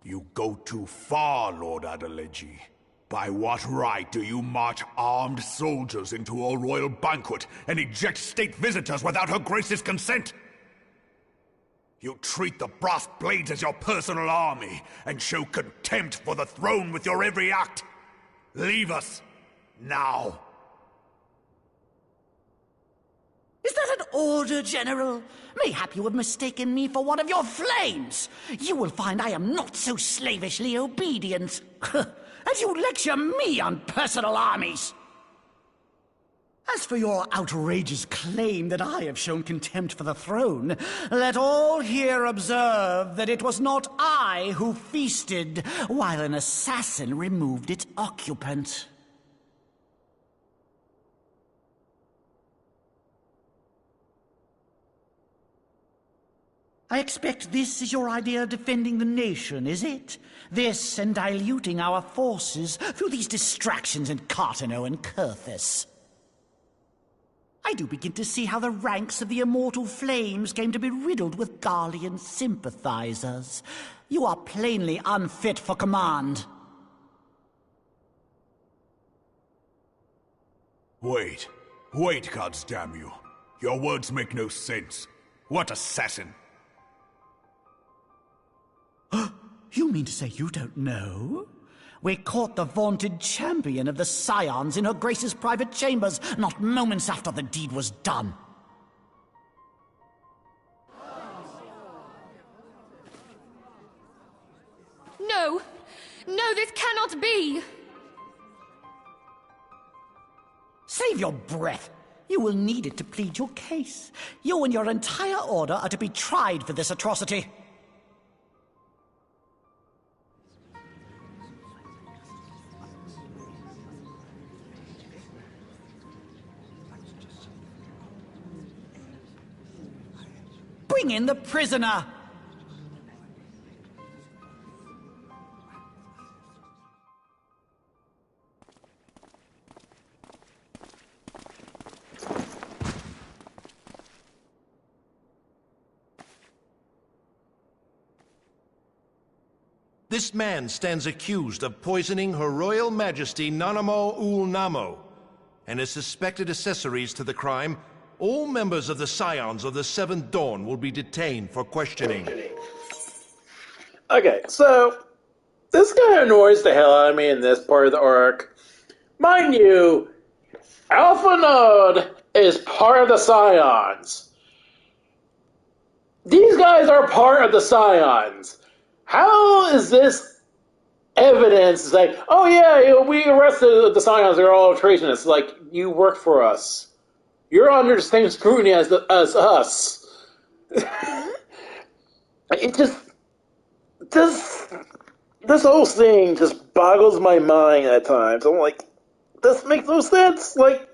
You go too far, Lord Adeleji. By what right do you march armed soldiers into a royal banquet and eject state visitors without her grace's consent? You treat the brass blades as your personal army and show contempt for the throne with your every act. Leave us, now. Is that an order, General. Mayhap you have mistaken me for one of your flames. You will find I am not so slavishly obedient. As you lecture me on personal armies. As for your outrageous claim that I have shown contempt for the throne, let all here observe that it was not I who feasted while an assassin removed its occupant. I expect this is your idea of defending the nation, is it? This and diluting our forces through these distractions in Cartano and Kurthus. I do begin to see how the ranks of the Immortal Flames came to be riddled with Garlean sympathizers. You are plainly unfit for command. Wait, goddamn you. Your words make no sense. What assassin? You mean to say you don't know? We caught the vaunted champion of the Scions in her Grace's private chambers, not moments after the deed was done. No! No, this cannot be! Save your breath. You will need it to plead your case. You and your entire order are to be tried for this atrocity. Bring in the prisoner! This man stands accused of poisoning Her Royal Majesty Nanamo Ul Namo, and as suspected accessories to the crime, all members of the Scions of the Seventh Dawn will be detained for questioning. Okay, so this guy annoys the hell out of me in this part of the arc. Mind you, Alpha Node is part of the Scions. These guys are part of the Scions. How is this evidence to say, oh yeah, we arrested the Scions, they're all traitors? Like, you work for us. You're under the same scrutiny as us. It just... This whole thing just boggles my mind at times. I'm like, this makes no sense. Like,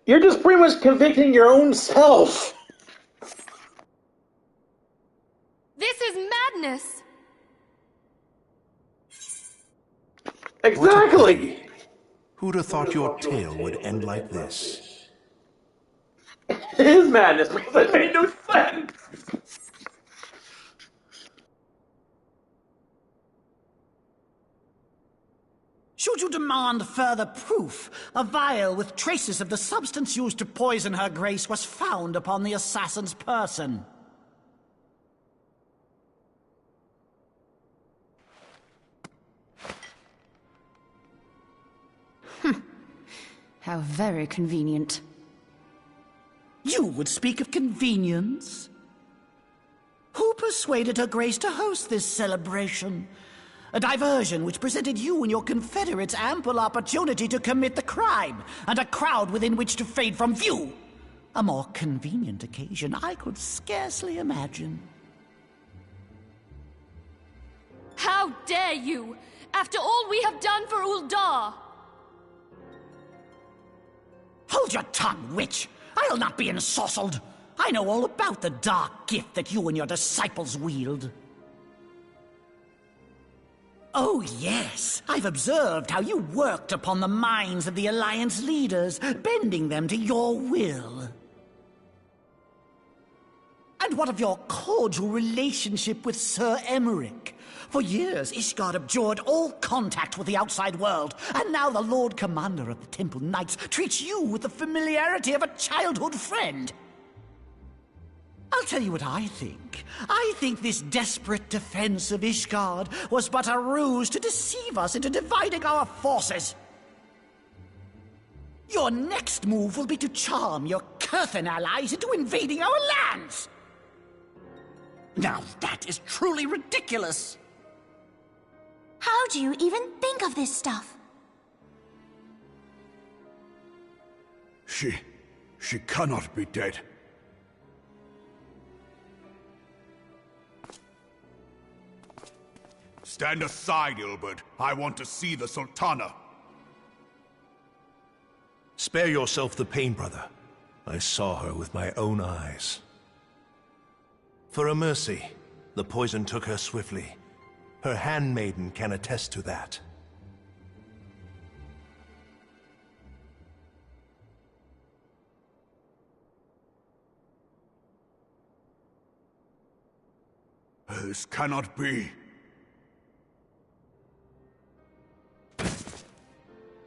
you're just pretty much convicting your own self. This is madness! Exactly! Who'd have thought your tale would end like this? It is madness because it made no sense! Should you demand further proof, a vial with traces of the substance used to poison Her Grace was found upon the assassin's person. How very convenient. You would speak of convenience? Who persuaded Her Grace to host this celebration? A diversion which presented you and your confederates ample opportunity to commit the crime, and a crowd within which to fade from view. A more convenient occasion I could scarcely imagine. How dare you! After all we have done for Uldar! Hold your tongue, witch! I'll not be ensorcelled! I know all about the dark gift that you and your disciples wield. Oh, yes. I've observed how you worked upon the minds of the Alliance leaders, bending them to your will. And what of your cordial relationship with Sir Emmerich? For years, Ishgard abjured all contact with the outside world, and now the Lord Commander of the Temple Knights treats you with the familiarity of a childhood friend. I'll tell you what I think. I think this desperate defense of Ishgard was but a ruse to deceive us into dividing our forces. Your next move will be to charm your Earthen allies into invading our lands! Now that is truly ridiculous! How do you even think of this stuff? She cannot be dead. Stand aside, Ilbert. I want to see the Sultana. Spare yourself the pain, brother. I saw her with my own eyes. For a mercy, the poison took her swiftly. Her handmaiden can attest to that. This cannot be.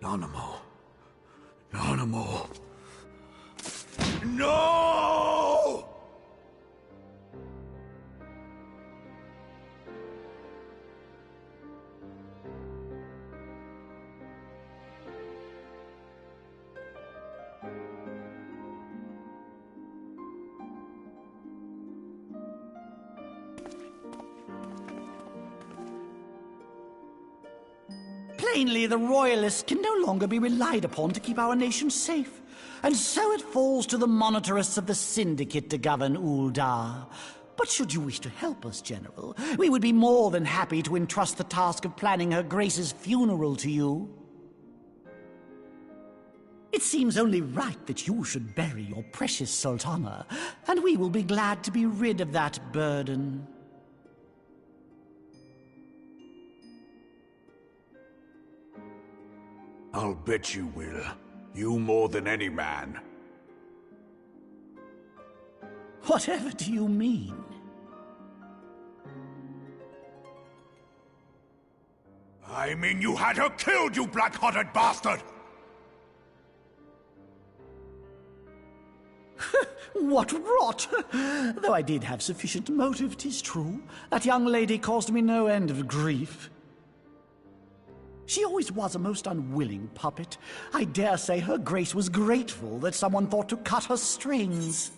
Nanamo. Nanamo. No! Plainly, the Royalists can no longer be relied upon to keep our nation safe. And so it falls to the monitorists of the Syndicate to govern Uldar. But should you wish to help us, General, we would be more than happy to entrust the task of planning Her Grace's funeral to you. It seems only right that you should bury your precious Sultana, and we will be glad to be rid of that burden. I'll bet you will. You more than any man. Whatever do you mean? I mean you had her killed, you black-hearted bastard! What rot! Though I did have sufficient motive, 'tis true. That young lady caused me no end of grief. She always was a most unwilling puppet. I dare say Her Grace was grateful that someone thought to cut her strings.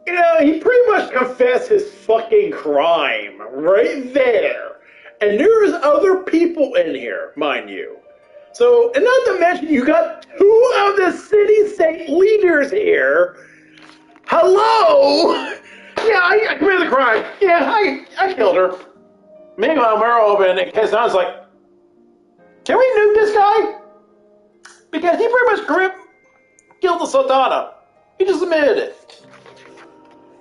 You know, he pretty much confessed his fucking crime right there. And there's other people in here, mind you. So, and not to mention, you got two of the city-state leaders here. Hello? Yeah, I committed the crime. Yeah, I killed her. Meanwhile, we're open, and Kazan's like, can we nuke this guy? Because he pretty much killed the Sultana. He just admitted it.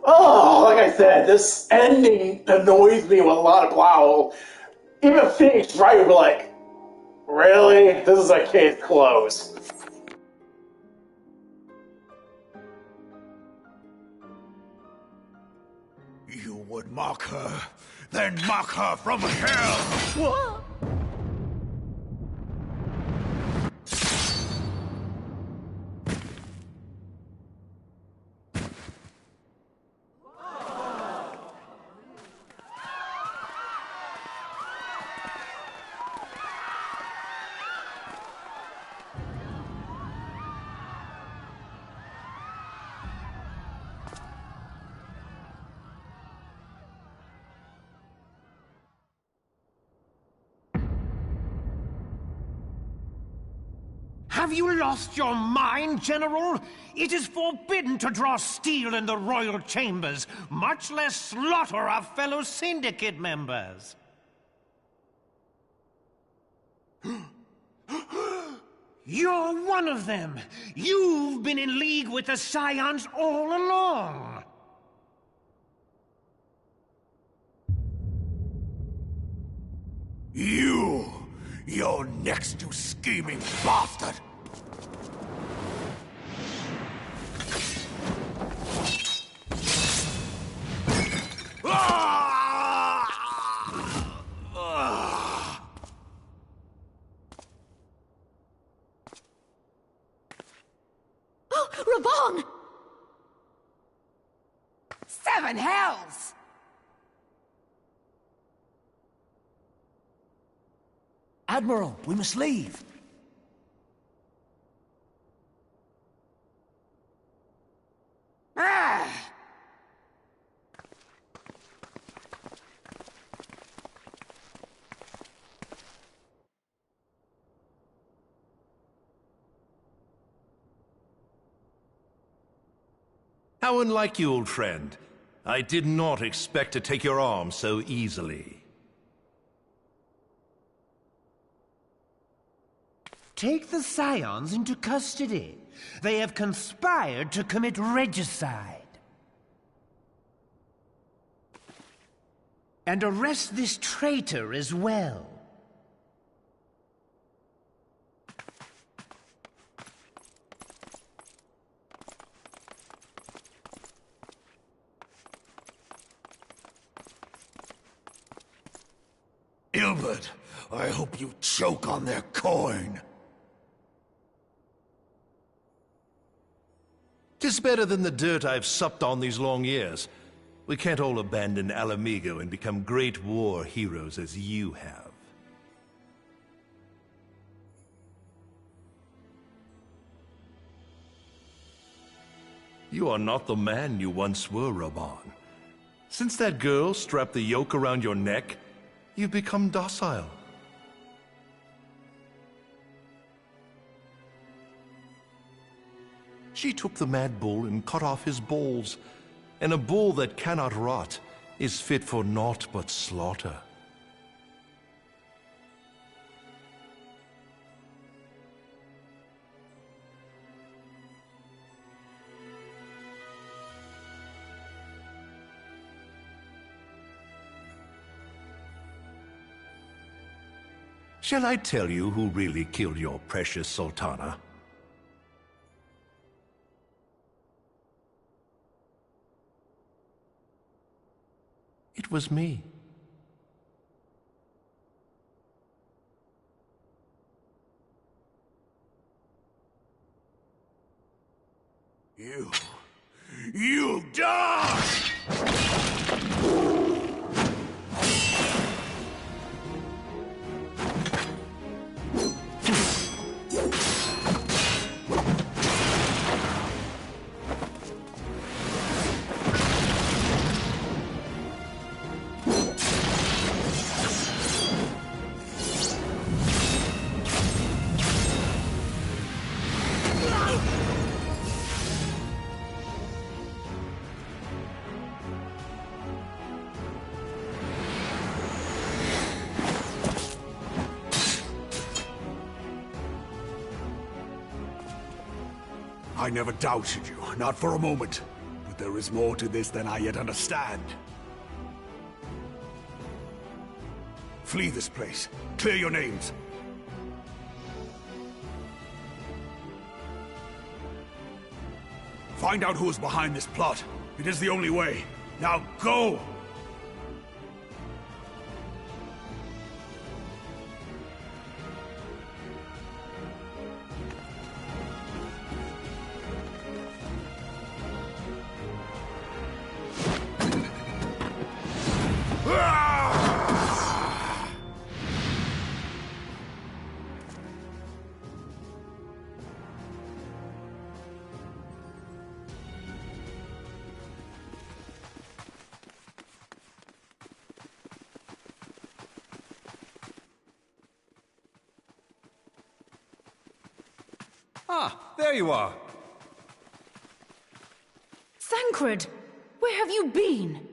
Oh, like I said, this ending annoys me with a lot of plow. Even Phoenix Wright would be like, really? This is a case closed. You would mock her, then mock her from hell! What? Have you lost your mind, General? It is forbidden to draw steel in the royal chambers, much less slaughter our fellow Syndicate members. You're one of them. You've been in league with the Scions all along. You're next, you scheming bastard! Oh, Raban! 7 hells! Admiral, we must leave. How unlike you, old friend. I did not expect to take your arm so easily. Take the Scions into custody. They have conspired to commit regicide. And arrest this traitor as well. Ilbert, I hope you choke on their coin. 'Tis better than the dirt I've supped on these long years. We can't all abandon Alamigo and become great war heroes as you have. You are not the man you once were, Raban. Since that girl strapped the yoke around your neck, you've become docile. She took the mad bull and cut off his balls, and a bull that cannot rot is fit for naught but slaughter. Shall I tell you who really killed your precious Sultana? It was me. You'll die! I never doubted you, not for a moment. But there is more to this than I yet understand. Flee this place. Clear your names. Find out who is behind this plot. It is the only way. Now go! Ah, there you are. Thancred! Where have you been?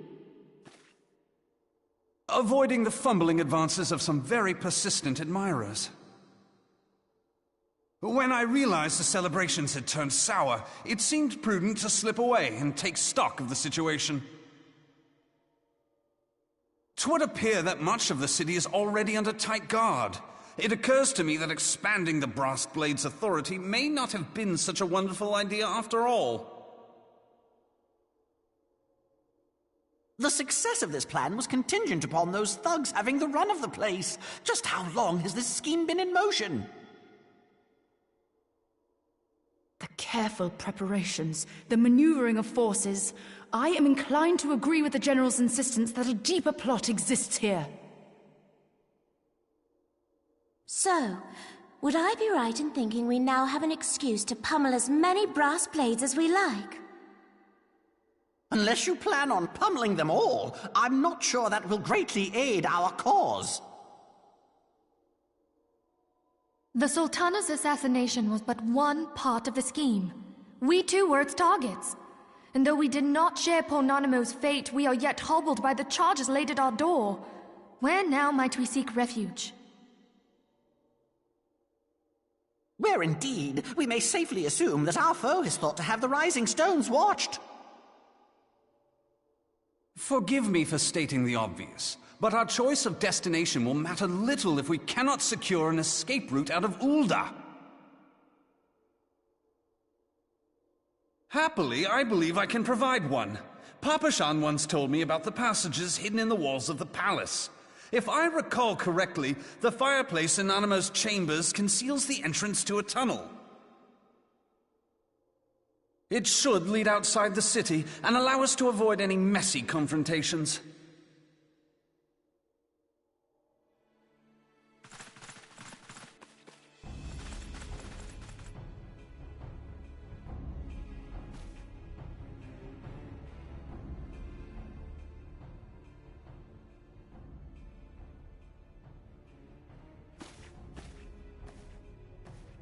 Avoiding the fumbling advances of some very persistent admirers. When I realized the celebrations had turned sour, it seemed prudent to slip away and take stock of the situation. 'Twould appear that much of the city is already under tight guard. It occurs to me that expanding the Brass Blade's authority may not have been such a wonderful idea after all. The success of this plan was contingent upon those thugs having the run of the place. Just how long has this scheme been in motion? The careful preparations, the maneuvering of forces. I am inclined to agree with the General's insistence that a deeper plot exists here. So, would I be right in thinking we now have an excuse to pummel as many brass blades as we like? Unless you plan on pummeling them all, I'm not sure that will greatly aid our cause. The Sultana's assassination was but one part of the scheme. We too were its targets. And though we did not share poor Nanamo's fate, we are yet hobbled by the charges laid at our door. Where now might we seek refuge? Where indeed, we may safely assume that our foe is thought to have the Rising Stones watched. Forgive me for stating the obvious, but our choice of destination will matter little if we cannot secure an escape route out of Ul'dah. Happily, I believe I can provide one. Papashan once told me about the passages hidden in the walls of the palace. If I recall correctly, the fireplace in Nanamo's chambers conceals the entrance to a tunnel. It should lead outside the city and allow us to avoid any messy confrontations.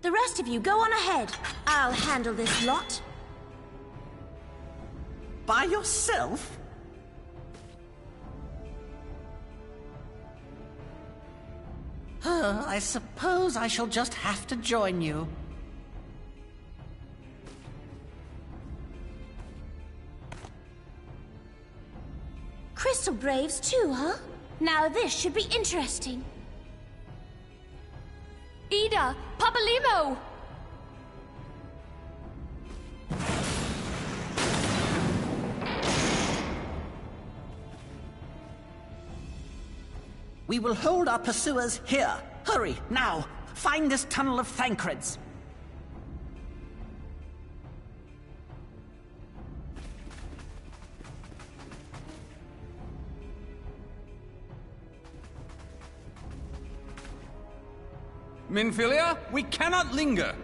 The rest of you, go on ahead. I'll handle this lot. By yourself? I suppose I shall just have to join you. Crystal Braves too, huh? Now this should be interesting. Ida! Papalimo! We will hold our pursuers here. Hurry, now! Find this tunnel of Thancred's. Minfilia, we cannot linger!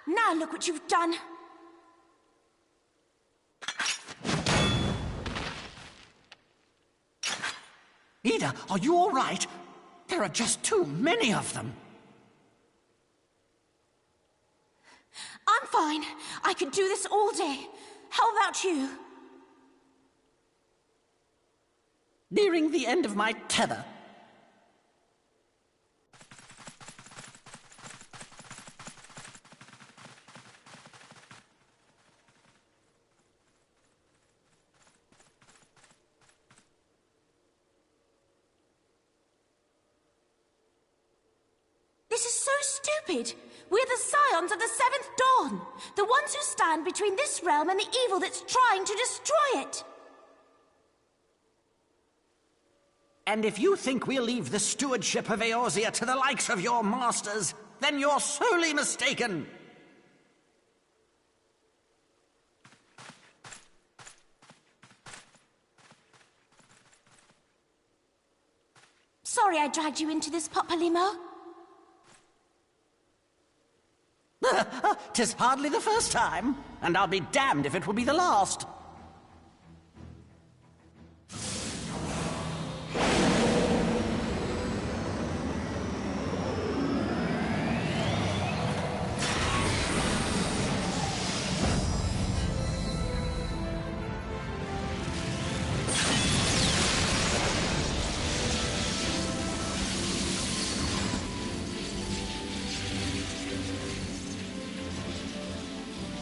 Now look what you've done. Ida, are you all right? There are just too many of them. I'm fine. I could do this all day. How about you? Nearing the end of my tether. This is so stupid. We're the scions of the Seventh Dawn. The ones who stand between this realm and the evil that's trying to destroy it. And if you think we'll leave the stewardship of Eorzea to the likes of your masters, then you're sorely mistaken. Sorry I dragged you into this, Papalimo. 'Tis hardly the first time, and I'll be damned if it will be the last.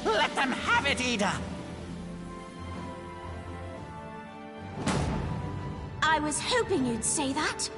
Let them have it, Ida! I was hoping you'd say that.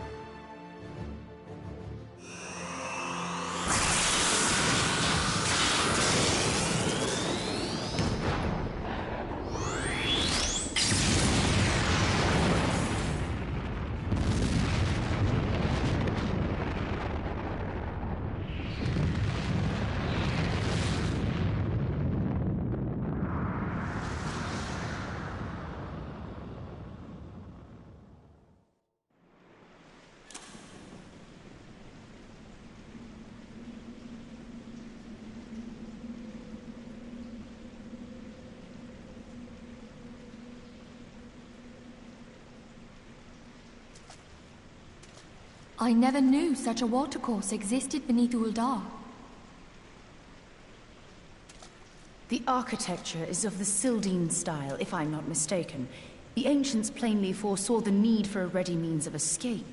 I never knew such a watercourse existed beneath Uldar. The architecture is of the Sildine style, if I'm not mistaken. The ancients plainly foresaw the need for a ready means of escape.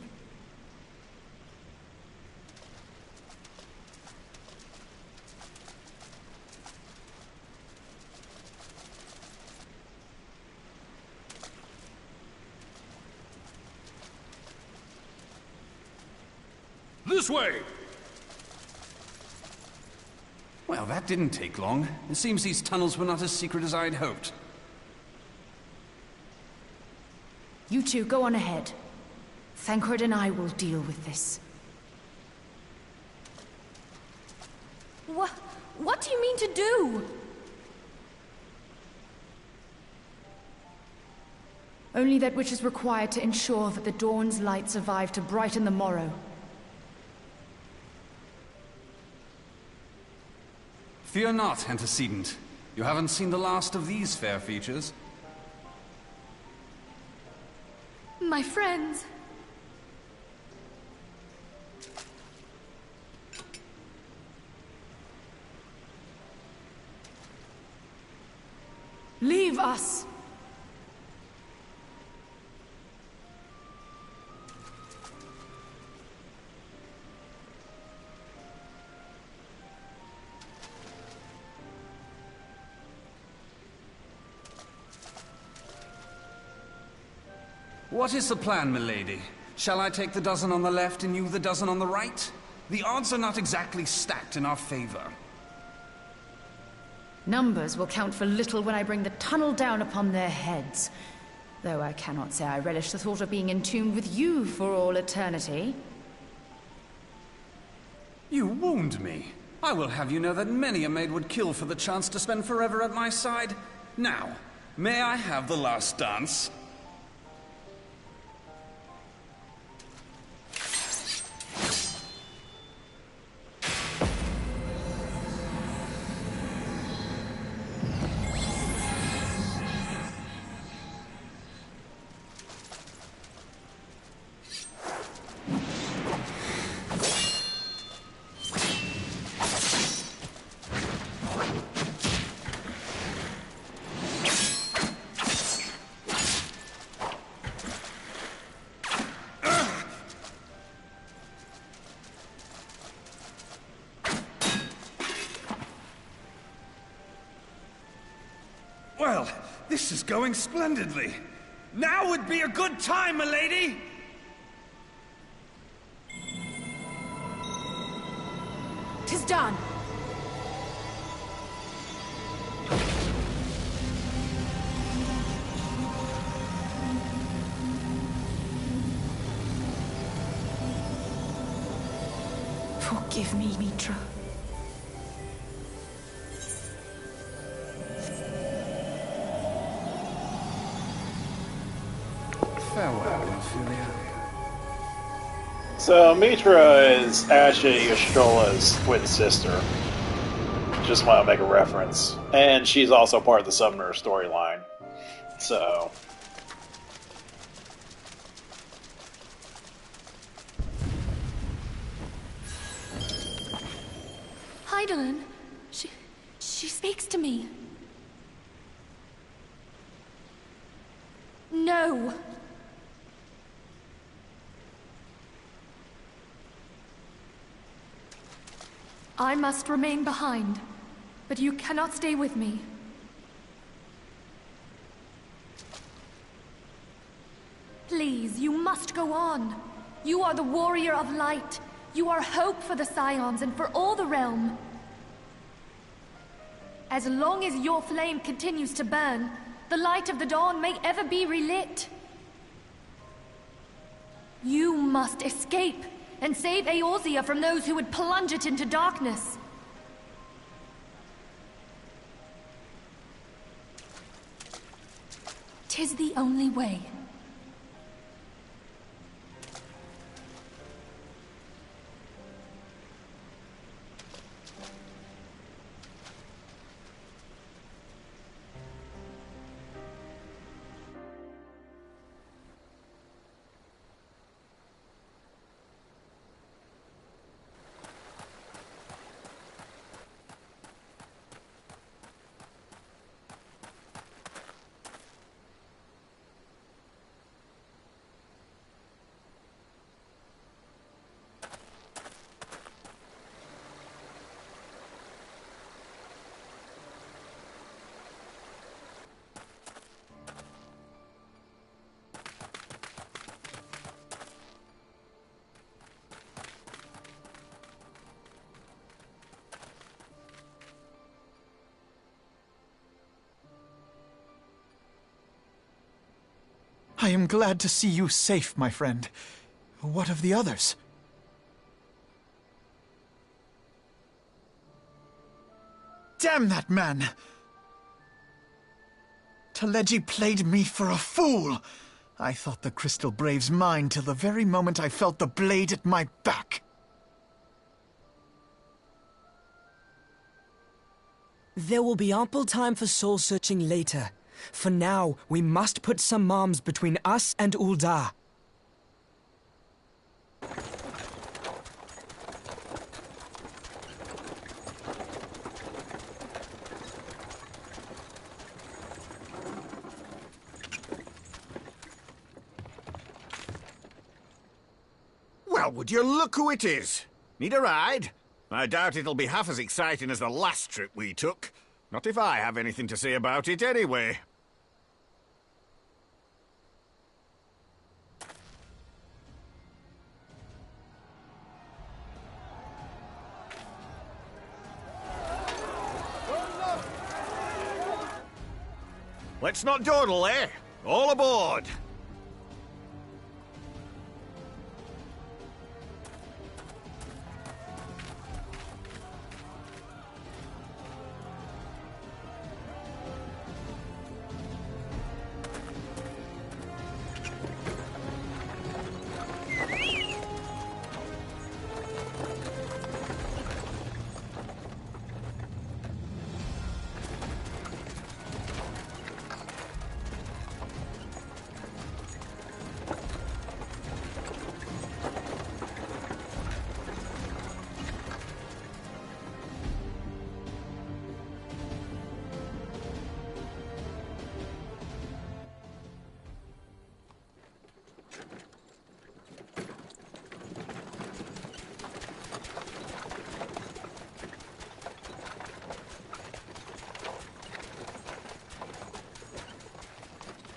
This way! Well, that didn't take long. It seems these tunnels were not as secret as I'd hoped. You two, go on ahead. Thancred and I will deal with this. What do you mean to do? Only that which is required to ensure that the dawn's light survive to brighten the morrow. Fear not, antecedent. You haven't seen the last of these fair features. My friends. Leave us! What is the plan, milady? Shall I take the dozen on the left and you the dozen on the right? The odds are not exactly stacked in our favor. Numbers will count for little when I bring the tunnel down upon their heads. Though I cannot say I relish the thought of being entombed with you for all eternity. You wound me. I will have you know that many a maid would kill for the chance to spend forever at my side. Now, may I have the last dance? Well, this is going splendidly. Now would be a good time, milady! 'Tis done! Forgive me, Mitra. Farewell, Ophelia. So Mitra is actually Ystrola's twin sister. Just want to make a reference. And she's also part of the Summoner storyline. So... Hydaelyn, she speaks to me. No! I must remain behind, but you cannot stay with me. Please, you must go on. You are the warrior of light. You are hope for the Scions and for all the realm. As long as your flame continues to burn, the light of the dawn may ever be relit. You must escape and save Eorzea from those who would plunge it into darkness. "'Tis the only way. I am glad to see you safe, my friend. What of the others? Damn that man! Teleji played me for a fool! I thought the Crystal Brave's mine till the very moment I felt the blade at my back. There will be ample time for soul-searching later. For now, we must put some arms between us and Ul'dah. Well, would you look who it is? Need a ride? I doubt it'll be half as exciting as the last trip we took. Not if I have anything to say about it anyway. Let's not dawdle, eh? All aboard!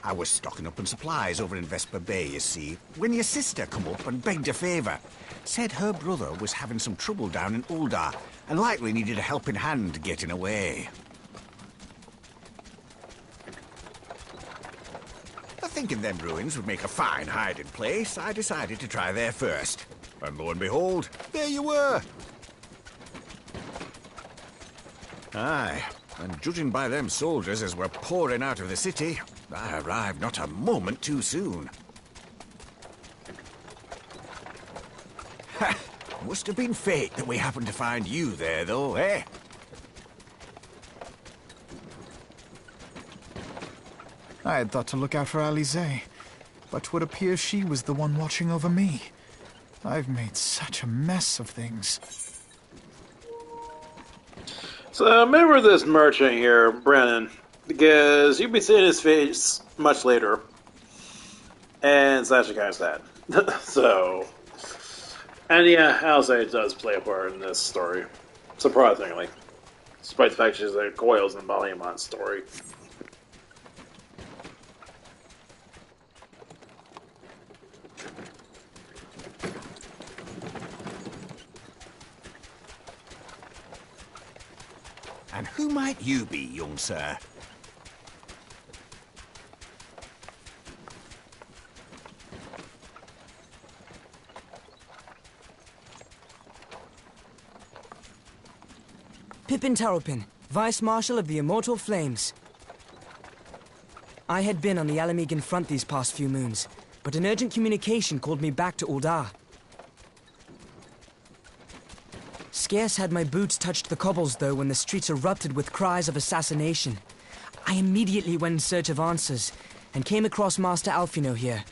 I was stocking up on supplies over in Vesper Bay, you see, when your sister come up and begged a favour. Said her brother was having some trouble down in Ul'dah, and likely needed a helping hand getting away. Thinking them ruins would make a fine hiding place, I decided to try there first. And lo and behold, there you were! Aye, and judging by them soldiers as were pouring out of the city, I arrived not a moment too soon. Ha! Must have been fate that we happened to find you there, though, eh? I had thought to look out for Alize, but would appear she was the one watching over me. I've made such a mess of things. So remember this merchant here, Brennan, because you'll be seeing his face much later. And it's actually kind of sad. So, and yeah, Alize does play a part in this story, surprisingly. Despite the fact she's like Coils in Balyamon's story. And who might you be, young sir? Pippin Taropin, Vice Marshal of the Immortal Flames. I had been on the Alamegan front these past few moons, but an urgent communication called me back to Uldar. Scarce had my boots touched the cobbles, though, when the streets erupted with cries of assassination. I immediately went in search of answers, and came across Master Alfino here.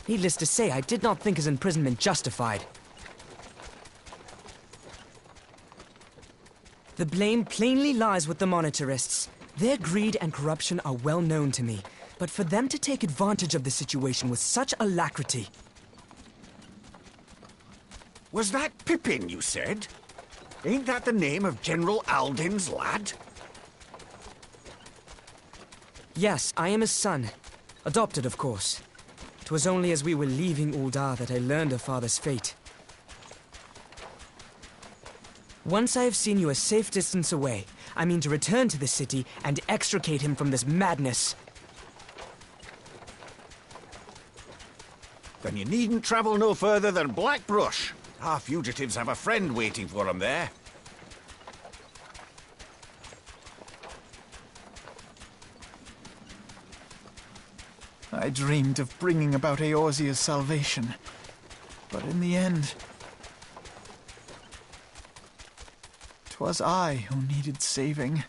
Needless to say, I did not think his imprisonment justified. The blame plainly lies with the Monitarists. Their greed and corruption are well known to me, but for them to take advantage of the situation with such alacrity... Was that Pippin, you said? Ain't that the name of General Alden's lad? Yes, I am his son. Adopted, of course. 'Twas only as we were leaving Uldar that I learned of father's fate. Once I have seen you a safe distance away, I mean to return to the city and extricate him from this madness. Then you needn't travel no further than Blackbrush. Our fugitives have a friend waiting for them there. I dreamed of bringing about Eorzea's salvation, but in the end... 'twas I who needed saving.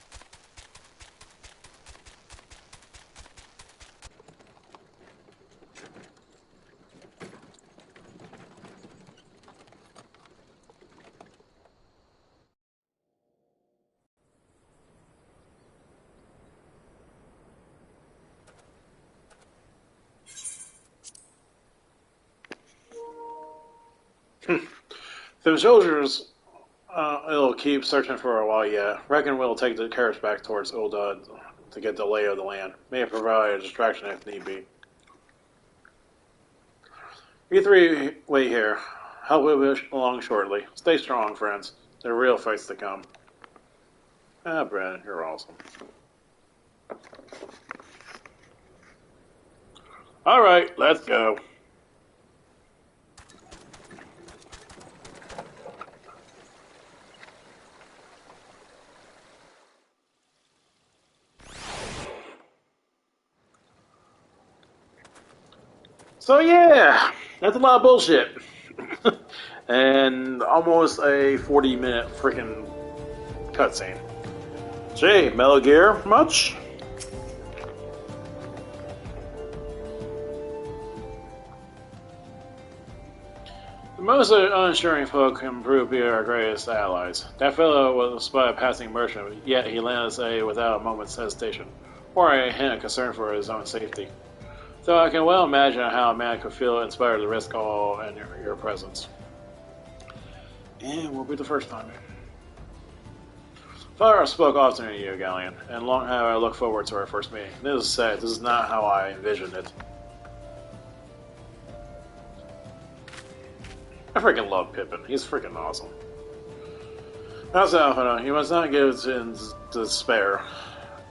The soldiers, it'll keep searching for a while yet. Reckon we'll take the carriage back towards Uldar to get the lay of the land. May provide a distraction if need be. You three wait here. Help will be along shortly. Stay strong, friends. There are real fights to come. Ah, Brad, you're awesome. Alright, let's go. So yeah, that's a lot of bullshit. And almost a 40-minute freaking cutscene. Gee, Metal Gear, much? The most unsharing folk can prove to be our greatest allies. That fellow was but a passing merchant, yet he landed us without a moment's hesitation, or a hint of concern for his own safety. So I can well imagine how a man could feel inspired to risk all in your presence. And it won't be the first time. Father spoke often to you, Galleon, and long have I looked forward to our first meeting. Needless to say, this is not how I envisioned it. I freaking love Pippin. He's freaking awesome. That's Alphino. You must not give in despair.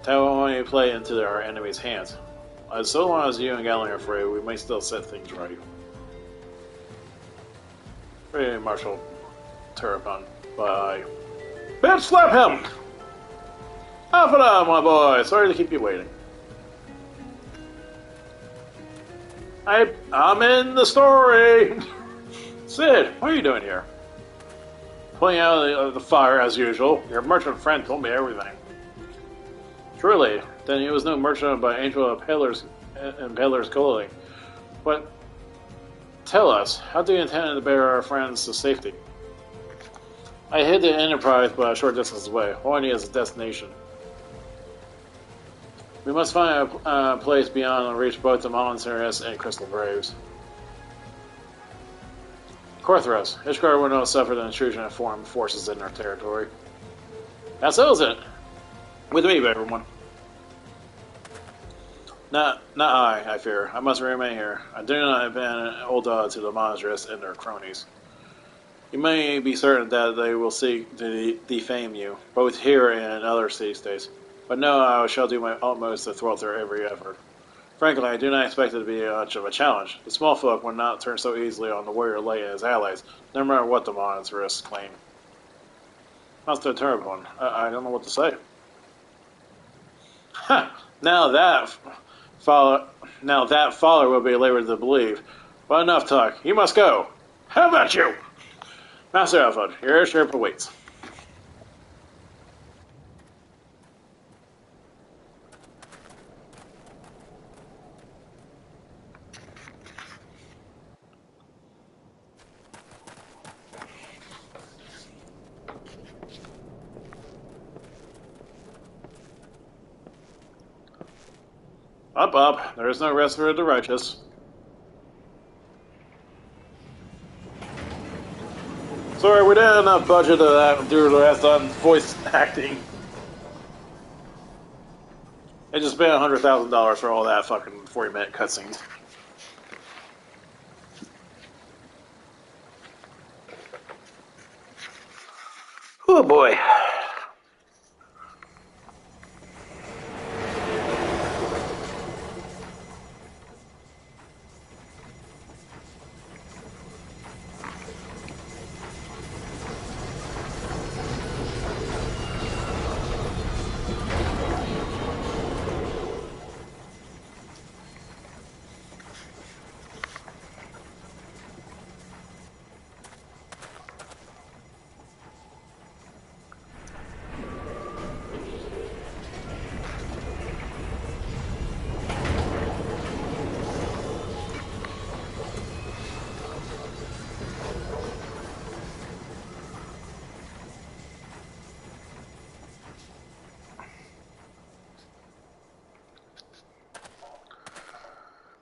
That will only play into our enemy's hands. So long as you and Galleon are free, we may still set things right. Free Marshal Terrapon. Bye. Bitch, slap him! Alphino, my boy! Sorry to keep you waiting. I'm in the story! Sid, what are you doing here? Pulling out of the fire as usual. Your merchant friend told me everything. Truly, then he was no merchant but angel of Impaler's clothing. But tell us, how do you intend to bear our friends to safety? I hid the Enterprise but a short distance away. All I need is a destination. We must find a place beyond and reach both the Monitarists and Crystal Braves. Korthros, Ishgard will not suffer the intrusion of foreign forces in our territory. That settles it. With me, everyone. Not I fear. I must remain here. I do not abandon Uldar to the Monitarists and their cronies. You may be certain that they will seek to defame you, both here and in other city-states. But no, I shall do my utmost to thwart their every effort. Frankly, I do not expect it to be much of a challenge. The small folk will not turn so easily on the warrior Light and his allies, no matter what the monstrous claim. That's the terrible one. I don't know what to say. Ha! Now that follower will be laboured to believe. But enough talk. You must go. How about you? Master Alphonse, your airship awaits. Up, up. There is no rest for the righteous. Sorry, we didn't have enough budget to that do the rest on voice acting. They just spent $100,000 for all that fucking 40-minute cutscenes. Oh boy.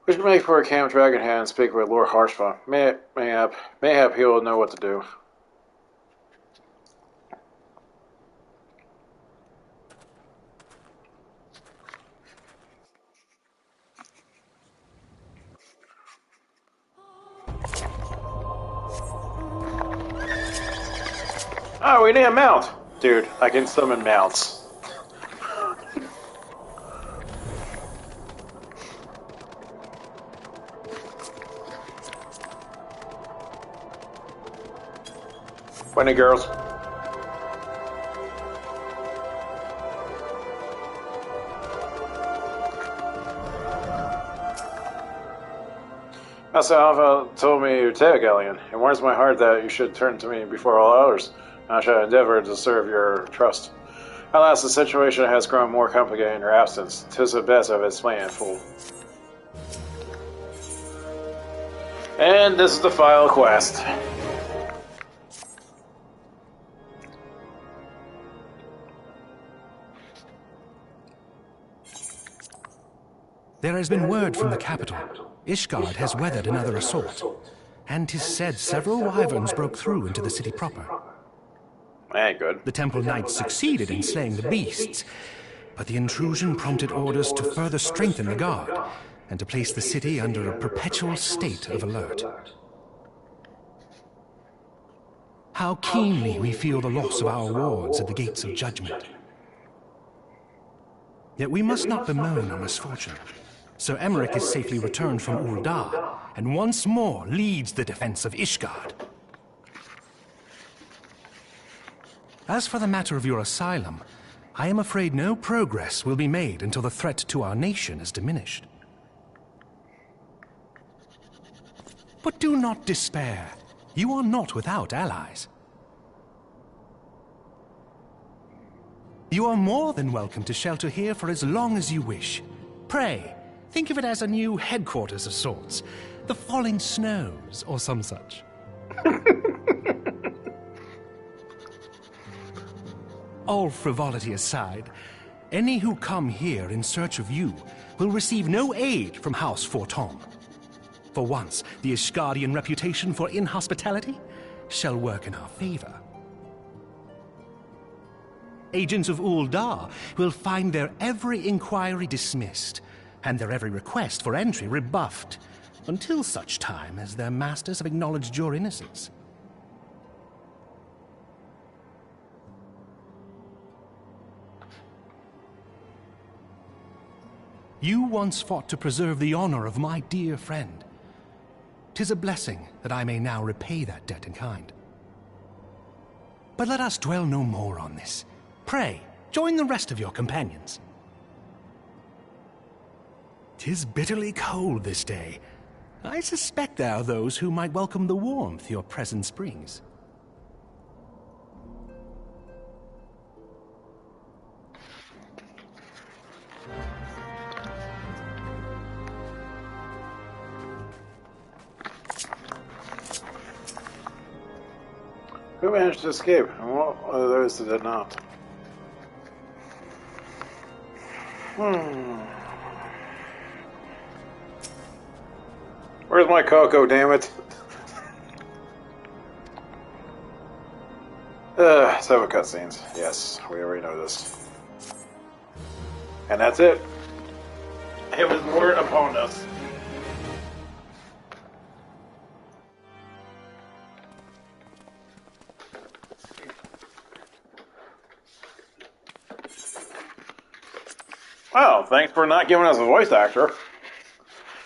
We should make for a camp Dragonhead and speak with Lord Harshfa. Mayhap he will know what to do. Oh, we need a mount! Dude, I can summon mounts. Winnie girls. Master Alpha told me your tale, Galleon. It warms my heart that you should turn to me before all others. I shall endeavor to serve your trust. Alas, the situation has grown more complicated in your absence. 'Tis the best of its plan, fool. And this is the final quest. There has been word from the capital. Ishgard has weathered another assault, and 'tis said several wyverns broke through into the city proper. Ain't good. The temple knights succeeded in slaying the beasts, but the intrusion prompted orders to further strengthen the guard, and to place the city under a perpetual state of alert. How keenly we feel the loss of our wards at the gates of judgment. Yet we must not bemoan our misfortune. Sir Emmerich is safely returned from Ul'dah, and once more leads the defense of Ishgard. As for the matter of your asylum, I am afraid no progress will be made until the threat to our nation is diminished. But do not despair. You are not without allies. You are more than welcome to shelter here for as long as you wish. Pray, think of it as a new headquarters of sorts. The Falling Snows, or some such. All frivolity aside, any who come here in search of you will receive no aid from House Forton. For once, the Ishgardian reputation for inhospitality shall work in our favor. Agents of Ul'dah will find their every inquiry dismissed, and their every request for entry rebuffed, until such time as their masters have acknowledged your innocence. You once fought to preserve the honor of my dear friend. 'Tis a blessing that I may now repay that debt in kind. But let us dwell no more on this. Pray, join the rest of your companions. 'Tis bitterly cold this day. I suspect there are those who might welcome the warmth your presence brings. Who managed to escape, and what are those that did not? Where's my cocoa, damn it? Seven cutscenes. Yes, we already know this. And that's it. Heavenward upon us. Wow, thanks for not giving us a voice actor.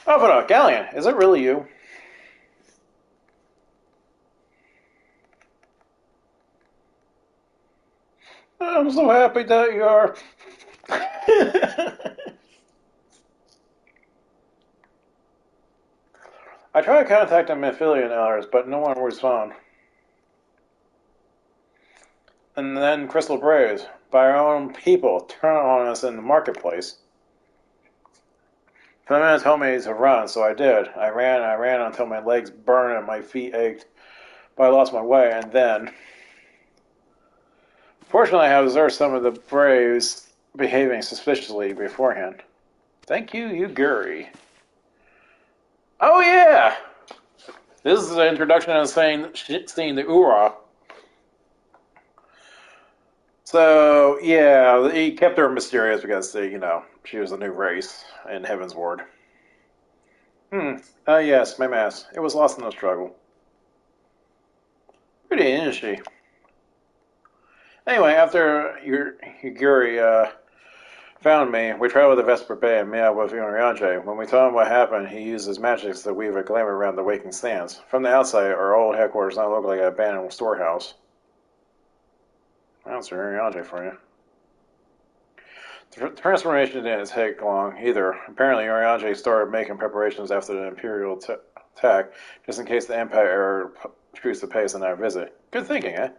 Oh, but Galleon, is it really you? I'm so happy that you are. I tried contacting affiliate hours, but no one responded. And then Crystal Braves, by our own people, turn on us in the marketplace. Philomena told me to run, so I did. I ran until my legs burned and my feet ached, but I lost my way, and then... Fortunately, I observed some of the Braves behaving suspiciously beforehand. Thank you, Yuguri. Oh yeah! This is the introduction of seeing the Ura. So, yeah, he kept her mysterious because, she was a new race in Heavenward. Yes, my mask. It was lost in the struggle. Pretty, isn't she? Anyway, after Yuguri found me, we traveled to Vesper Bay and met up with Uriange. When we told him what happened, he used his magic to weave a glamour around the waking stands. From the outside, our old headquarters now look like an abandoned storehouse. That's Uriange for you. The transformation didn't take long either. Apparently, Uriange started making preparations after the Imperial attack, just in case the Empire chooses to pay us another visit. Good thinking, eh?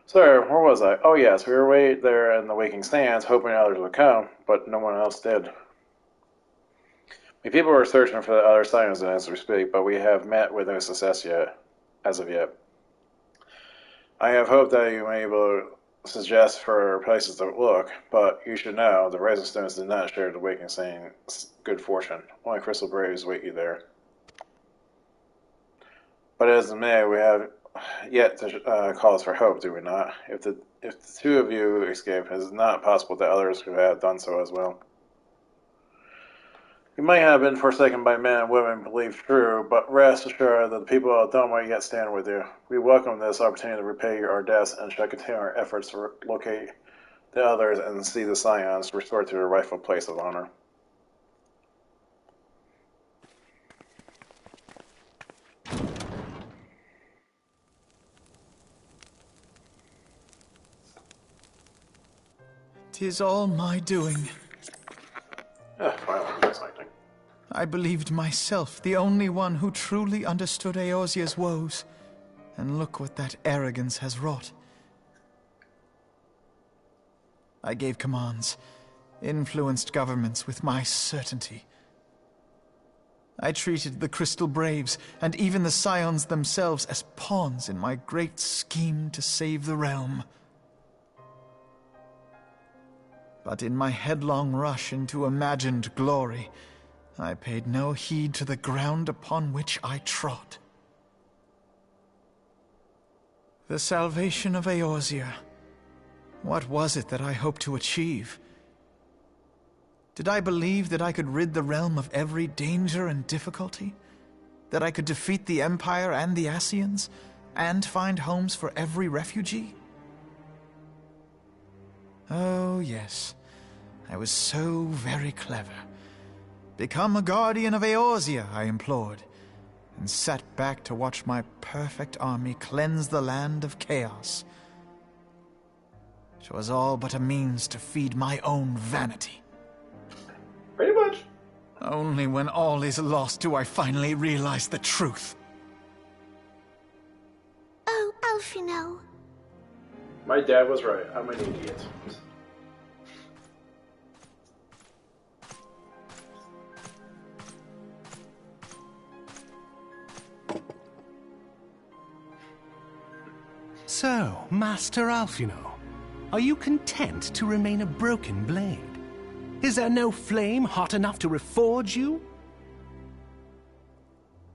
So, where was I? Oh yes, we were waiting there in the waking stands, hoping others would come, but no one else did. People were searching for the other signs as we speak, but we have met with no success yet, as of yet. I have hoped that you may be able to suggest for places to look, but you should know, the Rising Stones did not share the waking stand's good fortune. Only Crystal Braves wait you there. But as in May, we have yet to cause for hope, do we not? If the two of you escape, it is not possible that others could have done so as well. You might have been forsaken by men and women believed true, but rest assured that the people of Doma yet stand with you. We welcome this opportunity to repay our debts and shall continue our efforts to locate the others and see the Scions restored to their rightful place of honor. "'Tis all my doing. Finally, exciting. I believed myself the only one who truly understood Eorzea's woes, and look what that arrogance has wrought. I gave commands, influenced governments with my certainty. I treated the Crystal Braves, and even the Scions themselves, as pawns in my great scheme to save the realm. But in my headlong rush into imagined glory, I paid no heed to the ground upon which I trod. The salvation of Eorzea. What was it that I hoped to achieve? Did I believe that I could rid the realm of every danger and difficulty? That I could defeat the Empire and the Ascians, and find homes for every refugee? Oh, yes. I was so very clever. Become a guardian of Eorzea, I implored, and sat back to watch my perfect army cleanse the land of chaos. 'Twas all but a means to feed my own vanity. Pretty much. Only when all is lost do I finally realize the truth. Oh, Alphino. My dad was right. I'm an idiot. So, Master Alphino, are you content to remain a broken blade? Is there no flame hot enough to reforge you?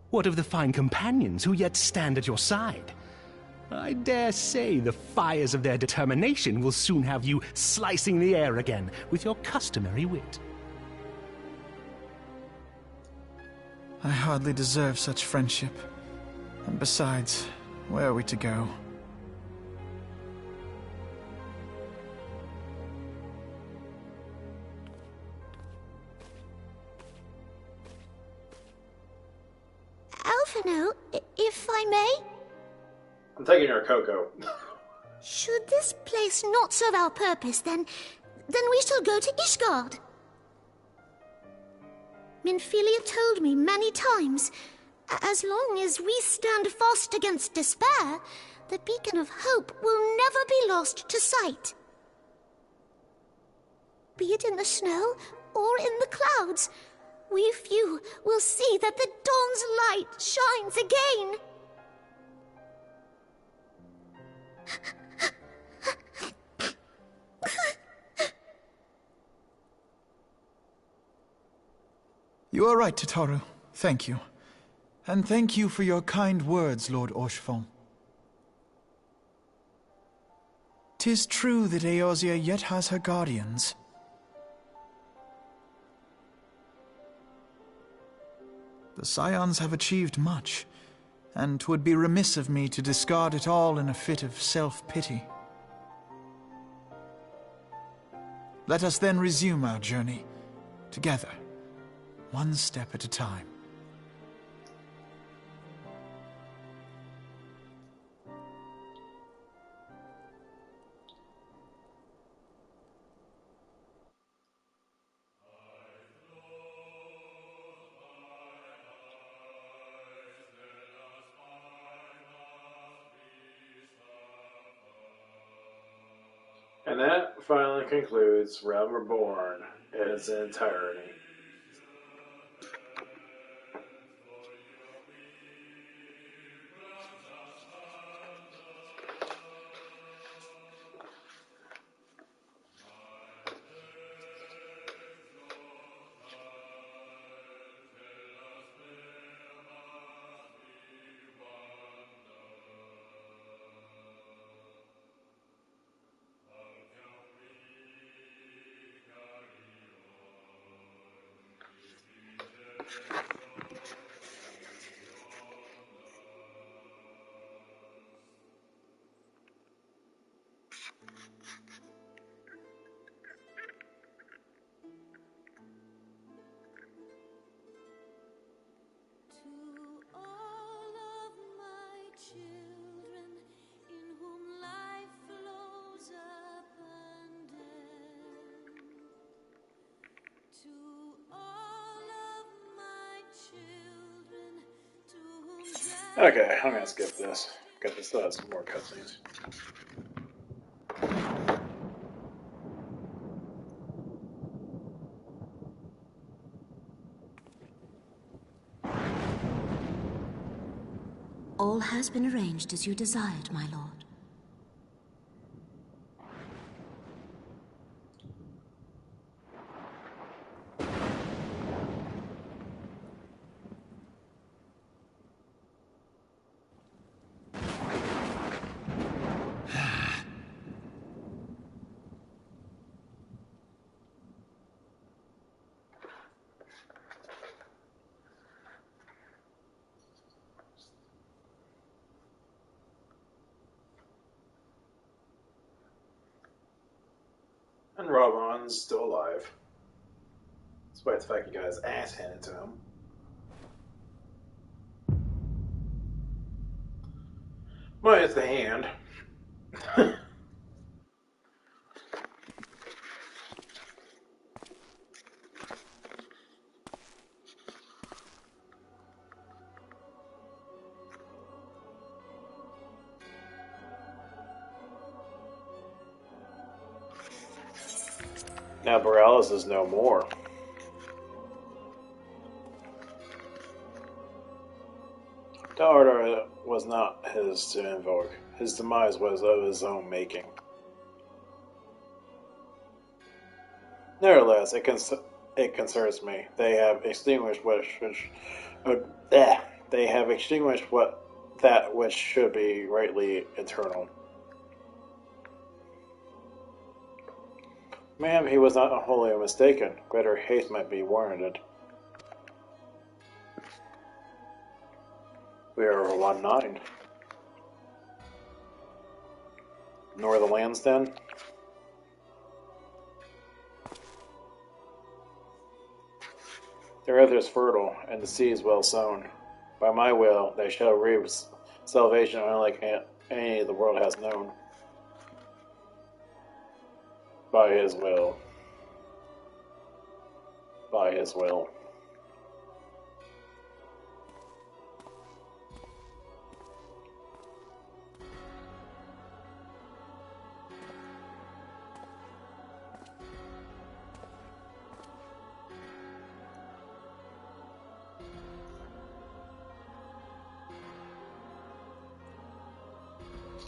What of the fine companions who yet stand at your side? I dare say the fires of their determination will soon have you slicing the air again with your customary wit. I hardly deserve such friendship. And besides, where are we to go? Alphino, if I may? I'm taking your cocoa. Should this place not serve our purpose, then we shall go to Ishgard. Minfilia told me many times, as long as we stand fast against despair, the beacon of hope will never be lost to sight. Be it in the snow or in the clouds, we few will see that the dawn's light shines again. You are right, Tataru. Thank you. And thank you for your kind words, Lord Orshfon. 'Tis true that Eorzea yet has her guardians. The Scions have achieved much, and 'twould be remiss of me to discard it all in a fit of self-pity. Let us then resume our journey, together, one step at a time. And that finally concludes Realm Reborn in its entirety. Okay, I'm gonna skip this. Got this, still has some more cutscenes. All has been arranged as you desired, my lord. And Robon's still alive. Despite the fact he got his ass handed to him. Minus the hand. Now Borealis is no more. The order was not his to invoke. His demise was of his own making. Nevertheless, it concerns me. They have extinguished they have extinguished that which should be rightly eternal. Ma'am, he was not wholly mistaken. Greater haste might be warranted. We are 1-9. Nor the lands then? The earth is fertile, and the sea is well sown. By my will, they shall reap salvation unlike any the world has known. By his will. By his will.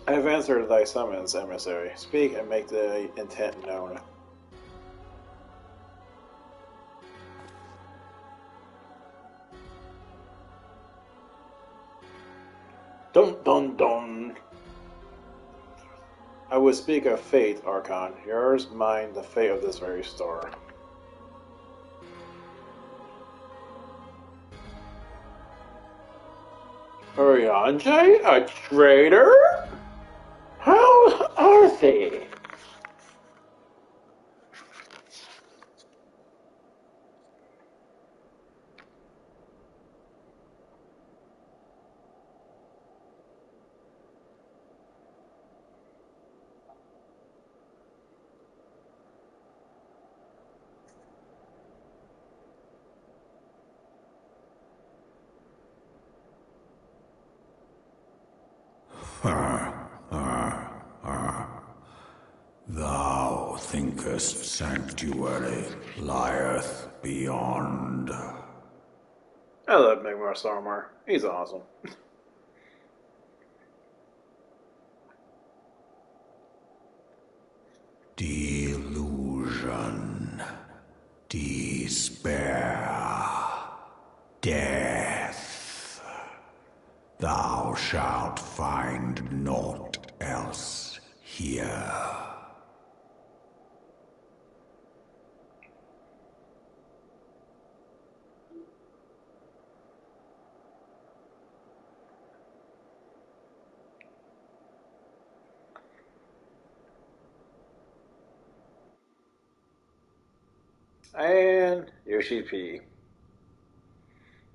I have answered thy summons, emissary. Speak and make the intent known. Dun dun dun. I would speak of fate, Archon. Yours, mine, the fate of this very star. Orianjay, a traitor? How are they? Thou thinkest sanctuary lieth beyond. I love Magmar Sarmar. He's awesome. Delusion, despair, death. Thou shalt find naught else here. And Yoshi P.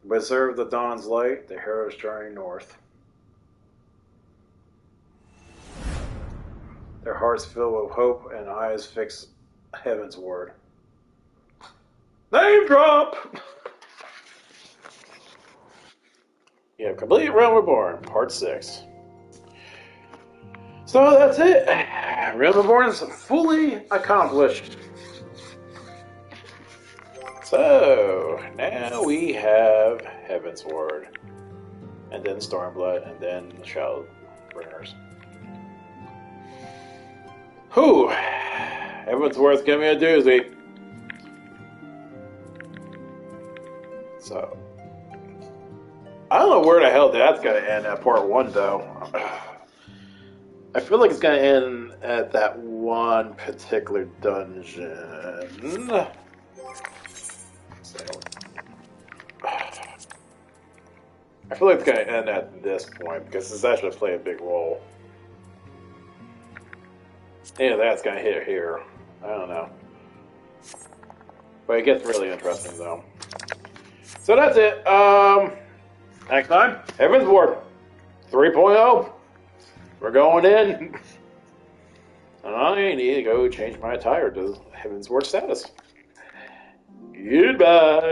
Preserve the dawn's light, the heroes journey north. Their hearts filled with hope and eyes fixed heavenward. Name drop! You have completed Realm Reborn, Part 6. So that's it. Realm Reborn is fully accomplished. So, now we have Heavenward, and then Stormblood, and then the Shadowbringers. Whew! Heavenward's giving me a doozy. So, I don't know where the hell that's going to end at Part 1, though. I feel like it's going to end at that one particular dungeon. I feel like it's going to end at this point because it's actually playing a big role. Yeah, that's going to hit here. I don't know. But it gets really interesting, though. So that's it. Next time, Heavenward 3.0. We're going in. And I need to go change my attire to Heavenward status. Goodbye.